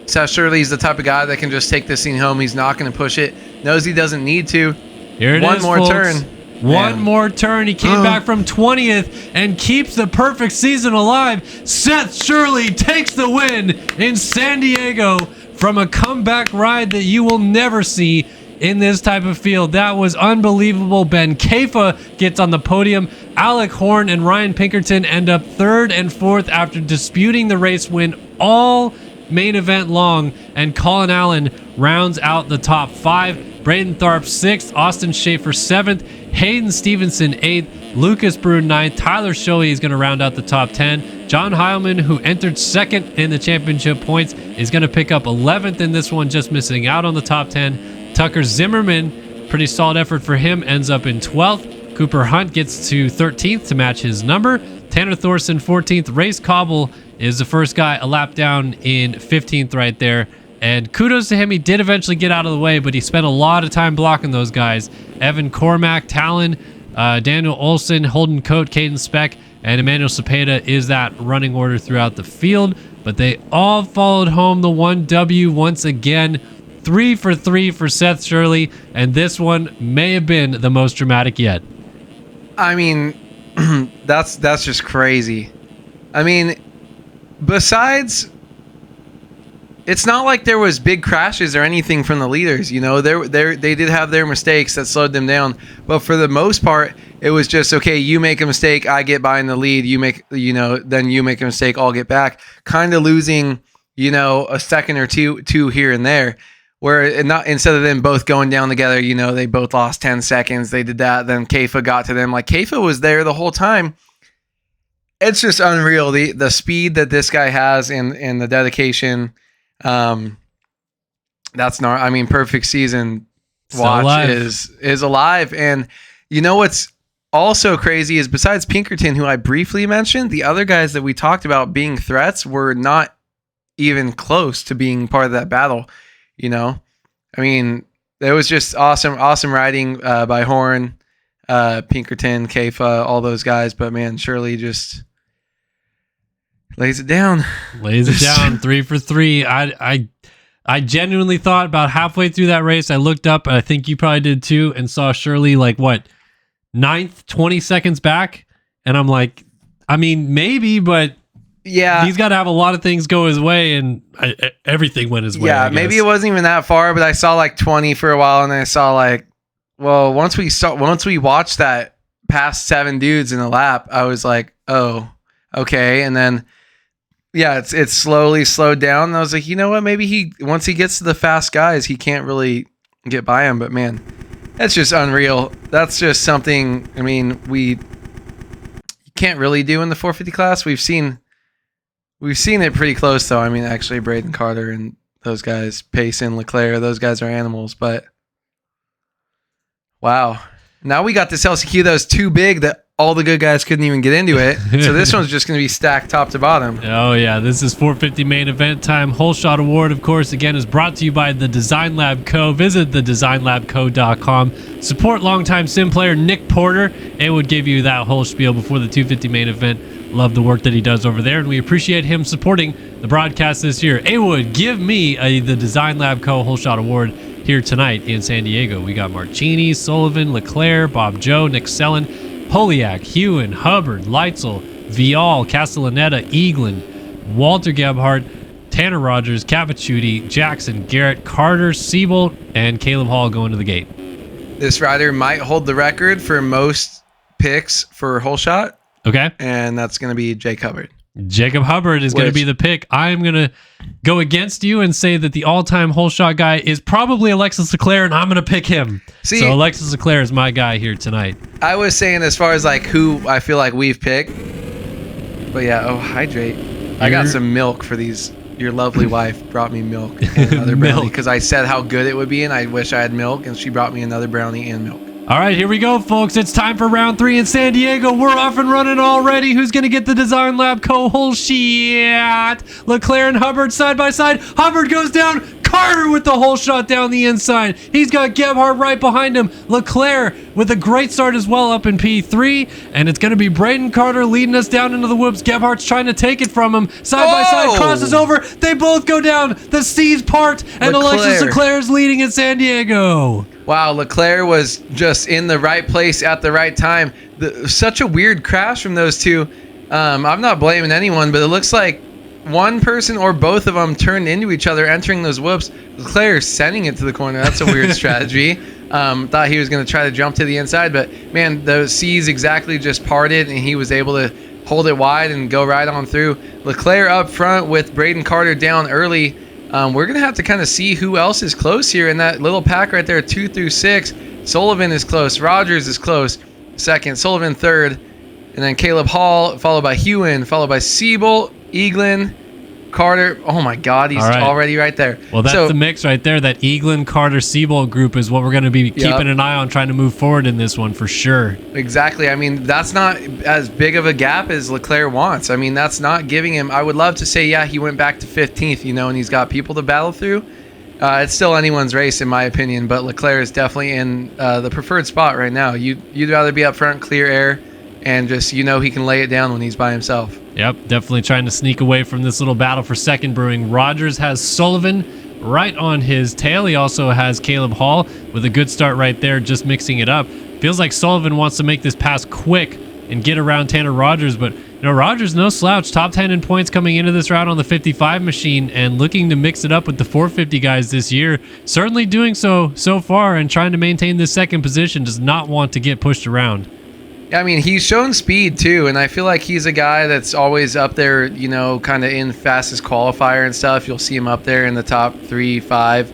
Seth Shirley's the type of guy that can just take this thing home. He's not going to push it. Knows he doesn't need to. Here it is, One more folks. turn. One more turn. He came back from 20th and keeps the perfect season alive. Seth Shirley takes the win in San Diego from a comeback ride that you will never see in this type of field. That was unbelievable. Ben Kafa gets on the podium. Alec Horn and Ryan Pinkerton end up 3rd and 4th after disputing the race win all main event long, and Colin Allen rounds out the top 5. Braden Tharp 6th, Austin Schaefer 7th, Hayden Stevenson 8th, Lucas Bruin 9th, Tyler Shoei is going to round out the top 10. John Heilman, who entered 2nd in the championship points, is going to pick up 11th in this one, just missing out on the top 10. Tucker Zimmerman, pretty solid effort for him, ends up in 12th. Cooper Hunt gets to 13th to match his number. Tanner Thorson 14th. Race Cobble is the first guy a lap down in 15th right there. And kudos to him. He did eventually get out of the way, but he spent a lot of time blocking those guys. Evan Cormack, Talon, Daniel Olson, Holden Coate, Caden Speck, and Emmanuel Cepeda is that running order throughout the field. But they all followed home the 1W once again. 3 for 3 for Seth Shirley, and this one may have been the most dramatic yet. I mean, that's just crazy. I mean, besides, it's not like there was big crashes or anything from the leaders. You know, they did have their mistakes that slowed them down, but for the most part, it was just, okay, you make a mistake, I get by in the lead. Then you make a mistake, I'll get back. Kind of losing, a second or two here and there. Where instead of them both going down together, they both lost 10 seconds. They did that. Then Kafa got to them. Like, Kafa was there the whole time. it's just unreal. The speed that this guy has and the dedication. That's not. I mean, perfect season Still watch alive. is alive. And you know what's also crazy is besides Pinkerton, who I briefly mentioned, the other guys that we talked about being threats were not even close to being part of that battle. You know, I mean, it was just awesome riding by Horn, Pinkerton, Kefa, all those guys. But man, Shirley just lays it down. Lays it down 3 for 3. I genuinely thought about halfway through that race, I looked up, and I think you probably did too, and saw Shirley like what, 9th, 20 seconds back, and I'm like, I mean, maybe, but Yeah, he's got to have a lot of things go his way, and everything went his way. yeah. I Maybe guess. it wasn't even that far, but I saw like 20 for a while, and I saw like, well, once we watched that past 7 dudes in a lap, I was like, oh, okay, and then. Yeah, it's slowly slowed down. And I was like, you know what? Maybe once he gets to the fast guys, he can't really get by him. But man, that's just unreal. That's just something. I mean, you can't really do in the 450 class. We've seen it pretty close though. I mean, actually, Braden Carter and those guys, Pace and Leclerc, those guys are animals. But wow, now we got this LCQ that was too big that all the good guys couldn't even get into it. So this one's just going to be stacked top to bottom. Oh, yeah. This is 450 main event time. Whole Shot Award, of course, again, is brought to you by the Design Lab Co. Visit thedesignlabco.com. Support longtime sim player Nick Porter. It would give you that whole spiel before the 250 main event. Love the work that he does over there, and we appreciate him supporting the broadcast this year. Awood, give me the Design Lab Co. Whole Shot Award here tonight in San Diego. We got Marchini, Sullivan, Leclerc, Bob Joe, Nick Sellen, Poliak, Hewen, Hubbard, Leitzel, Vial, Castellaneta, Eaglin, Walter Gebhardt, Tanner Rogers, Cavicciuti, Jackson, Garrett, Carter, Siebel, and Caleb Hall going to the gate. This rider might hold the record for most picks for whole shot, Okay. and that's going to be Jake Hubbard. Jacob Hubbard is going to be the pick. I'm going to go against you and say that the all-time whole shot guy is probably Alexis Leclerc, and I'm going to pick him. So Alexis Leclerc is my guy here tonight. I was saying as far as like who I feel like we've picked, but yeah, hydrate. I got some milk for these. Your lovely wife brought me milk and another brownie because I said how good it would be, and I wish I had milk, and she brought me another brownie and milk. All right, here we go, folks. It's time for round 3 in San Diego. We're off and running already. Who's going to get the Design Lab Co. whole shot? Leclerc and Hubbard side by side. Hubbard goes down. Carter with the whole shot down the inside. He's got Gebhardt right behind him. Leclerc with a great start as well up in P3. And it's going to be Braden Carter leading us down into the whoops. Gebhardt's trying to take it from him. Side by side, crosses over. They both go down. The seas part. And Alexis Leclerc is leading in San Diego. Wow, Leclerc was just in the right place at the right time. Such a weird crash from those two. I'm not blaming anyone, but it looks like one person or both of them turned into each other entering those whoops. Leclerc sending it to the corner. That's a weird strategy. Thought he was going to try to jump to the inside, but man, those seas exactly just parted, and he was able to hold it wide and go right on through. Leclerc up front with Braden Carter down early. We're going to have to kind of see who else is close here in that little pack right there, 2 through 6. Sullivan is close. Rogers is close. Second. Sullivan third. And then Caleb Hall, followed by Hewen, followed by Siebel, Eaglin, Carter. Oh, my God. He's already right there. Well, that's the mix right there. That Eaglin, Carter, Siebel group is what we're going to be keeping an eye on, trying to move forward in this one for sure. Exactly. I mean, that's not as big of a gap as Leclerc wants. I mean, that's not giving him. I would love to say, yeah, he went back to 15th, and he's got people to battle through. It's still anyone's race, in my opinion, but Leclerc is definitely in the preferred spot right now. You'd rather be up front, clear air, and just, he can lay it down when he's by himself. Yep, definitely trying to sneak away from this little battle for second brewing. Rogers has Sullivan right on his tail. He also has Caleb Hall with a good start right there, just mixing it up. Feels like Sullivan wants to make this pass quick and get around Tanner Rogers, but Rogers no slouch, top 10 in points coming into this round on the 55 machine and looking to mix it up with the 450 guys this year. Certainly doing so far and trying to maintain this second position, does not want to get pushed around. I mean, he's shown speed too, and I feel like he's a guy that's always up there, kind of in fastest qualifier and stuff. You'll see him up there in the top 3, 5.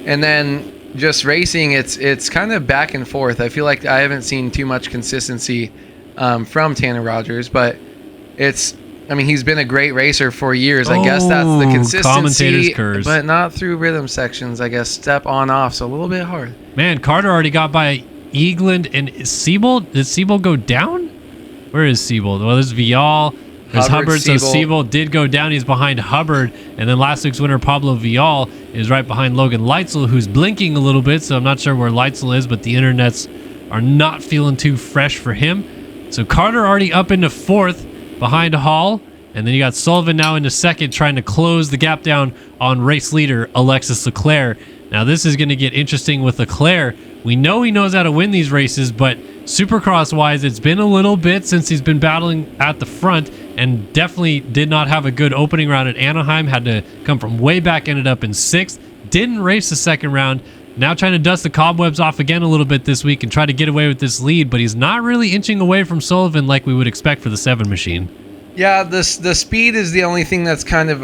And then just racing, it's kind of back and forth. I feel like I haven't seen too much consistency from Tanner Rogers, but I mean, he's been a great racer for years. I guess that's the consistency, commentator's curse. but not through rhythm sections. I guess step on off, so a little bit hard. Man, Carter already got by Eagland and Siebold. Did Siebold go down? Where is Siebold? Well, there's Vial. There's Hubbard. So Siebold did go down. He's behind Hubbard. And then last week's winner, Pablo Vial, is right behind Logan Leitzel, who's blinking a little bit. So I'm not sure where Leitzel is, but the internets are not feeling too fresh for him. So Carter already up into 4th behind Hall. And then you got Sullivan now into 2nd, trying to close the gap down on race leader Alexis Leclerc. Now this is going to get interesting with Leclerc. We know he knows how to win these races, but Supercross-wise, it's been a little bit since he's been battling at the front, and definitely did not have a good opening round at Anaheim. Had to come from way back, ended up in 6th. Didn't race the 2nd round. Now trying to dust the cobwebs off again a little bit this week and try to get away with this lead, but he's not really inching away from Sullivan like we would expect for the 7 machine. Yeah, the speed is the only thing that's kind of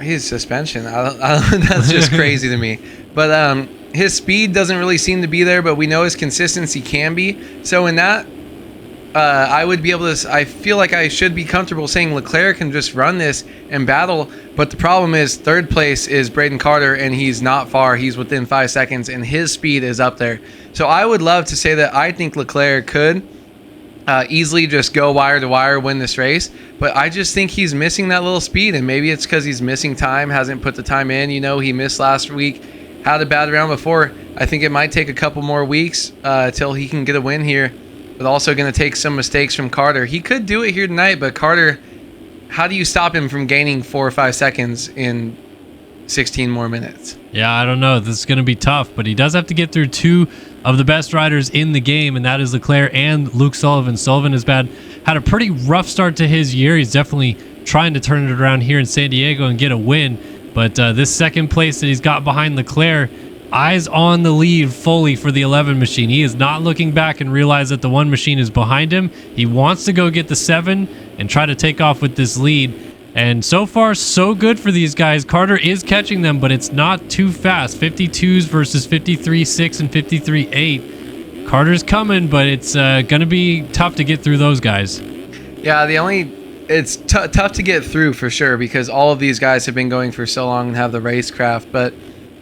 his suspension. That's just crazy to me. But his speed doesn't really seem to be there, but we know his consistency can be. So in that, I would be able to. I feel like I should be comfortable saying Leclerc can just run this and battle. But the problem is 3rd place is Braden Carter, and he's not far. He's within 5 seconds, and his speed is up there. So I would love to say that I think Leclerc could easily just go wire to wire, win this race, but I just think he's missing that little speed, and maybe it's because he's missing time, hasn't put the time in. He missed last week, had a bad round before. I think it might take a couple more weeks till he can get a win here, but also going to take some mistakes from Carter. He could do it here tonight, but Carter, how do you stop him from gaining 4 or 5 seconds in 16 more minutes? Yeah, I don't know. This is going to be tough, but he does have to get through 2 of the best riders in the game, and that is Leclerc and Luke Sullivan. Sullivan has had a pretty rough start to his year. He's definitely trying to turn it around here in San Diego and get a win, but this 2nd place that he's got behind Leclerc, eyes on the lead fully for the 11 machine. He is not looking back and realize that the 1 machine is behind him. He wants to go get the 7 and try to take off with this lead. And so far, so good for these guys. Carter is catching them, but it's not too fast. 52s versus 53.6 and 53.8. Carter's coming, but it's going to be tough to get through those guys. Yeah, it's tough to get through for sure, because all of these guys have been going for so long and have the racecraft. But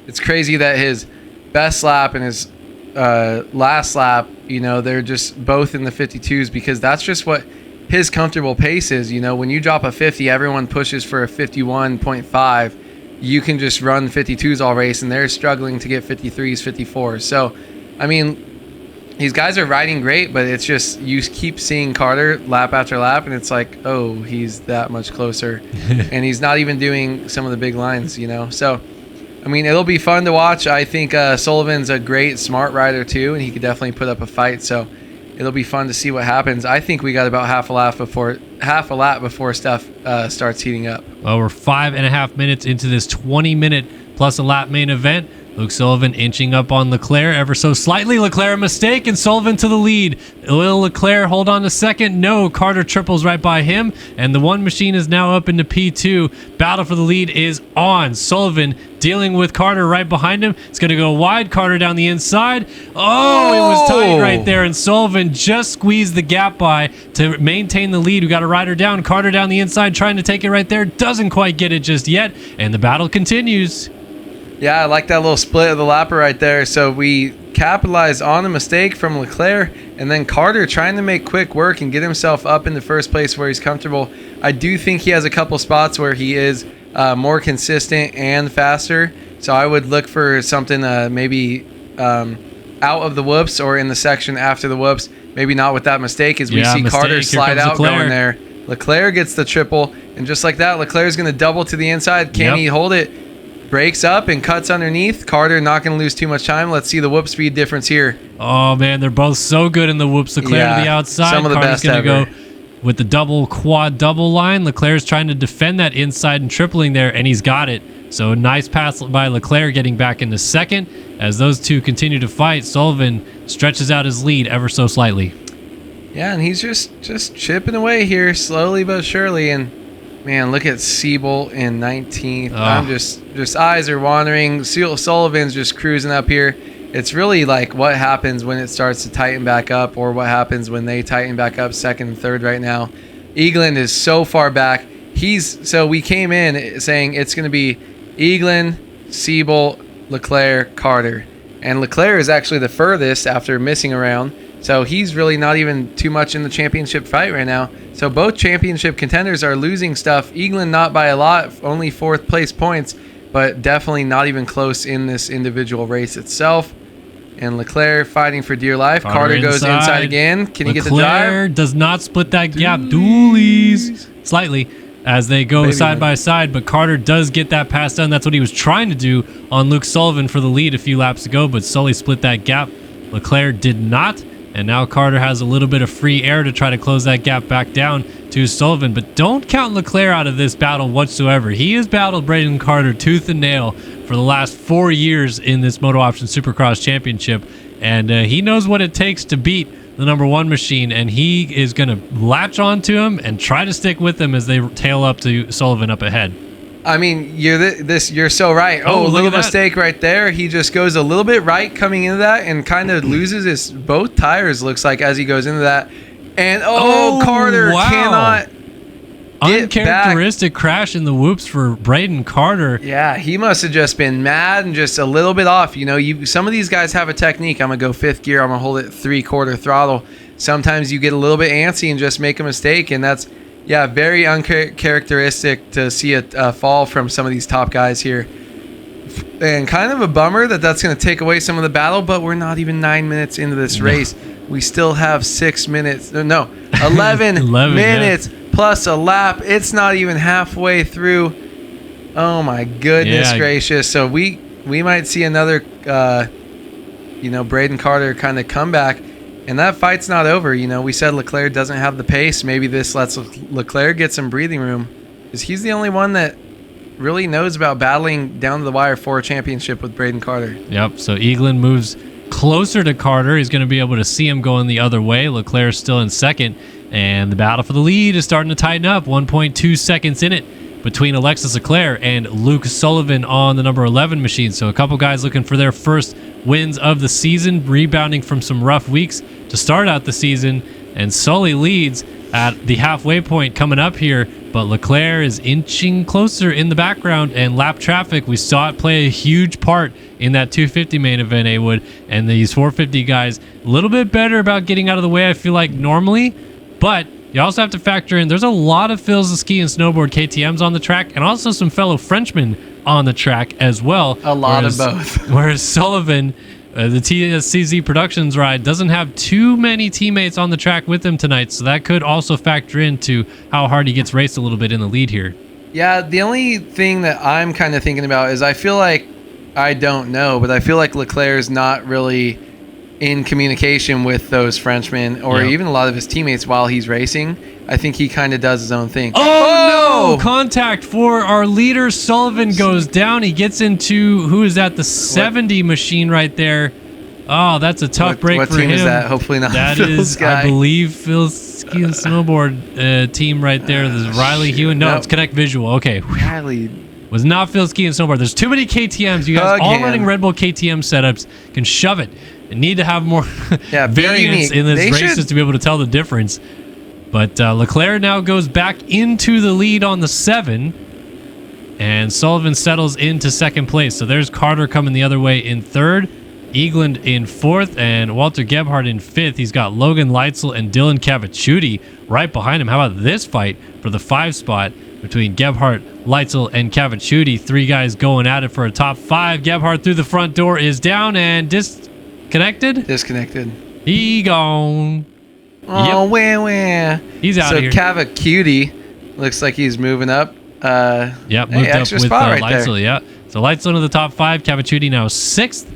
it's crazy that his best lap and his last lap, they're just both in the 52s, because that's just what his comfortable pace is. When you drop a 50, everyone pushes for a 51.5. You can just run 52s all race, and they're struggling to get 53s, 54s. So, I mean, these guys are riding great, but it's just you keep seeing Carter lap after lap, and it's like, oh, he's that much closer. And he's not even doing some of the big lines, So, I mean, it'll be fun to watch. I think Sullivan's a great, smart rider, too, and he could definitely put up a fight. So, it'll be fun to see what happens. I think we got about half a lap before stuff starts heating up. Well, we're 5.5 minutes into this 20-minute plus a lap main event. Luke Sullivan inching up on Leclerc ever so slightly. Leclerc a mistake, and Sullivan to the lead. Will Leclerc hold on to 2nd? No. Carter triples right by him, and the 1 machine is now up into P2. Battle for the lead is on. Sullivan dealing with Carter right behind him. It's going to go wide. Carter down the inside. Oh, it was tight right there, and Sullivan just squeezed the gap by to maintain the lead. We got a rider down. Carter down the inside trying to take it right there. Doesn't quite get it just yet, and the battle continues. Yeah, I like that little split of the lapper right there. So we capitalized on a mistake from Leclerc, and then Carter trying to make quick work and get himself up in the first place where he's comfortable. I do think he has a couple spots where he is more consistent and faster. So I would look for something maybe out of the whoops or in the section after the whoops. Maybe not with that mistake, as we see Carter slide out going there. Leclerc gets the triple, and just like that, Leclerc's going to double to the inside. Can he hold it? Breaks up and cuts underneath. Carter not going to lose too much time. Let's see the whoop speed difference here. Oh, man, they're both so good in the whoops. Leclerc to the outside. Some of the Carter's best ever. Going to go with the double, quad, double line. Leclerc's trying to defend that inside and tripling there, and he's got it. So nice pass by Leclerc, getting back into 2nd. As those two continue to fight, Sullivan stretches out his lead ever so slightly. Yeah, and he's just chipping away here, slowly but surely. And man, look at Siebel in 19th. I'm just eyes are wandering. Sullivan's just cruising up here. It's really like what happens when it starts to tighten back up, or what happens when they tighten back up 2nd and 3rd right now. Eagland is so far back. So we came in saying it's going to be Eagland, Siebel, Leclerc, Carter. And Leclerc is actually the furthest after missing a round. So he's really not even too much in the championship fight right now. So both championship contenders are losing stuff. Eagland not by a lot, only 4th place points, but definitely not even close in this individual race itself. And Leclerc fighting for dear life. Carter goes inside again. Can he get the drive? Leclerc does not split that gap. Dualies slightly as they go side by side, but Carter does get that pass done. That's what he was trying to do on Luke Sullivan for the lead a few laps ago, but Sully split that gap. Leclerc did not, and now Carter has a little bit of free air to try to close that gap back down to Sullivan. But don't count Leclerc out of this battle whatsoever. He has battled Braden Carter tooth and nail for the last 4 years in this MotoOption Supercross Championship, and he knows what it takes to beat the number 1 machine, and he is going to latch onto him and try to stick with him as they tail up to Sullivan up ahead. I mean, you're so right. Oh, a little mistake right there. He just goes a little bit right coming into that and kind of loses his both tires, looks like, as he goes into that. And Carter cannot uncharacteristic crash in the whoops for Braden Carter. Yeah, he must have just been mad and just a little bit off. You know, some of these guys have a technique. I'm going to go 5th gear. I'm going to hold it 3/4 throttle. Sometimes you get a little bit antsy and just make a mistake, and that's, very uncharacteristic to see a fall from some of these top guys here. And kind of a bummer that's going to take away some of the battle, but we're not even 9 minutes into this race. We still have 6 minutes. No, 11 minutes plus a lap. It's not even halfway through. Oh, my goodness gracious. So we might see another, Braden Carter kind of comeback. And that fight's not over. We said Leclerc doesn't have the pace. Maybe this lets Leclerc get some breathing room, because he's the only one that really knows about battling down to the wire for a championship with Braden Carter. Yep, so Eagland moves closer to Carter. He's going to be able to see him going the other way. Leclerc's still in 2nd, and the battle for the lead is starting to tighten up. 1.2 seconds in it between Alexis Leclerc and Luke Sullivan on the number 11 machine. So a couple guys looking for their first wins of the season, rebounding from some rough weeks to start out the season, and Sully leads at the halfway point coming up here, but Leclerc is inching closer in the background, and lap traffic, we saw it play a huge part in that 250 main event, A-Wood, and these 450 guys a little bit better about getting out of the way, I feel like, normally, but you also have to factor in there's a lot of Phil's ski and snowboard KTMs on the track, and also some fellow Frenchmen on the track as well. A lot of both. Whereas Sullivan, the TSCZ Productions ride, doesn't have too many teammates on the track with him tonight, so that could also factor into how hard he gets raced a little bit in the lead here. Yeah, the only thing that I'm kind of thinking about is I feel like, I don't know, but I feel like Leclerc's not really in communication with those Frenchmen or even a lot of his teammates while he's racing. I think he kind of does his own thing. Oh, no! Contact for our leader. Sullivan goes down. He gets into, who is that? The 70 machine right there. Oh, that's a tough break for him. What team is that? Hopefully not That Phil's is, guy. I believe, Phil's ski and snowboard team right there. There's Riley Hewen. No, it's Connect Visual. Okay. Riley was not Phil's ski and snowboard. There's too many KTMs. You guys all running Red Bull KTM setups can shove it. And need to have more variance in this races to be able to tell the difference. But Leclerc now goes back into the lead on the 7, and Sullivan settles into 2nd place. So there's Carter coming the other way in 3rd, Eagland in 4th, and Walter Gebhardt in 5th. He's got Logan Leitzel and Dylan Cavicciuti right behind him. How about this fight for the 5 spot between Gebhardt, Leitzel, and Cavicciuti? 3 guys going at it for a top 5. Gebhardt through the front door is down and disconnected. He gone. Oh, where? He's out of here. So Cavicciuti looks like he's moving up. Moved up with Leitzel. Yeah. So Leitzel into the top 5. Cavicciuti now 6th.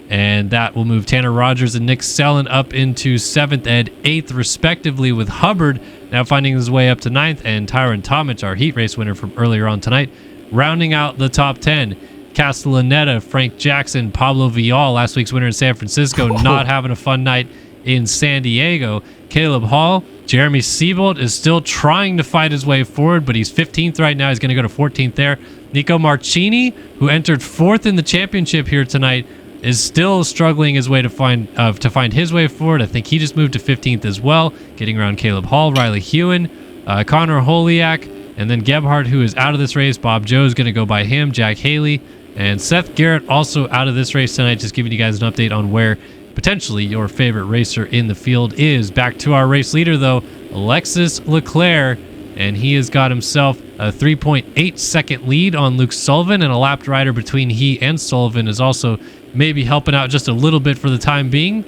And that will move Tanner Rogers and Nick Sellen up into 7th and 8th, respectively, with Hubbard now finding his way up to 9th, and Tyron Tomic, our heat race winner from earlier on tonight, rounding out the top 10. Castellaneta, Frank Jackson, Pablo Vial, last week's winner in San Francisco, not having a fun night in San Diego. Caleb Hall, Jeremy Siebold is still trying to fight his way forward, but he's 15th right now. He's going to go to 14th there. Nico Marchini, who entered 4th in the championship here tonight, is still struggling his way to find his way forward. I think he just moved to 15th as well, getting around Caleb Hall. Riley Hewen Connor Holiak, and then Gebhardt, who is out of this race. Bob Joe is going to go by him. Jack Haley and Seth Garrett also out of this race tonight. Just giving you guys an update on where potentially your favorite racer in the field is. Back to our race leader, though, Alexis Leclerc, and he has got himself a 3.8 second lead on Luke Sullivan, and a lapped rider between he and Sullivan is also maybe helping out just a little bit for the time being.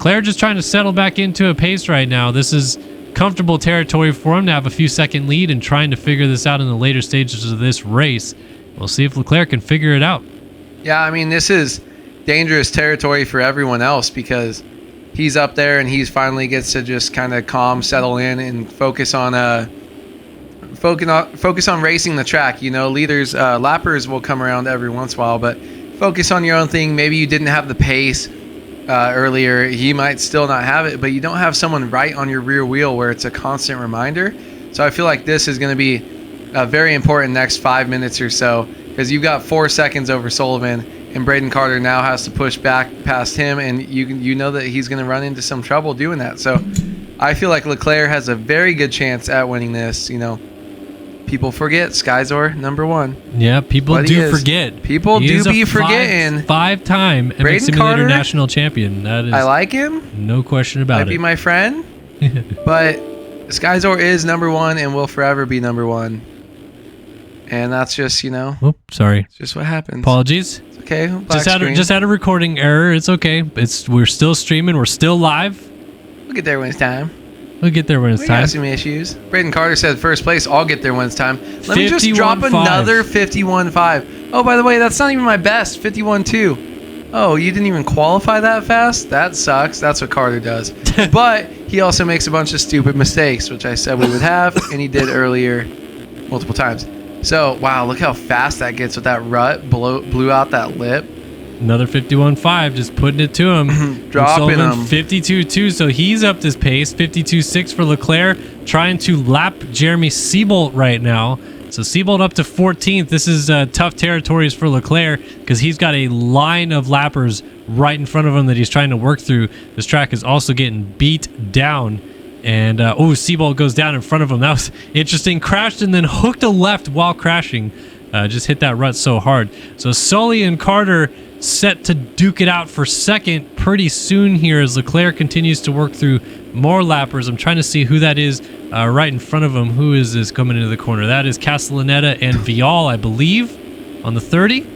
Claire just trying to settle back into a pace right now. This is comfortable territory for him to have a few second lead and trying to figure this out in the later stages of this race. We'll see if Leclerc can figure it out. Yeah, I mean, this is dangerous territory for everyone else because he's up there and he's finally gets to just kind of calm, settle in, and focus on racing the track. You know, leaders, lappers will come around every once in a while, but focus on your own thing. Maybe you didn't have the pace earlier. He might still not have it, but you don't have someone right on your rear wheel where it's a constant reminder. So I feel like this is going to be a very important next 5 minutes or so because you've got 4 seconds over Sullivan, and Braden Carter now has to push back past him, and you know that he's going to run into some trouble doing that. So I feel like Leclerc has a very good chance at winning this. You know, people forget Skyzor #1. Yeah, people do forget. People do be forgetting. Five-time MX Simulator national champion. That is, I like him. No question about it. Might be my friend, but Skyzor is #1 and will forever be #1. And that's just, you know, Oops, sorry. It's just what happens. Apologies. It's okay. Just had a recording error. It's okay. We're still streaming. We're still live. We'll get there when it's time. We'll get there when it's We time. got some issues. Braden Carter said first place. I'll get there when it's time. Let me just drop 51.5. another 51.5. Oh, by the way, that's not even my best. 51.2. Oh, you didn't even qualify that fast? That sucks. That's what Carter does. But he also makes a bunch of stupid mistakes, which I said we would have, and he did earlier multiple times. So, wow, look how fast that gets with that rut. Blew out that lip. Another 51.5, just putting it to him. Dropping him. 52.2, so he's up this pace. 52.6 for Leclerc, trying to lap Jeremy Seabolt right now. So Seabolt up to 14th. This is tough territories for Leclerc because he's got a line of lappers right in front of him that he's trying to work through. This track is also getting beat down. And, Seabolt goes down in front of him. That was interesting. Crashed and then hooked a left while crashing. Just hit that rut so hard. So Sully and Carter set to duke it out for second pretty soon here as Leclerc continues to work through more lappers. I'm trying to see who that is right in front of him. Who is this coming into the corner? That is Castellaneta and Vial, I believe, on the 30.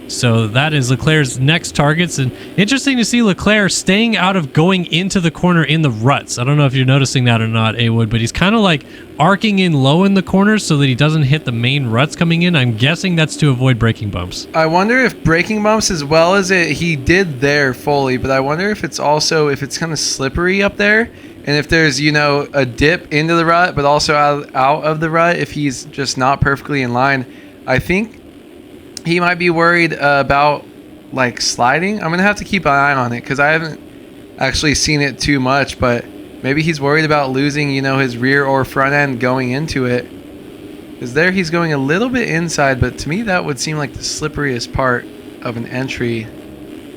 So that is Leclerc's next targets. And interesting to see Leclerc staying out of going into the corner in the ruts. I don't know if you're noticing that or not, A-Wood, but he's kind of like arcing in low in the corners so that he doesn't hit the main ruts coming in. I'm guessing that's to avoid braking bumps. I wonder if braking bumps, as well as he did there fully, but I wonder if it's also, if it's kind of slippery up there, and if there's, you know, a dip into the rut, but also out of the rut, if he's just not perfectly in line. I think he might be worried about like sliding. I'm gonna have to keep an eye on it because I haven't actually seen it too much, but maybe he's worried about losing, you know, his rear or front end going into it, because there he's going a little bit inside, but to me that would seem like the slipperiest part of an entry.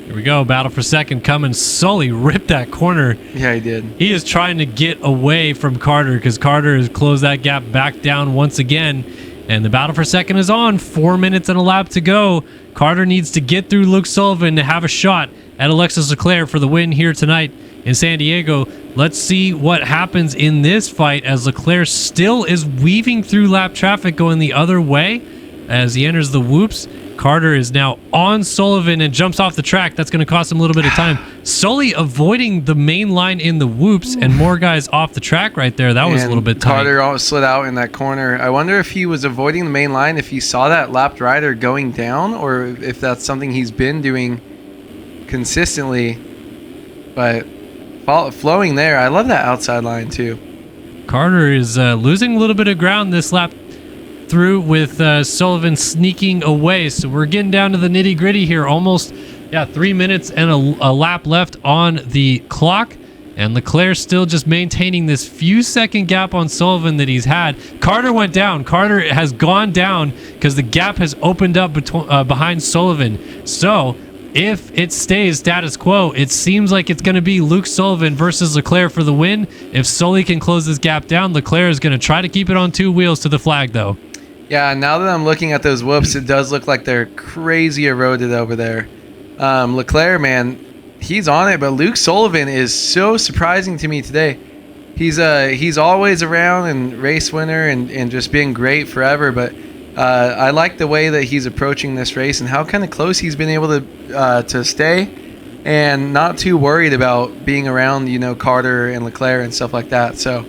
Here we go, battle for second coming. Sully ripped that corner. Yeah, he did. He is trying to get away from Carter because Carter has closed that gap back down once again. And the battle for second is on. 4 minutes and a lap to go. Carter needs to get through Luke Sullivan to have a shot at Alexis Leclerc for the win here tonight in San Diego. Let's see what happens in this fight as Leclerc still is weaving through lap traffic going the other way as he enters the whoops. Carter is now on Sullivan and jumps off the track. That's going to cost him a little bit of time. Sully avoiding the main line in the whoops and more guys off the track right there. That was a little bit tight. Carter slid out in that corner. I wonder if he was avoiding the main line, if he saw that lapped rider going down, or if that's something he's been doing consistently. But flowing there. I love that outside line too. Carter is losing a little bit of ground this lap through with Sullivan sneaking away. So we're getting down to the nitty gritty here. Almost 3 minutes and a lap left on the clock, and Leclerc still just maintaining this few second gap on Sullivan that he's had. Carter went down. Carter has gone down because the gap has opened up behind Sullivan. So if it stays status quo, it seems like it's going to be Luke Sullivan versus Leclerc for the win. If Sully can close this gap down, Leclerc is going to try to keep it on 2 wheels to the flag, though. Yeah, now that I'm looking at those whoops, it does look like they're crazy eroded over there. Leclerc, man, he's on it, but Luke Sullivan is so surprising to me today. He's always around and race winner and just being great forever, but I like the way that he's approaching this race and how kind of close he's been able to stay and not too worried about being around, Carter and Leclerc and stuff like that. So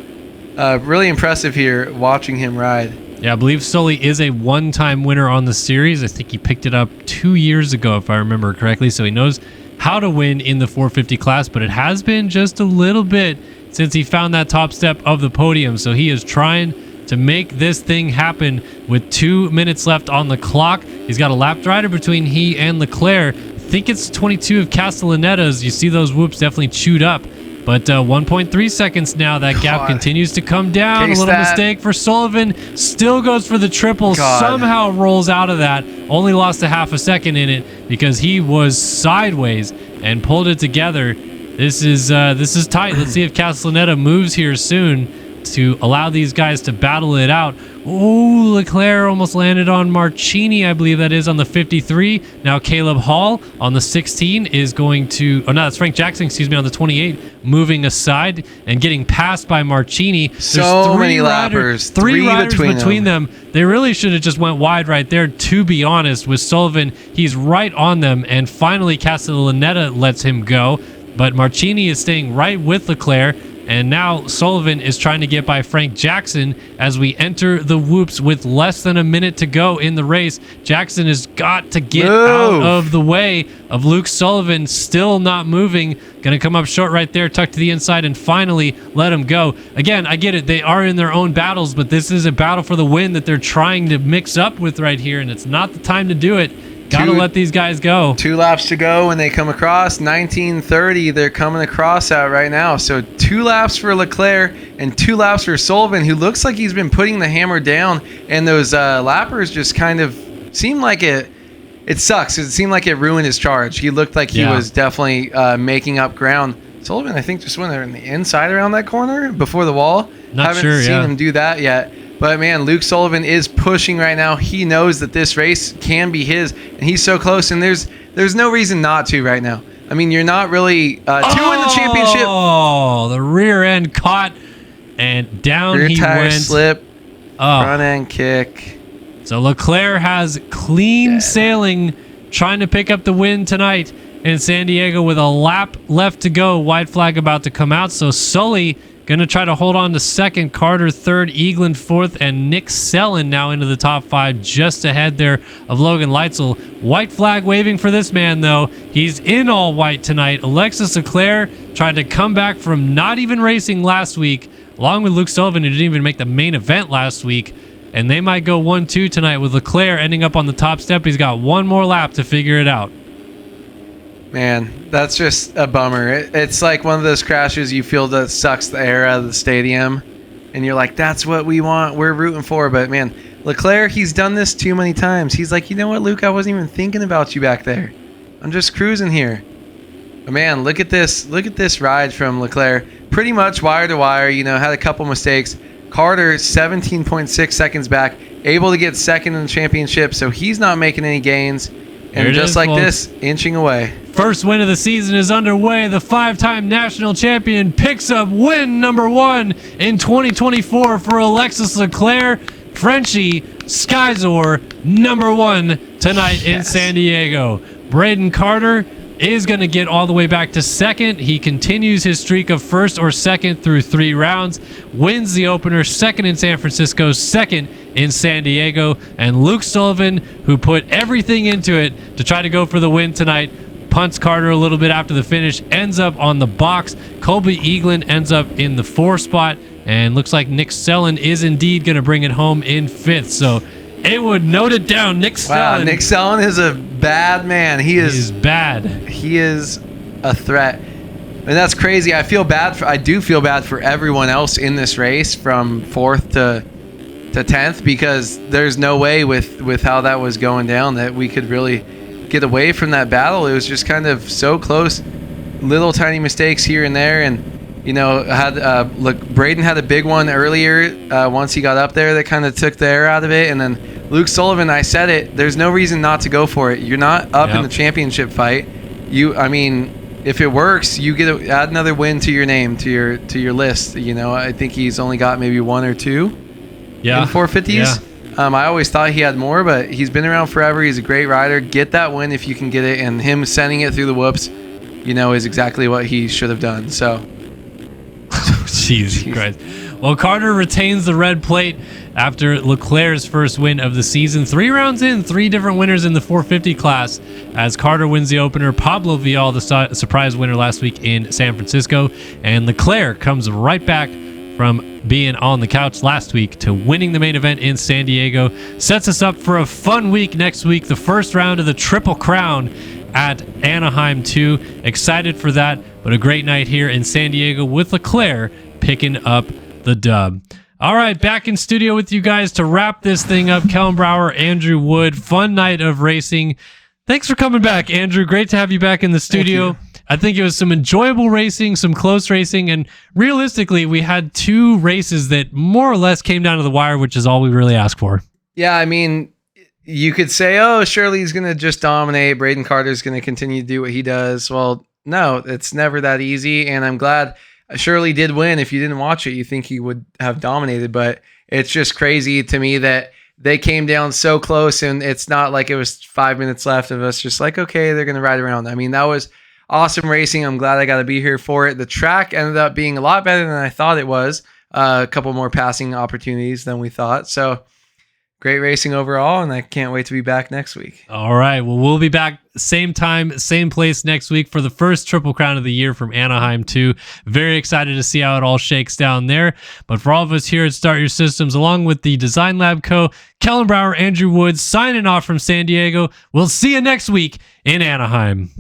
really impressive here watching him ride. Yeah, I believe Sully is a one-time winner on the series. I think he picked it up 2 years ago, if I remember correctly. So he knows how to win in the 450 class, but it has been just a little bit since he found that top step of the podium. So he is trying to make this thing happen with 2 minutes left on the clock. He's got a lap rider between he and Leclerc. I think it's 22 of Castellaneta's. You see those whoops definitely chewed up. But 1.3 seconds now. That gap continues to come down. A little mistake for Sullivan. Still goes for the triple. Somehow rolls out of that. Only lost a half a second in it because he was sideways and pulled it together. This is tight. Let's see if Castellaneta moves here soon to allow these guys to battle it out. Oh, Leclerc almost landed on Marchini, I believe that is, on the 53. Now Caleb Hall on the 16 is going to... Oh, no, that's Frank Jackson, on the 28, moving aside and getting passed by Marchini. So many lappers. Three riders between them. They really should have just went wide right there, to be honest. With Sullivan, he's right on them, and finally Castellaneta lets him go. But Marchini is staying right with Leclerc. And now Sullivan is trying to get by Frank Jackson as we enter the whoops with less than a minute to go in the race. Jackson has got to get out of the way of Luke Sullivan, still not moving. Going to come up short right there, tuck to the inside, and finally let him go. Again, I get it. They are in their own battles, but this is a battle for the win that they're trying to mix up with right here, and it's not the time to do it. Gotta let these guys go. 2 laps to go when they come across. 19:30, they're coming across out right now. So 2 laps for Leclerc and 2 laps for Sullivan, who looks like he's been putting the hammer down. And those lappers just kind of seem like it sucks. It seemed like it ruined his charge. He looked like he was definitely making up ground. Sullivan, I think, just went there in the inside around that corner before the wall. Haven't seen him do that yet. But, man, Luke Sullivan is pushing right now. He knows that this race can be his, and he's so close, and there's no reason not to right now. I mean, you're not really in the championship. Oh, the rear end caught, and down rear he tire went. Slip, front end kick. So Leclerc has clean sailing, trying to pick up the win tonight in San Diego with a lap left to go. White flag about to come out, so Sully going to try to hold on to second, Carter third, Eaglin fourth, and Nick Sellen now into the top 5, just ahead there of Logan Leitzel. White flag waving for this man, though. He's in all white tonight. Alexis Leclerc tried to come back from not even racing last week, along with Luke Sullivan, who didn't even make the main event last week. And they might go 1-2 tonight with Leclerc ending up on the top step. He's got one more lap to figure it out. Man, that's just a bummer. It's like one of those crashes you feel that sucks the air out of the stadium. And you're like, that's what we want. We're rooting for. But, man, Leclerc, he's done this too many times. He's like, you know what, Luke? I wasn't even thinking about you back there. I'm just cruising here. But, man, look at this. Look at this ride from Leclerc. Pretty much wire to wire. Had a couple mistakes. Carter, 17.6 seconds back. Able to get second in the championship. So he's not making any gains. And just like this, inching away. First win of the season is underway. The 5-time national champion picks up win number 1 in 2024 for Alexis Leclerc. Frenchie Skyzor, number 1 tonight in San Diego. Braden Carter is going to get all the way back to second. He continues his streak of first or second through 3 rounds. Wins the opener, second in San Francisco, second in San Diego. And Luke Sullivan, who put everything into it to try to go for the win tonight, punts Carter a little bit after the finish, ends up on the box. Colby Eaglin ends up in the 4th spot. And looks like Nick Sellen is indeed going to bring it home in 5th. So it would note it down. Nick Sellen. Wow, Nick Sellen is a bad man. He is bad. He is a threat. And that's crazy. I do feel bad for everyone else in this race from 4th to 10th, because there's no way with how that was going down that we could really get away from that battle. It was just kind of so close, little tiny mistakes here and there. And, you know, Braden had a big one earlier once he got up there that kind of took the air out of it. And then Luke Sullivan, I said it, there's no reason not to go for it. You're not up in the championship fight. If it works, you get to add another win to your name, to your list. You know, I think he's only got maybe 1 or 2 in 450s. Yeah. I always thought he had more, but he's been around forever. He's a great rider. Get that win if you can get it, and him sending it through the whoops, you know, is exactly what he should have done. So, Jesus Christ. Well, Carter retains the red plate after Leclerc's first win of the season. 3 rounds in, 3 different winners in the 450 class as Carter wins the opener. Pablo Vial, the surprise winner last week in San Francisco. And Leclerc comes right back from being on the couch last week to winning the main event in San Diego. Sets us up for a fun week next week, the first round of the Triple Crown at Anaheim 2. Excited for that, but a great night here in San Diego with Leclerc picking up the dub. All right, back in studio with you guys to wrap this thing up. Kellen Brower, Andrew Wood, fun night of racing. Thanks for coming back, Andrew. Great to have you back in the studio. I think it was some enjoyable racing, some close racing, and realistically, we had 2 races that more or less came down to the wire, which is all we really ask for. Yeah, I mean, you could say, oh, Shirley's going to just dominate. Braden Carter's going to continue to do what he does. Well, no, it's never that easy, and I'm glad Shirley did win. If you didn't watch it, you think he would have dominated, but it's just crazy to me that they came down so close, and it's not like it was 5 minutes left of us just like, okay, they're going to ride around. I mean, that was awesome racing. I'm glad I got to be here for it. The track ended up being a lot better than I thought it was. A couple more passing opportunities than we thought. So great racing overall, and I can't wait to be back next week. All right. Well, we'll be back same time, same place next week for the first Triple Crown of the year from Anaheim 2. Very excited to see how it all shakes down there. But for all of us here at Start Your Systems, along with the Design Lab Co., Kellen Brower, Andrew Woods, signing off from San Diego. We'll see you next week in Anaheim.